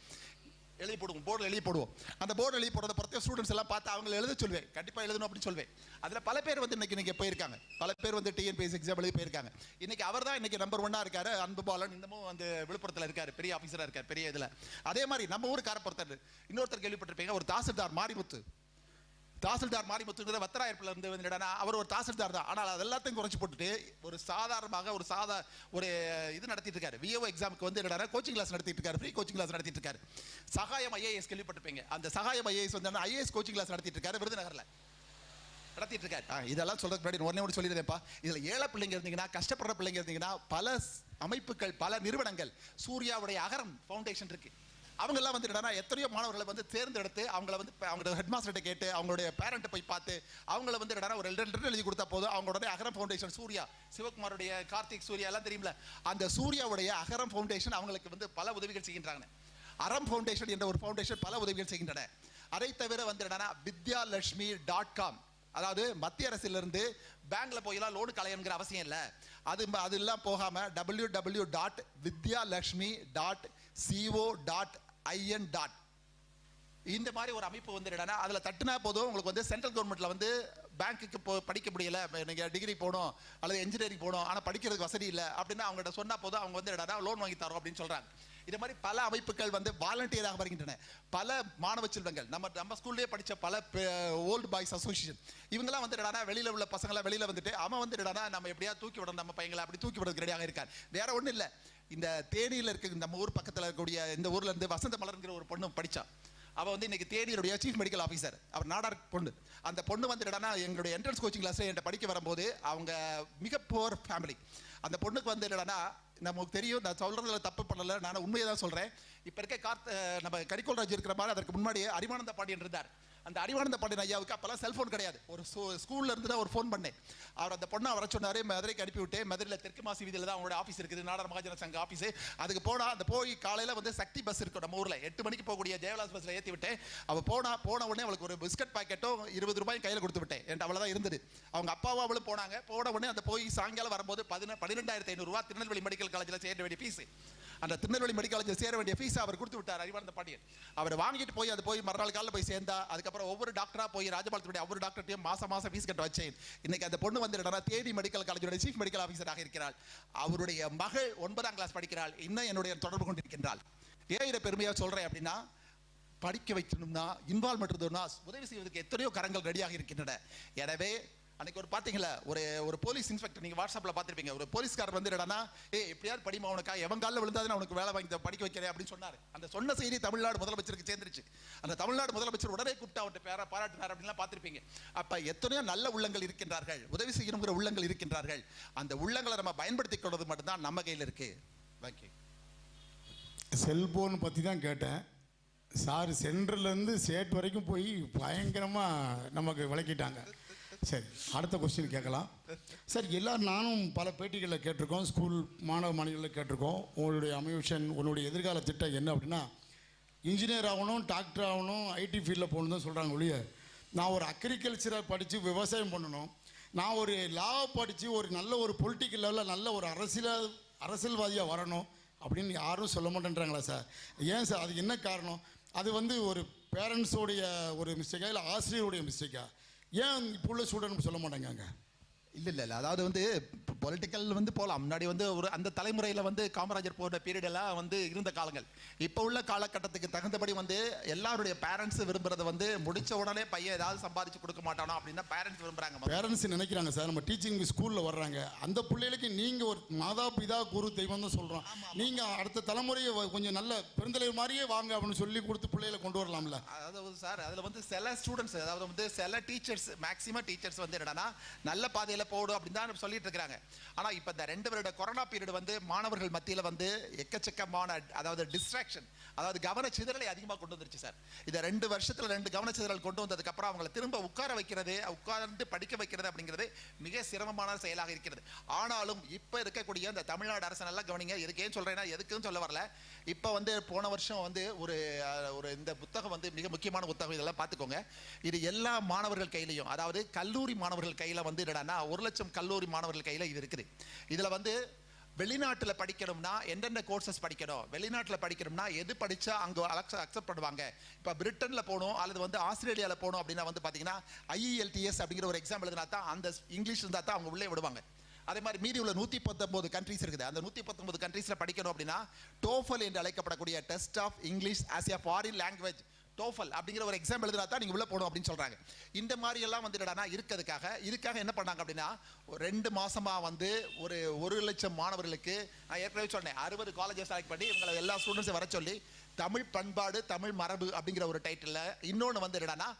எழுதி போடுவோம், போர்டில் எழுதி போடுவோம். அந்த போர்டு எழுதி போடுறத பொறுத்த ஸ்டூடெண்ட்ஸ் எல்லாம் பார்த்து அவங்க எழுத சொல்வேன், கண்டிப்பாக எழுதணும் அப்படின்னு சொல்வேன். அதில் பல பேர் வந்து இன்னைக்கு போயிருக்காங்க, பல பேர் வந்து TNPSC எக்ஸாம் எழுதி போயிருக்காங்க. இன்னைக்கு அவர் தான் இன்னைக்கு நம்பர் 1 இருக்காரு. அன்புபாலன் இன்னமும் வந்து விழுப்புரத்தில் இருக்காரு, பெரிய ஆஃபீஸராக இருக்கார் பெரிய இதில். அதே மாதிரி நம்ம ஊருக்கார பொறுத்தர் இன்னொருத்தர் கேள்விப்பட்டிருப்பீங்க, ஒரு தாசில்தார் மாரிமுத்து. தாசில்தார் மாரிமுத்துங்கிற வத்தராயப்பில் இருந்து வந்துடனா அவர் ஒரு தாசில்தார் தான். ஆனால் அது எல்லாத்தையும் குறைச்சி போட்டுட்டு ஒரு சாதாரணமாக ஒரு இது நடத்திட்டு இருக்காரு. விஓ எக்ஸாமுக்கு வந்து என்னடா கோச்சிங் கிளாஸ் நடத்திட்டு இருக்காரு, ஃப்ரீ கோச்சிங் கிளாஸ் நடத்திட்டு இருக்காரு. சகாயம் ஐஏஎஸ் கேள்விப்பட்டிருப்பீங்க. அந்த சகாயம் ஐஏஎஸ் வந்து ஐஏஎஸ் கோச்சிங் கிளாஸ் நடத்திட்டு இருக்காரு, விருதுநகர்ல நடத்திட்டு இருக்காரு. இதெல்லாம் சொல்றதுக்கு முன்னாடி ஒன்னே சொல்லிடுறேன்ப்பா. இதுல ஏழை பிள்ளைங்க இருந்தீங்கன்னா, கஷ்டப்படுற பிள்ளைங்க இருந்தீங்கன்னா, பல அமைப்புகள், பல நிறுவனங்கள், சூர்யாவுடைய அகரம் ஃபவுண்டேஷன் இருக்கு. அவங்க எல்லாம் வந்து என்னன்னா எத்தனையோ மாணவர்களை வந்து தேர்ந்தெடுத்து அவங்கள வந்து அவங்களோட ஹெட் மாஸ்டர்கிட்ட கேட்டு அவங்களுடைய பேரண்ட்டை போய் பார்த்து அவங்கள வந்து என்னன்னா ஒரு லெட்டர் எழுதி கொடுத்தா போதும் அவங்களுடைய அகரம் ஃபவுண்டேஷன், சூர்யா, சிவகுமாருடைய, கார்த்திக், சூர்யா எல்லாம் தெரியும்ல, அந்த சூர்யாவுடைய அகரம் ஃபவுண்டேஷன் அவங்களுக்கு வந்து பல உதவிகள் செய்கின்றாங்க. அறம் ஃபவுண்டேஷன் என்ற ஒரு ஃபவுண்டேஷன் பல உதவிகள் செய்கின்றன. அதை தவிர வந்து என்னன்னா vidyalakshmi.com, அதாவது மத்திய அரசிலிருந்து பேங்க்ல போயெல்லாம் லோனு கலையணுங்கிற அவசியம் இல்லை. அதெல்லாம் போகாம www.vidyalakshmi.co.in. இந்த மாதிரி ஒரு அமைப்பு வந்து என்னன்னா அதுல தட்டுனா போதும் உங்களுக்கு வந்து சென்ட்ரல் கவர்மெண்ட்ல வந்து பேங்க்குக்கு படிக்க முடியல, நீங்க டிகிரி போகணும் அல்லது இன்ஜினியரிங் போகணும், ஆனா படிக்கிறதுக்கு வசதி இல்லை அப்படின்னா அவங்ககிட்ட சொன்னா போதும் அவங்க வந்து என்னன்னா லோன் வாங்கி தரோம் அப்படின்னு சொல்றாங்க. இது மாதிரி பல அமைப்புகள் வந்து வாலண்டியராக வருகின்றன. பல மாணவ செல்வங்கள் நம்ம ஸ்கூல்லேயே படித்த பல ஓல்டு பாய்ஸ் அசோசியேஷன் இவங்கெல்லாம் வந்து என்னடா வெளியில் உள்ள பசங்களாம் வெளியில் வந்துட்டு அவன் வந்து என்னடா நம்ம எப்படியா தூக்கி விடணும், நம்ம பையங்களை அப்படி தூக்கி விடுறதுக்கு ரெடியாக இருக்கார். வேற ஒன்றும் இல்லை. இந்த தேனியில் இருக்க நம்ம ஊர் பக்கத்தில் இருக்கக்கூடிய இந்த ஊர்ல இருந்து வசந்த மலர்ங்கிற ஒரு பொண்ணு படித்தா. அவள் வந்து இன்னைக்கு தேனியுடைய சீஃப் மெடிக்கல் ஆஃபீஸர். அவர் நாடார் பொண்ணு. அந்த பொண்ணு வந்து என்னடா எங்களுடைய என்ட்ரன்ஸ் கோச்சிங் கிளாஸில் என்கிட்ட படிக்க வரும்போது அவங்க மிக புவர் ஃபேமிலி. அந்த பொண்ணுக்கு வந்து என்னடா நமக்கு தெரியும், நான் சொல்றதுல தப்பு பண்ணல, நான் உண்மையை தான் சொல்றேன். இப்ப இருக்க நம்ம கரிக்கோல் ராஜ் இருக்கிற மாதிரி அதற்கு முன்னாடி அறிவானந்த பாண்டியன் இருந்தார். அந்த அறிவானந்த பாண்டியன் ஐயாவுக்கு அப்பெல்லாம் செல்போன் கிடையாது. ஒரு ஸ்கூல்ல இருந்து தான் ஒரு ஃபோன் பண்ணேன். அவர் அந்த பொண்ணை வர சொன்னாரு, மதுரைக்கு அனுப்பி விட்டு, மதுரையில் தெற்கு மாசி வீதியில் தான் அவங்களோட ஆஃபீஸ் இருக்குது, நாடார் மகாஜன சங்க ஆஃபீஸ். அதுக்கு போனா அந்த போய் காலையில வந்து சக்தி பஸ் இருக்கும் நம்ம ஊர்ல 8 மணிக்கு போகக்கூடிய ஜெயவிலாஸ் பஸ்ல ஏற்றி விட்டேன். அவள் போன உடனே அவளுக்கு ஒரு பிஸ்கட் பாக்கெட்டும் 20 ரூபாயும் கையில் கொடுத்து விட்டேன். என்கிட்ட அவ்வளோதான் இருந்தது. அவங்க அப்பாவும் அவளும் போனாங்க. போன உடனே அந்த போய் சாயங்காலம் வரும்போது 12,500 ரூபா திருநெல்வேலி மெடிக்கல் காலேஜில் சேர வேண்டிய ஃபீஸ். அந்த திருநெல்வேலி மெடிக்கல் காலேஜில் சேர வேண்டிய ஃபீஸ் அவர் கொடுத்து விட்டார் அறிவானந்த பாண்டியன். அவர் வாங்கிட்டு போய் அது போய் மறுநாள் காலையில் போய் சேர்ந்தா. அதுக்கப்புறம் ஒவ்வொரு டாக்டரா போய் ராஜபாளத்துடைய ஒவ்வொரு டாக்டர்ட்டையும் மாசம் ஃபீஸ் கட்ட வச்சேன். இன்னைக்கு அந்த பொண்ணு வந்து தேனி மெடிக்கல் காலேஜோட சீஃப் மெடிக்கல் ஆஃபீஸராக இருக்கிறாள். அவருடைய மகள் 9ஆம் கிளாஸ் படிக்கிறாள். இன்னும் என்னுடைய தொடர்பு கொண்டிருக்கின்றாள். ஏன் இதை பெருமையாக சொல்றேன் அப்படின்னா, படிக்க வைக்கணும்னா, இன்வால்மெண்ட் இருந்தோம்னா உதவி செய்வதற்கு எத்தனையோ கரங்கள் ரெடியாக இருக்கின்றன. எனவே அன்னைக்கு ஒரு பாத்தீங்களா ஒரு போலீஸ் இன்ஸ்பெக்டர், நீங்க வாட்ஸ்அப்ல பாத்திருப்பீங்க, ஒரு போலீஸ்காரர் வந்து என்னன்னா எப்படியாவது படிமா உனக்கா எவன் காலில் விழுந்தாதான் உனக்கு வேலை வாங்கி படிக்க வைக்கிறேன் அப்படின்னு சொன்னாரு. அந்த சொன்ன செய்தி தமிழ்நாடு முதலமைச்சருக்கு சேர்ந்துருச்சு. அந்த தமிழ்நாடு முதலமைச்சர் உடனே கூப்பிட்டு அவர்கிட்ட பாராட்டினார் அப்படின்லாம் பார்த்திருப்பீங்க. அப்ப எத்தனையோ நல்ல உள்ளங்கள் இருக்கின்றார்கள், உதவி செய்யணுங்கிற உள்ளங்கள் இருக்கின்றார்கள். அந்த உள்ளங்களை நம்ம பயன்படுத்திக் கொள்வது மட்டும்தான் நம்ம கையில் இருக்கு. செல்போன் பற்றி தான் கேட்டேன் சார். சென்ட்ரல்லேருந்து ஸ்டேட் வரைக்கும் போய் பயங்கரமாக நமக்கு விளக்கிட்டாங்க. சரி, அடுத்த கொஸ்டின் கேட்கலாம் சார். நானும் பல பேட்டிகளில் கேட்டிருக்கோம், ஸ்கூல் மாணவ மாணவிகளில் கேட்டிருக்கோம். உங்களுடைய அம்பிஷன், உன்னுடைய எதிர்கால திட்டம் என்ன அப்படின்னா, இன்ஜினியர் ஆகணும், டாக்டர் ஆகணும், ஐடி ஃபீல்டில் போகணும் தான் சொல்கிறாங்க ஒழிய, நான் ஒரு அக்ரிகல்ச்சரை படித்து விவசாயம் பண்ணணும், நான் ஒரு லா படித்து ஒரு நல்ல ஒரு பொலிட்டிக்கல் லெவலில் நல்ல ஒரு அரசியல்வாதியாக வரணும் அப்படின்னு யாரும் சொல்ல மாட்டேன்றாங்களா சார்? ஏன் சார்? அதுக்கு என்ன காரணம்? அது வந்து ஒரு பேரண்ட்ஸோடைய ஒரு மிஸ்டேக்கா இல்லை ஆசிரியருடைய மிஸ்டேக்கா? ஏன் இப்போ உள்ள ஸ்டூடெண்ட் சொல்ல மாட்டேங்க? இல்லை அதாவது வந்து பொலிட்டிக்கல் வந்து போகலாம். முன்னாடி வந்து ஒரு அந்த தலைமுறையில் வந்து காமராஜர் போன்ற பீரியட் எல்லாம் வந்து இருந்த காலங்கள். இப்போ உள்ள காலகட்டத்துக்கு தகுந்தபடி வந்து எல்லாருடைய பேரண்ட்ஸ் விரும்புறது வந்து முடிச்ச உடனே பையன் ஏதாவது சம்பாதிச்சு கொடுக்க மாட்டானோ அப்படின்னு பேரண்ட்ஸ் விரும்புறாங்க. பேரண்ட்ஸ் நினைக்கிறாங்க சார், நம்ம டீச்சிங் ஸ்கூலில் வர்றாங்க, அந்த பிள்ளைகளுக்கு நீங்கள் ஒரு மாதா பிதா குரு தெய்வம் தான் சொல்கிறோம், நீங்கள் அடுத்த தலைமுறையை கொஞ்சம் நல்ல பெருந்தலைவர் மாதிரியே வாங்க அப்படின்னு சொல்லி கொடுத்து பிள்ளைகளை கொண்டு வரலாம்ல. அதாவது சார் அதில் வந்து சில ஸ்டூடெண்ட்ஸ், அதாவது வந்து சில டீச்சர்ஸ், மேக்ஸிமம் டீச்சர்ஸ் வந்து என்னன்னா நல்ல பாதையில் போடும் அப்படின்னு தான் சொல்லிட்டு இருக்காங்க. ஆனா இப்ப இந்த 2 வருட கொரோனா பீரியட் வந்து மாணவர்கள் மத்தியில வந்து எக்கச்சக்கமான அதாவது டிஸ்ட்ராக்ஷன், அதாவது கவனச்சிதறலை அதிகமாக கொண்டு வந்துருச்சு சார். இந்த 2 வருஷத்துல 2 கவனச்சிதறல் கொண்டு வந்ததுக்கு அப்புறம் அவங்களை திரும்ப உட்கார வைக்கிறது, உட்கார்ந்து படிக்க வைக்கிறது அப்படிங்கிறது மிக சிரமமான செயலாக இருக்கிறது. ஆனாலும் இப்ப இருக்கக்கூடிய இந்த தமிழ்நாடு அரசு நல்லா கவனிங்க. இதுக்கு ஏன் சொல்றேன்னா, எதுக்குன்னு சொல்ல வரல. இப்ப வந்து போன வருஷம் வந்து ஒரு இந்த புத்தகம் வந்து மிக முக்கியமான புத்தகம், இதெல்லாம் பார்த்துக்கோங்க. இது எல்லா மாணவர்கள் கையிலையும், அதாவது கல்லூரி மாணவர்கள் கையில வந்து என்னன்னா 1 லட்சம் கல்லூரி மாணவர்கள் கையில இது இருக்குது. இதுல வந்து வெளிநாட்டில் படிக்கணும்னா என்னென்ன கோர்சஸ் படிக்கணும், வெளிநாட்டில் படிக்கணும்னா எது படித்தா அங்கே அக்செப்ட் பண்ணுவாங்க. இப்போ பிரிட்டனில் போகணும் அல்லது வந்து ஆஸ்திரேலியாவில் போகணும் அப்படின்னா வந்து பார்த்தீங்கன்னா IELTS அப்படிங்கிற ஒரு எக்ஸாம் எழுதினா தான், அந்த இங்கிலீஷ் இருந்தால் தான் அவங்க உள்ளே விடுவாங்க. அதே மாதிரி மீதி உள்ள 119 கண்ட்ரீஸ் இருக்குது. அந்த 119 கண்ட்ரீஸில் படிக்கணும் அப்படின்னா TOEFL என்று அழைக்கப்படக்கூடிய test of English as a foreign language TOEFL அப்படிங்கிற ஒரு எக்ஸாம் எழுதுனா தான் நீங்கள் உள்ளே போகணும் அப்படின்னு சொல்கிறாங்க. இந்த மாதிரி எல்லாம் வந்து என்னடா இதுக்காக என்ன பண்ணாங்க அப்படின்னா 2 மாசமாக வந்து ஒரு 1,00,000 மாணவர்களுக்கு நான் ஏற்கனவே சொன்னேன் 60 காலேஜஸ் செலக்ட் பண்ணி இவங்களை எல்லா ஸ்டூடெண்ட்ஸையும் வர சொல்லி தமிழ் பண்பாடு தமிழ் மரபு அப்படிங்கிற ஒரு டைட்டில் இன்னொன்று வந்து என்னன்னா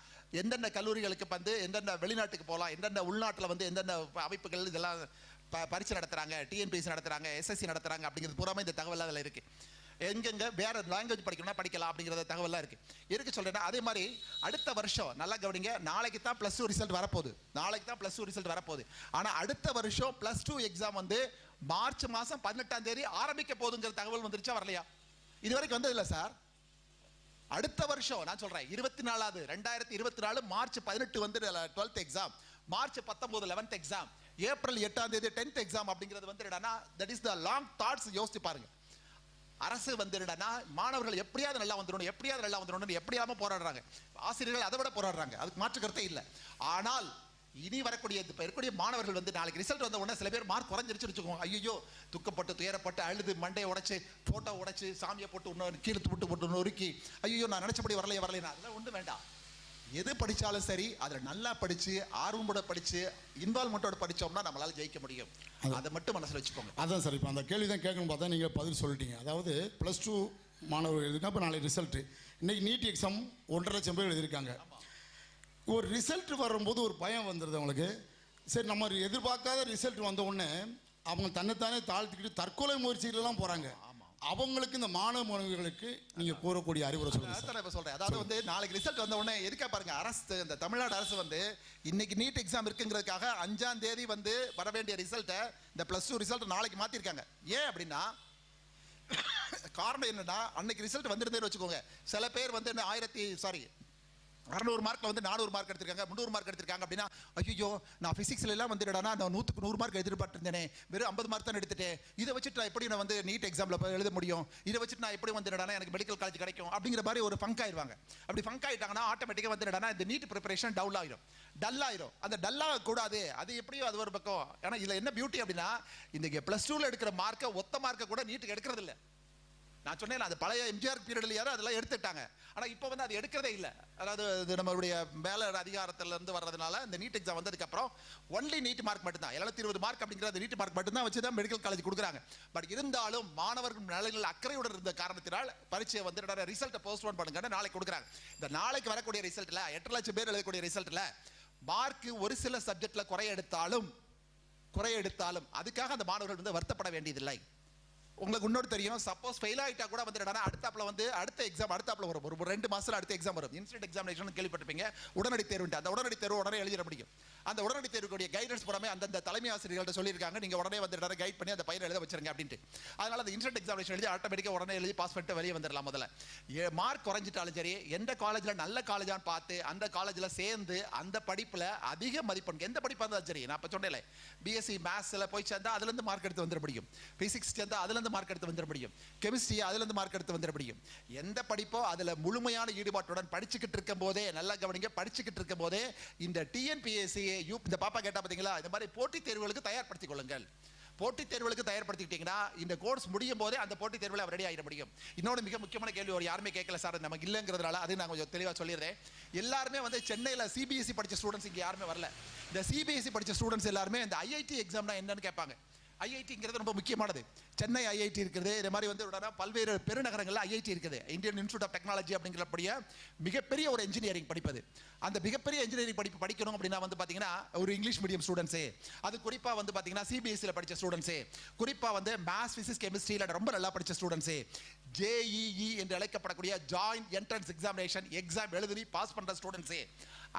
எந்தெந்த கல்லூரிகளுக்கு வந்து எந்தெந்த வெளிநாட்டுக்கு போகலாம், எந்தெந்த உள்நாட்டில் வந்து எந்தெந்த அமைப்புகள் இதெல்லாம் பரீட்சை நடத்துகிறாங்க, டிஎன்பிஎஸ்சி நடத்துகிறாங்க, எஸ்எஸ்சி நடத்துகிறாங்க அப்படிங்கிறது பூராமே இந்த தகவல் அதில் இருக்குது. எங்கெங்கே வேறு லாங்குவேஜ் படிக்கணும்னா படிக்கலாம் அப்படிங்கிற தகவலாம் இருக்குது. எதுக்கு சொல்கிறேன்னா அதே மாதிரி அடுத்த வருஷம் நல்லா கவனிங்க, நாளைக்கு தான் +2 ரிசல்ட் வரப்போகுது. ஆனால் அடுத்த வருஷம் +2 எக்ஸாம் வந்து மார்ச் மாதம் 18ஆம் தேதி ஆரம்பிக்க போகுதுங்கிற தகவல் வந்துருச்சா வரலையா? இது வரைக்கும் வந்ததில்லை சார். அடுத்த வருஷம் நான் சொல்றேன் 2024 மார்ச் 18 வந்து 12th exam, March 19 11th exam, April 8ஆம் தேதி 10th எக்ஸாம் அப்படிங்கிறது வந்து என்னன்னா that is the long thoughts. யோசிச்சு பாருங்க, அரசு வந்து என்னன்னா மாணவர்கள் எப்படியாவது நல்லா வந்துடணும் எப்படியாம போராடுறாங்க, ஆசிரியர்கள் அதை விட போராடுறாங்க, அதுக்கு மாற்று கருத்தே இல்லை. ஆனால் இனி வரக்கூடிய இப்போ இருக்கக்கூடிய மாணவர்கள் வந்து நாளைக்கு ரிசல்ட் வந்த உடனே சில பேர் மார்க் குறைஞ்சிருச்சு வச்சுக்கோங்க, ஐயோ துக்கப்பட்டு துயரப்பட்டு அழுது மண்டையை உடைச்சு ஃபோட்டோ உடைச்சு சாமியை போட்டு இன்னொரு கீழே போட்டு நொறுக்கி ஐயோ நான் நினச்சபடி வரலையே அதெல்லாம் ஒன்றும் வேண்டாம். எது படித்தாலும் சரி அதில் நல்லா படித்து ஆர்வமோட படித்து இன்வால்மெண்ட்டோட படித்தோம்னா நம்மளால் ஜெயிக்க முடியும். அதை மட்டும் மனசில் வச்சுக்கோங்க. அதான் சார், இப்போ அந்த கேள்வி தான் கேட்கணும் பார்த்தா நீங்கள் பதில் சொல்லிட்டீங்க. அதாவது +2 மாணவர்கள் எழுதிருக்காங்க. இப்போ நாளைக்கு ரிசல்ட்டு, இன்றைக்கி நீட் எக்ஸாம் 1.5 லட்சம் பேர் எழுதியிருக்காங்க. ஒரு ரிசல்ட் வரும்போது ஒரு பயம் வந்துடுது அவங்களுக்கு. சரி, நம்ம எதிர்பார்க்காத ரிசல்ட் வந்த உடனே அவங்க தன்னைத்தானே தாழ்த்திக்கிட்டு தற்கொலை முயற்சிகளெல்லாம் போகிறாங்க. அவங்களுக்கு இந்த மாணவர்களுக்கு நீங்கள் கூறக்கூடிய அறிவுரை சொல்லுங்கள். அதாவது வந்து நாளைக்கு ரிசல்ட் வந்த உடனே எதுக்காக பாருங்க, அரசு இந்த தமிழ்நாடு அரசு வந்து இன்னைக்கு நீட் எக்ஸாம் இருக்குங்கிறதுக்காக 5ஆம் தேதி வந்து வர வேண்டிய ரிசல்ட்டை இந்த +2 ரிசல்ட் நாளைக்கு மாற்றிருக்காங்க. ஏன் அப்படின்னா காரணம் என்னன்னா அன்னைக்கு ரிசல்ட் வந்துருந்தேன்னு வச்சுக்கோங்க, சில பேர் வந்து 600 மார்க்கில் வந்து 400 மார்க் எடுத்திருக்காங்க, 300 மார்க் எடுத்திருக்காங்க அப்படின்னா ஐயோ நான் ஃபிசிக்ஸ்ல எல்லாம் வந்து நான் 100க்கு 100 மார்க் எதிர்பார்த்திருந்தேனே, வெறும் 50 மார்க் தான் எடுத்துட்டேன், இதை வச்சுட்டு நான் எப்படி நான் வந்து நீட் எக்ஸாமில் எழுத முடியும், இதை வச்சுட்டு நான் எப்படி வந்து எனக்கு மெடிக்கல் காலேஜ் கிடைக்கும் அப்படிங்கிற மாதிரி ஒரு ஃபங்க் ஆயிடுவாங்க. அப்படி ஃபங்க் ஆகிட்டாங்கன்னா ஆட்டோமேட்டிக்காக வந்து இந்த நீட் ப்ரிப்பரேஷன் டல் ஆயிரும். அந்த டல்லாக கூடாது, அது எப்படியோ அது ஒரு பக்கம். ஏன்னா இதில் என்ன பியூட்டி அப்படின்னா இன்றைக்கி +2ல எடுக்கிற மார்க்கை ஒத்த மார்க்கை கூட நீட்டுக்கு எடுக்கிறது இல்லை. நான் சொன்னேன் அது பழைய எம்ஜிஆர் பீரியட்ல யாரும் அதெல்லாம் எடுத்துட்டாங்க. ஆனால் இப்போ வந்து அது எடுக்கிறதே இல்லை. அதாவது இது நம்மளுடைய மேல அதிகாரத்திலிருந்து வர்றதுனால இந்த நீட் எக்ஸாம் வந்ததுக்கப்புறம் ஒன்லி நீட் மார்க் மட்டும்தான் 720 மார்க் அப்படிங்கிற நீட் மார்க் மட்டும்தான் வச்சு தான் மெடிக்கல் காலேஜ் கொடுக்குறாங்க. பட் இருந்தாலும் மாணவர்கள் நலனில் அக்கறையுடன் இருந்த காரணத்தினால் பரீட்சையை வந்து ரிசல்ட்டை போஸ்ட்போன் பண்ணுங்க நாளைக்கு கொடுக்குறாங்க. இந்த நாளைக்கு வரக்கூடிய ரிசல்ட்டில் 8 லட்சம் பேர் எழுதக்கூடிய ரிசல்ட்டில் மார்க் ஒரு சில சப்ஜெக்டில் குறைய எடுத்தாலும் அதுக்காக அந்த மாணவர்கள் வந்து வருத்தப்பட வேண்டியதில்லை. உங்களுக்கு இன்னொரு தெரியும், சப்போஸ் ஃபெயில் ஆகிட்டா கூட வந்து அடுத்தாப்புல வந்து அடுத்த எக்ஸாம் அடுத்தாப்புல வரும், ஒரு 2 மாசத்துல அடுத்த எக்ஸாம் வரும். இன்ஸ்டன்ட் எக்ஸாமினேஷன் கேள்விப்பட்டிருப்பீங்க, உடனடி தேர்வு. அந்த உடனடி தேர்வு உடனே எழுதிட முடியும். அந்த உடனடி தேர்வுடைய கைடன்ஸ் போடாம அந்தந்த தலைமை ஆசிரியர்கள்ட்ட சொல்லியிருக்காங்க, நீங்க உடனே வந்து கைட் பண்ணி அந்த பையனை எழுத வச்சிருங்க அப்படின்ட்டு. அதனால அந்த இன்ஸ்டன்ட் எக்ஸாமினேஷன் எழுதி ஆட்டோமேட்டிக்காக உடனே எழுதி பாஸ் பண்ணிட்டு வெளியே வந்துடலாம். முதல்ல மார்க் குறைஞ்சிட்டாலும் சரி, எந்த காலேஜில் நல்ல காலேஜான்னு பார்த்து அந்த காலேஜில் சேர்ந்து அந்த படிப்பில் அதிக மதிப்பெண், எந்த படிப்பாக இருந்தாலும் சரி, நான் இப்போ சொன்னேன் பிஎஸ்சி மேத்ஸில் போய் சேர்ந்தா அதுலேருந்து மார்க் எடுத்து வந்துட முடியும், ஃபிசிக்ஸ் சேர்ந்தா அதுலேருந்து மார்க் எடுத்து வந்துட முடியும், கெமிஸ்ட்ரி அதுலேருந்து மார்க் எடுத்து வந்துட முடியும். எந்த படிப்போ அதில் முழுமையான ஈடுபாட்டுடன் படிச்சுக்கிட்டு இருக்கும் போதே, நல்லா கவனிங்க, படிச்சுக்கிட்டு இருக்கும் போதே இந்த டிஎன்பிஎஸ்சி இந்த பாப்பா கேட்டா பார்த்தீங்களா, இந்த மாதிரி போட்டித் தேர்வுகளுக்கு தயார்படுத்திக் கொள்ளுங்கள். போட்டித் தேர்வுகளுக்கு தயார்படுத்திக்கிட்டீங்கன்னா இந்த கோர்ஸ் முடியும் போதே அந்த போட்டித் தேர்வில் ரெடி ஆகிட முடியும். இன்னொரு மிக முக்கியமான கேள்வி ஒரு யாருமே கேட்கல சார், நமக்கு இல்லைங்கிறதுனால அது நான் கொஞ்சம் தெளிவாக சொல்லிடுறேன். எல்லாருமே வந்து சென்னையில் சிபிஎஸ்சி படித்த ஸ்டூடெண்ட்ஸ் இங்கே யாருமே வரல. இந்த சிபிஎஸ்சி படித்த ஸ்டூடெண்ட்ஸ் எல்லாருமே இந்த ஐஐடி எக்ஸாம்னா என்னன்னு கேட்பாங்க. ஐஐடிங்கிறது ரொம்ப முக்கியமானது. சென்னை ஐஐடி இருக்குது, இது மாதிரி வந்து பல்வேறு பெருநகரங்களில் ஐஐடி இருக்குது, இந்தியன் இன்ஸ்டியூட் ஆஃப் டெக்னாலஜி அப்படிங்கிறபடிய மிகப்பெரிய ஒரு இன்ஜினியரிங் படிப்பது. அந்த மிகப்பெரிய இன்ஜினியரிங் படிப்பு படிக்கணும் அப்படின்னா வந்து பார்த்தீங்கன்னா ஒரு இங்கிலீஷ் மீடியம் ஸ்டூடெண்ட்ஸு, அது குறிப்பாக வந்து பார்த்தீங்கன்னா சிபிஎஸ்சியில் படித்த ஸ்டூடெண்ட்ஸு, குறிப்பாக வந்து மேத்ஸ் ஃபிசிக்ஸ் கெமிஸ்ட்ரியில் ரொம்ப நல்லா படித்த ஸ்டூடெண்ட்ஸு, ஜேஇஇ என்று அழைக்கப்படக்கூடிய ஜாயின்ட் என்ட்ரன்ஸ் எக்ஸாம் எழுதி பாஸ் பண்ணுற ஸ்டூடெண்ட்ஸு.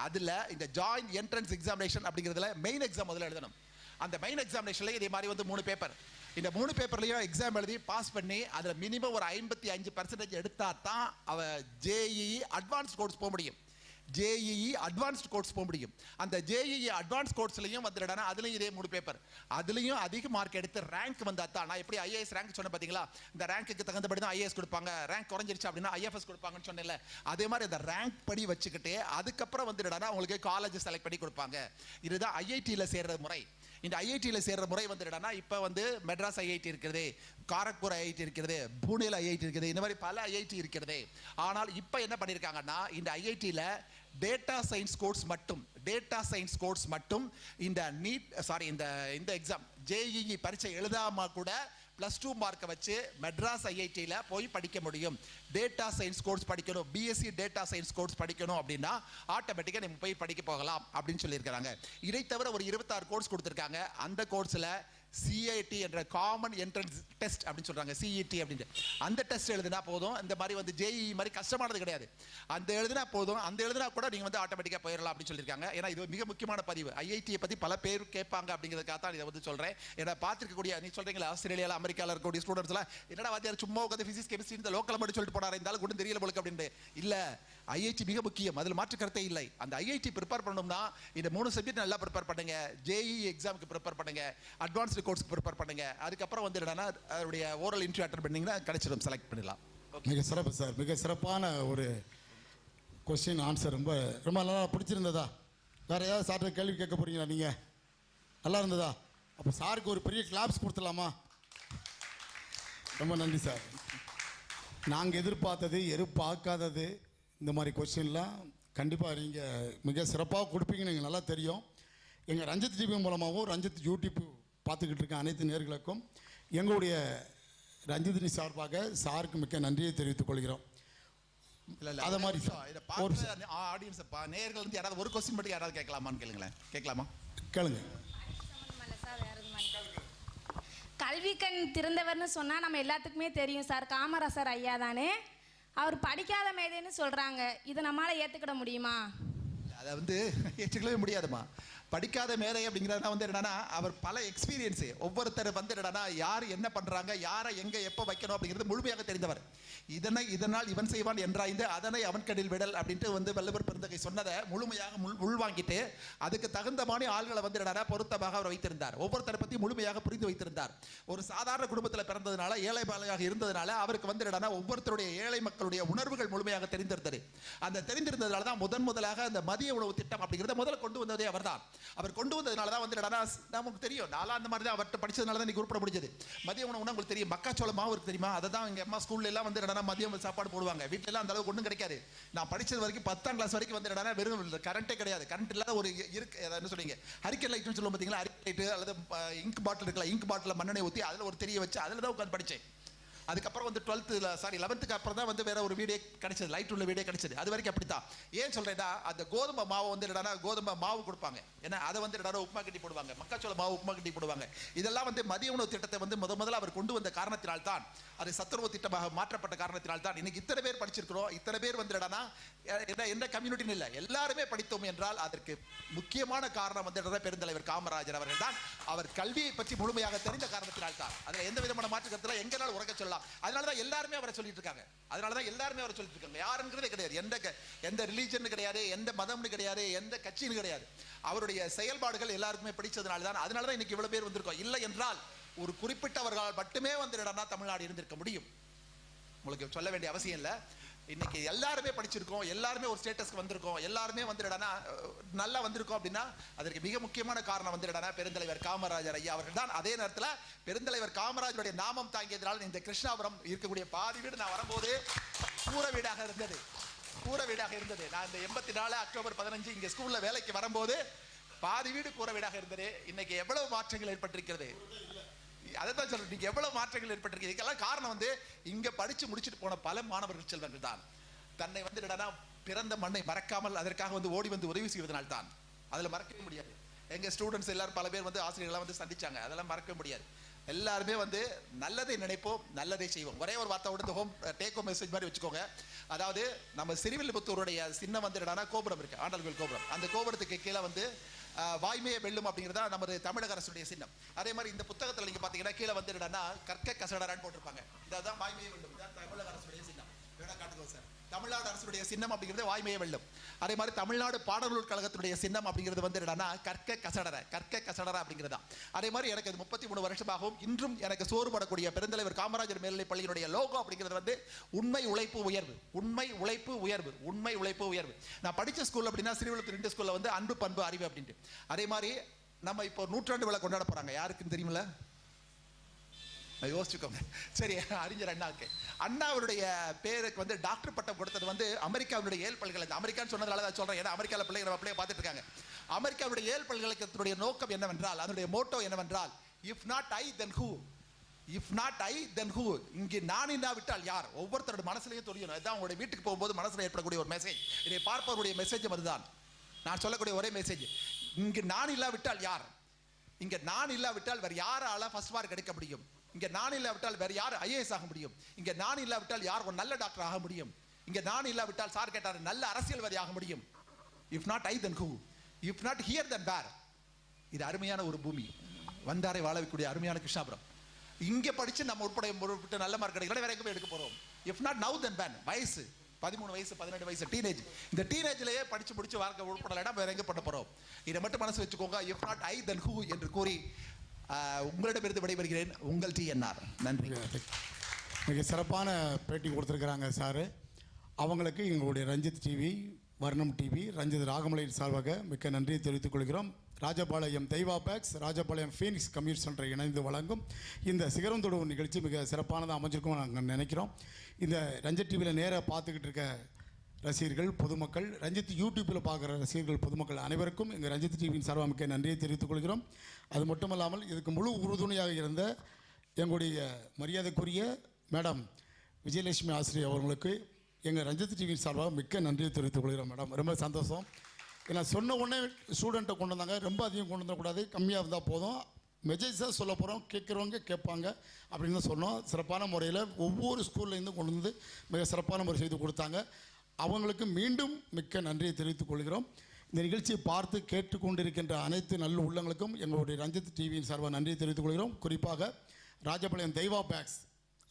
அதில் இந்த ஜாயின்ட் என்ட்ரன்ஸ் எக்ஸாமினேஷன் அப்படிங்கிறதுல மெயின் எக்ஸாம் முதல்ல எழுதணும். அந்த மெயின் எக்ஸாமினேஷன்ல இதே மாதிரி வந்து 3 பேப்பர், இந்த 3 பேப்பர்லையும் எக்ஸாம் எழுதி பாஸ் பண்ணி அதில் மினிமம் ஒரு 55% எடுத்தா தான் அவ ஜேஇஇ அட்வான்ஸ் கோர்ஸ் போக முடியும். ஜேஇஇ அட்வான்ஸ்ட் கோர்ஸ் போக முடியும். அந்த ஜேஇஇ அட்வான்ஸ் கோர்ஸ்லையும் வந்துடுனா அதுலேயும் இதே 3 பேப்பர், அதுலேயும் அதிக மார்க் எடுத்து ரேங்க் வந்தால் தான். நான் எப்படி ஐஏஎஸ் ரேங்க் சொன்னேன் பார்த்தீங்களா, இந்த ரேங்க்கு தகுந்தபடி தான் ஐஏஎஸ் கொடுப்பாங்க, ரேங்க் குறைஞ்சிருச்சு அப்படின்னா ஐஎஃப்எஸ் கொடுப்பாங்கன்னு சொன்னேன்ல, அதே மாதிரி அந்த ரேங்க் படி வச்சுக்கிட்டு அதுக்கப்புறம் வந்துடுனா உங்களுக்கு காலேஜ் செலக்ட் பண்ணி கொடுப்பாங்க. இதுதான் ஐஐடியில் சேர்ற முறை. இந்த ஐஐடியில் சேர்ற முறை வந்து என்னன்னா இப்போ வந்து மெட்ராஸ் ஐஐடி இருக்கிறது, காரக்பூர் ஐஐடி இருக்கிறது, புனேல ஐஐடி இருக்குது, இந்த மாதிரி பல ஐஐடி இருக்கிறது. ஆனால் இப்போ என்ன பண்ணியிருக்காங்கன்னா இந்த ஐஐடியில் டேட்டா சயின்ஸ் கோர்ஸ் மட்டும் இந்த இந்த எக்ஸாம் ஜேஇஇ பரீட்சை எழுதாம கூட +2 மார்க்கை வச்சு மெட்ராஸ் ஐஐடியில் போய் படிக்க முடியும். டேட்டா சயின்ஸ் கோர்ஸ் படிக்கணும், பிஎஸ்சி டேட்டா சயின்ஸ் கோர்ஸ் படிக்கணும் அப்படின்னா ஆட்டோமேட்டிக்காக நீங்கள் போய் படிக்க போகலாம் அப்படின்னு சொல்லியிருக்கிறாங்க. இதை தவிர ஒரு 26 கோர்ஸ் கொடுத்துருக்காங்க. அந்த கோர்ஸில் சிஐடி என்ற காமன் என்ட்ரன்ஸ் டெஸ்ட் அப்படின்னு சொல்றாங்க, சிஇடி அப்படின்னு. அந்த டெஸ்ட் எழுதினா போதும். இந்த மாதிரி வந்து ஜேஇஇ மாதிரி கஷ்டமானது கிடையாது. அந்த எழுதினா போதும், அந்த எழுதினா கூட நீங்க வந்து ஆட்டோமேட்டிக்கா போயிடலாம் அப்படின்னு சொல்லியிருக்காங்க. ஏன்னா இது மிக முக்கியமான பதிவு. ஐஐடியை பத்தி பல பேர் கேட்பாங்க அப்படிங்கிறதுக்காக தான் இதை வந்து சொல்றேன். ஏன்னா பார்த்துருக்கக்கூடிய நீ சொல்றீங்களா ஆஸ்திரேலியாவில் அமெரிக்காவில் இருக்கக்கூடிய ஸ்டூடெண்ட்ஸ் எல்லாம் என்னடா வாத்தியார் சும்மா உட்காந்து பிசிக்ஸ் கெமிஸ்ட்ரி இந்த லோக்கல் மட்டும் சொல்லிட்டு போனார், இருந்தாலும் கூட தெரியல போலுக்கு அப்படின்னு. இல்ல, ஐஐடி மிக முக்கியம், அதில் மாற்று கருத்தே இல்லை. அந்த ஐஐடி ப்ரிப்பேர் பண்ணணும்னா இந்த 3 சப்ஜெக்ட் நல்லா ப்ரிப்பேர் பண்ணுங்க. ஜேஇஇ எக்ஸாமுக்கு ப்ரிப்பேர் பண்ணுங்க, அட்வான்ஸ்டு கோர்ஸ்க்கு ப்ரிப்பேர் பண்ணுங்க. அதுக்கப்புறம் வந்து என்னன்னா அவருடைய ஓரல் இன்டர்வியூ அட்டெண்ட் பண்ணீங்கன்னா கிடைச்சிடும், செலக்ட் பண்ணிடலாம். மிக சிறப்பு சார், மிக சிறப்பான ஒரு கொஸ்டின் ஆன்சர். ரொம்ப ரொம்ப நல்லா பிடிச்சிருந்ததா? வேறு ஏதாவது சார்ட்ட கேள்வி கேட்க போறீங்களா நீங்கள்? நல்லா இருந்ததா? அப்போ சாருக்கு ஒரு பெரிய கிளாப்ஸ் கொடுத்துடலாமா? ரொம்ப நன்றி சார். நாங்கள் எதிர்பார்க்காதது இந்த மாதிரி கொஸ்டின்லாம் கண்டிப்பாக நீங்கள் மிக சிறப்பாக கொடுப்பீங்கன்னு எனக்கு நல்லா தெரியும். எங்கள் ரஞ்சித் டிவி மூலமாகவும் ரஞ்சித் யூடியூப் பார்த்துக்கிட்டு இருக்க அனைத்து நேயர்களுக்கும் எங்களுடைய ரஞ்சித் சார்பாக சாருக்கு மிக்க நன்றியை தெரிவித்துக் கொள்கிறோம். அதை மாதிரி ஆடியன்ஸ் நேயர்கள் வந்து யாராவது ஒரு கொஸ்டின் மட்டும் யாராவது கேட்கலாமான்னு கேளுங்களேன். கேட்கலாமா? கேளுங்க. கல்வி கண் திறந்தவர்னு சொன்னால் நம்ம எல்லாத்துக்குமே தெரியும் சார், காமராசர் ஐயா தானே. அவர் படிக்காத மேதைன்னு சொல்கிறாங்க, இதை நம்மளால் ஏற்றுக்கிட முடியுமா? அதை வந்து ஏற்றுக்கவே முடியாதுமா. படிக்காத மேதை அப்படிங்கிறதுனா வந்து என்னன்னா அவர் பல எக்ஸ்பீரியன்ஸு, ஒவ்வொருத்தர் வந்து என்னன்னா யார் என்ன பண்ணுறாங்க, யாரை எங்கே எப்போ வைக்கணும் அப்படிங்கிறது முழுமையாக தெரிந்தவர். இதனால் இவன் செய்வான் என்றாய்ந்து அதனை அவன் கடில் விடல் அப்படின்ட்டு வந்து வள்ளுவர் பெருந்தகை சொன்னதை முழுமையாக உள்வாங்கிட்டு அதுக்கு தகுந்த மாதிரி ஆள்களை வந்து என்னன்னா பொருத்தமாக அவர் வைத்திருந்தார். ஒவ்வொருத்தரை பற்றி முழுமையாக புரிந்து வைத்திருந்தார். ஒரு சாதாரண குடும்பத்தில் பிறந்ததுனால, ஏழை பாலையாக இருந்ததுனால அவருக்கு வந்து என்னன்னா ஒவ்வொருத்தருடைய ஏழை மக்களுடைய உணர்வுகள் முழுமையாக தெரிந்திருந்தது. அந்த தெரிந்திருந்ததுனால தான் முதலாக அந்த மதிய உணவு திட்டம் அப்படிங்கிறத முதல்ல கொண்டு வந்ததே அவர் தான். அவர் கொண்டு வந்ததுனால தான் வந்து நமக்கு தெரியும், நாலாம் அந்த மாதிரி தான் அவர்கிட்ட படிச்சதுனால தான் உருப்பட முடிஞ்சது. மதிய உணவு உங்களுக்கு தெரியும், மக்காச்சோள மாவு இருக்கு தெரியுமா? அதை தான் எங்கள் அம்மா ஸ்கூல்ல எல்லாம் வந்து மதியம் சாப்பாடு போடுவாங்க. வீட்டில எல்லாம் அந்த அளவுக்கு ஒன்றும் கிடைக்காது. நான் படிச்சது வரைக்கும் 10ஆம் கிளாஸ் வரைக்கும் வந்து வெறும் கரண்டே கிடையாது. கரண்ட் இல்லாத ஒரு என்ன சொல்றீங்க, ஹரிக்கன் லைட்னு சொல்லுவோம் பார்த்தீங்களா? ஹரிக்கன் லைட்டு அல்லது இங்க் பாட்டில் இருக்குல்ல, இங்க் பாட்டில் மண்ணெண்ணெய் ஊற்றி அதில் ஒரு தெரிய வச்சு அதில் தான் உட்காந்து படித்தேன். அதுக்கப்புறம் வந்து 11th அப்புறம் தான் வந்து வேற ஒரு வீடியோ கிடைச்சது, லைட் உள்ள வீடியோ கிடைச்சது. அது வரைக்கும் அப்படித்தான். ஏன் சொல்றேன்னா அந்த கோதுமை மாவு வந்து கோதுமை மாவு கொடுப்பாங்க, ஏன்னா அதை வந்து உப்புமா கட்டி போடுவாங்க, மக்காச்சோள மாவு உப்புமா கட்டி போடுவாங்க. இதெல்லாம் வந்து மதிய உணவு திட்டத்தை வந்து முதல்ல அவர் கொண்டு வந்த காரணத்தினால்தான், அது சத்துணவு திட்டமாக மாற்றப்பட்ட காரணத்தினால்தான் இன்னைக்கு இத்தனை பேர் படிச்சிருக்கிறோம். இத்தனை பேர் வந்து என்ன கம்யூனிட்டின்னு இல்லை, எல்லாருமே படித்தோம் என்றால் அதற்கு முக்கியமான காரணம் வந்து பெருந்தலைவர் காமராஜர் அவர்கள் தான். அவர் கல்வியை பற்றி முழுமையாக தெரிந்த காரணத்தினால்தான். அதில் எந்த விதமான மாற்றுக்கருத்துல எங்கனாலும் உறக்க சொல்லலாம். அதனாலதான் எல்லாருமே அவரை சொல்லிட்டு இருக்காங்க. யாருங்கிறதே கிடையாது, எந்த ரிலீஜன் கிடையாது, எந்த மதம்னு கிடையாது, எந்த கட்சின்னு கிடையாது. அவருடைய செயல்பாடுகள் எல்லாருக்குமே பிடிச்சதுனால தான். அதனாலதான் இன்னைக்கு இவ்வளவு பேர் வந்திருக்கோம். இல்லை என்றால் ஒரு குறிப்பிட்டவர்களால் மட்டுமே வந்து தமிழ்நாடு இருந்திருக்க முடியும். உங்களுக்கு சொல்ல வேண்டிய அவசியம் இல்லை. இன்னைக்கு எல்லாருமே படிச்சிருக்கோம், எல்லாருமே ஒரு ஸ்டேட்டஸ்க்கு வந்திருக்கோம், எல்லாருமே வந்து நல்லா வந்திருக்கோம் அப்படின்னா அதற்கு மிக முக்கியமான காரணம் வந்து பெருந்தலைவர் காமராஜர் ஐயா அவர்கள் தான். அதே நேரத்தில் பெருந்தலைவர் காமராஜருடைய நாமம் தாங்கியதனால் இந்த கிருஷ்ணாபுரம் இருக்கக்கூடிய பாதி வீடு நான் வரும்போது கூரை வீடாக இருந்தது. நான் இந்த 84 அக்டோபர் 15 இங்க ஸ்கூல்ல வேலைக்கு வரும்போது பாதி வீடு கூரை வீடாக இருந்தது. இன்னைக்கு எவ்வளவு மாற்றங்கள் ஏற்பட்டிருக்கிறது, அதைத்தான் சொல்றேன். எவ்வளவு மாற்றங்கள் ஏற்பட்டிருக்கு. இதுக்கெல்லாம் காரணம் வந்து இங்க படிச்சு முடிச்சுட்டு போன பல மாணவர்கள் செல்வங்கள் தான். தன்னை வந்து பிறந்த மண்ணை மறக்காமல் அதற்காக வந்து ஓடி வந்து உதவி செய்வதனால் தான். அதுல மறக்கவே முடியாது. எங்க ஸ்டூடெண்ட்ஸ் எல்லாரும் பல பேர் வந்து ஆசிரியர்கள்லாம் வந்து சந்திச்சாங்க. அதெல்லாம் மறக்கவே முடியாது. எல்லாருமே வந்து நல்லதை நினைப்போம், நல்லதை செய்வோம். ஒரே ஒரு வார்த்தை வந்து டேக் ஹோம் மெசேஜ் மாதிரி வச்சுக்கோங்க. அதாவது நம்ம சிறுவில்லிபுத்தூருடைய சின்னம் வந்து கோபுரம் இருக்கு, ஆண்டாள் கோயில் கோபுரம். அந்த கோபுரத்துக்கு கீழே வந்து வாய்மையை வெல்லும் அப்படிங்கிறதா நமது தமிழக அரசுடைய சின்னம். அதே மாதிரி இந்த புத்தகத்தில் நீங்க பாத்தீங்கன்னா கீழே வந்து கற்க கசடரான்னு போட்டிருப்பாங்க. இதுதான் வாய்மையை வெல்லும், தமிழக அரசுடைய சின்னம். காட்டுங்க சார், தமிழ்நாடு அரசுடைய சின்னம் அப்படிங்கிறது வாய்மையை வெல்லும். அதே மாதிரி தமிழ்நாடு பாடநூல் கழகத்துடைய சின்னம் அப்படிங்கிறது வந்து கற்க கசடர அப்படிங்கிறதா. அதே மாதிரி எனக்கு 33 வருஷமாகவும் இன்றும் எனக்கு சோறுபடக்கூடிய பெருந்தலைவர் காமராஜர் மேல்நிலைப் பள்ளியினுடைய லோகோ அப்படிங்கிறது வந்து உண்மை உழைப்பு உயர்வு. நான் படிச்ச ஸ்கூல் அப்படின்னா ஸ்ரீவில்லிபுத்தூர் 2 ஸ்கூல்ல வந்து அன்பு பண்பு அறிவு அப்படின்ட்டு. அதே மாதிரி நம்ம இப்போ 100ஆண்டு விழா கொண்டாட போறாங்க. யாருக்குன்னு தெரியுமில்ல? யோசிச்சுக்கோங்க. சரி, அறிஞர் அண்ணாவுக்கு. அண்ணா அவருடைய பேருக்கு வந்து டாக்டர் பட்டம் கொடுத்தது வந்து அமெரிக்காவுடைய ஏல் பல்கலைக்கழகம். அமெரிக்கான்னு சொன்னதால தான் சொல்றேன், ஏன்னா அமெரிக்காவில் பிள்ளைங்க நம்ம பிள்ளைங்க பார்த்துட்டு இருக்காங்க. அமெரிக்காவுடைய ஏல் பல்கலைக்கழகத்துடைய நோக்கம் என்னவென்றால், அதனுடைய மோட்டோ என்னவென்றால், if not I then who, if not I then who. இங்கே நான் இல்லாவிட்டால் யார்? ஒவ்வொருத்தரோட மனசுலையும் தெரியணும். அதுதான் உங்களுடைய வீட்டுக்கு போகும்போது மனசுல ஏற்படக்கூடிய ஒரு மெசேஜ். இதை பார்ப்பவருடைய மெசேஜ் அதுதான். நான் சொல்லக்கூடிய ஒரே மெசேஜ், இங்கு நான் இல்லாவிட்டால் யார்? இங்க நான் இல்லாவிட்டால் வேற யாரால ஃபர்ஸ்ட் மார்க் எடுக்க முடியும்? இங்க நான் இல்லாவிட்டால் வேற யார் ஐஏஎஸ் ஆக முடியும்? இங்க நான் இல்லாவிட்டால் யார் ஒரு நல்ல டாக்டர் ஆக முடியும்? இங்க நான் இல்லாவிட்டால் சார் கேட்டார், நல்ல அரசியல்வாதி ஆக முடியும்? If not I then who, if not here then where. இது அருமையான ஒரு பூமி, வந்தாரை வாழ வைக்கக்கூடிய அருமையான கிருஷ்ணாபுரம். இங்க படிச்சு நம்ம உட்பட நல்ல மார்க் கிடைக்கல, வேற எங்க போய் எடுக்க போறோம்? If not now then van. வயசு 13 வயசு 18 வயசு டீனேஜ். இந்த டீனேஜ்லயே படிச்சு முடிச்சு வாழ்க்கை உட்படலடா வேற எங்க பண்ண போறோம்? இதை மட்டும் மனசு வச்சுக்கோங்க. If not I then who என்று கூறி உங்களிடமிருந்து விடைபெறுகிறேன். உங்கள் TNR. நன்றி. மிக சிறப்பான பேட்டி கொடுத்துருக்குறாங்க சார். அவங்களுக்கு எங்களுடைய ரஞ்சித் டிவி, வர்ணம் டிவி, ரஞ்சித் ராகமலையின் சார்பாக மிக்க நன்றியை தெரிவித்துக் கொள்கிறோம். Rajapalayam Deiva packs, Rajapalayam Phoenix community centre இணைந்து வழங்கும் இந்த சிகரம் தொடுவோம் நிகழ்ச்சி மிக சிறப்பானதாக அமைஞ்சிருக்கும் நாங்கள் நினைக்கிறோம். இந்த ரஞ்சித் டிவியில் நேராக பார்த்துக்கிட்டு இருக்க ரசிகர்கள், பொதுமக்கள், ரஞ்சித் யூடியூப்பில் பார்க்குற ரசிகர்கள், பொதுமக்கள் அனைவருக்கும் எங்கள் ரஞ்சித் டிவியின் சார்பாக மிக்க நன்றியை தெரிவித்துக் கொள்கிறோம். அது மட்டுமல்லாமல் இதுக்கு முழு உறுதுணையாக இருந்த எங்களுடைய மரியாதைக்குரிய மேடம் விஜயலட்சுமி ஆசிரியர் அவர்களுக்கு எங்கள் ரஞ்சித் டிவியின் சார்பாக மிக்க நன்றியை தெரிவித்துக் கொள்கிறோம். மேடம் ரொம்ப சந்தோஷம். ஏன்னா சொன்ன உடனே ஸ்டூடெண்ட்டை கொண்டு வந்தாங்க, ரொம்ப அதிகம் கொண்டு வந்துடக்கூடாது, கம்மியாக இருந்தால் போதும், மெசேஜாக சொல்ல போகிறோம், கேட்குறவங்க கேட்பாங்க அப்படின்னு தான் சொன்னோம். சிறப்பான முறையில் ஒவ்வொரு ஸ்கூல்லேருந்து கொண்டு வந்து மிக சிறப்பான முறை செய்து கொடுத்தாங்க. அவங்களுக்கு மீண்டும் மிக்க நன்றியை தெரிவித்துக் கொள்கிறோம். இந்த நிகழ்ச்சியை பார்த்து கேட்டுக்கொண்டிருக்கின்ற அனைத்து நல்ல உள்ளங்களுக்கும் எங்களுடைய ரஞ்சித் டிவியின் சார்பாக நன்றியை தெரிவித்துக் கொள்கிறோம். குறிப்பாக ராஜபாளையம் தெய்வா பேக்ஸ்,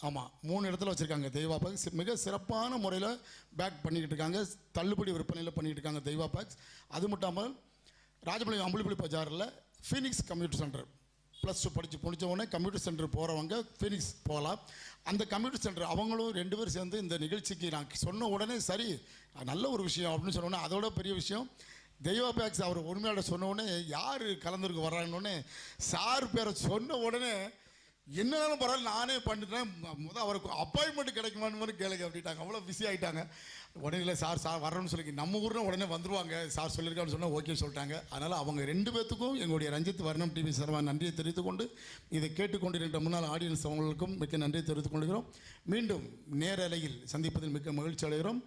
ஆமாம் 3 இடத்துல வச்சுருக்காங்க தெய்வா பேக்ஸ், மிக சிறப்பான முறையில் பேக் பண்ணிக்கிட்டு இருக்காங்க, தள்ளுபடி விற்பனையில் பண்ணிக்கிட்டு இருக்காங்க தெய்வா பேக்ஸ். அது மட்டும் இல்லாமல் ராஜபாளையம் அம்புலிப்பள்ளி பஜாரில் ஃபீனிக்ஸ் கம்ப்யூட்டர் சென்டர், +2 படித்து முடித்த உடனே கம்ப்யூட்டர் சென்டர் போகிறவங்க ஃபீனிக்ஸ் போகலாம். அந்த கம்ப்யூட்டர் சென்டர் அவங்களும் 2 பேர் சேர்ந்து இந்த நிகழ்ச்சிக்கு நான் சொன்ன உடனே சரி நல்ல ஒரு விஷயம் அப்படின்னு சொன்னோன்னே, அதோட பெரிய விஷயம் தெய்வா பேக்ஸ் அவர் உரிமையாளர் சொன்ன உடனே யார் கலந்துருக்கு வர்றாங்கன்னு சார் பேரை சொன்ன உடனே என்னென்ன பரவாயில்ல நானே பண்ணிட்டேன், முதல் அவருக்கு அப்பாயின்மெண்ட் கிடைக்குமான்னு கேளுங்க அப்படின்ட்டாங்க. அவ்வளோ பிஸி ஆகிட்டாங்க. உடனே இல்லை சார் வரணும்னு சொல்லி நம்ம ஊரில் உடனே வந்துருவாங்க சார் சொல்லியிருக்கான்னு சொன்னால் ஓகே சொல்லிட்டாங்க. அதனால் அவங்க 2 பேர்த்துக்கும் எங்களுடைய ரஞ்சித் வர்ணம் டிவி சார்பாக நன்றியை தெரிவித்துக் கொண்டு இதை கேட்டுக்கொண்டிருக்கின்ற முன்னாள் ஆடியன்ஸ் அவங்களுக்கும் மிக்க நன்றியை தெரிவித்துக் கொள்கிறோம். மீண்டும் நேரலையில் சந்திப்பதில் மிக்க மகிழ்ச்சி அடைகிறோம்.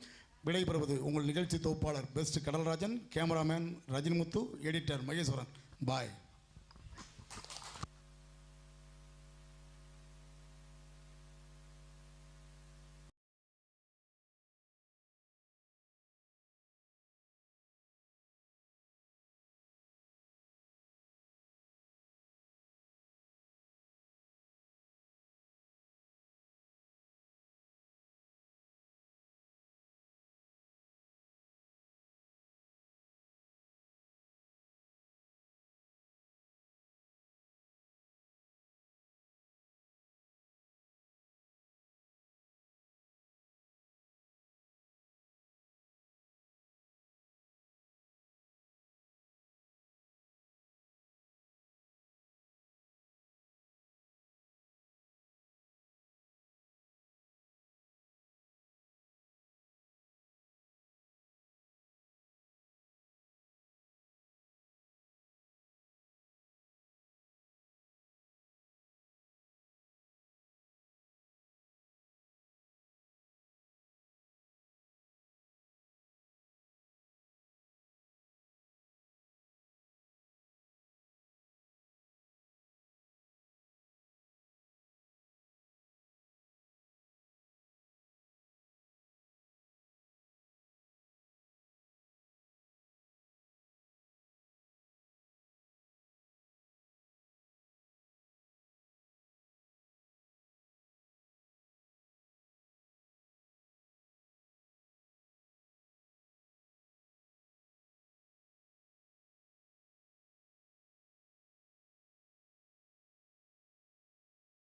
விடைபெறுவது உங்கள் நிகழ்ச்சி தொகுப்பாளர் best Kadalrajan, cameraman ரஜினிமுத்து, editor Maheswaran. பாய்.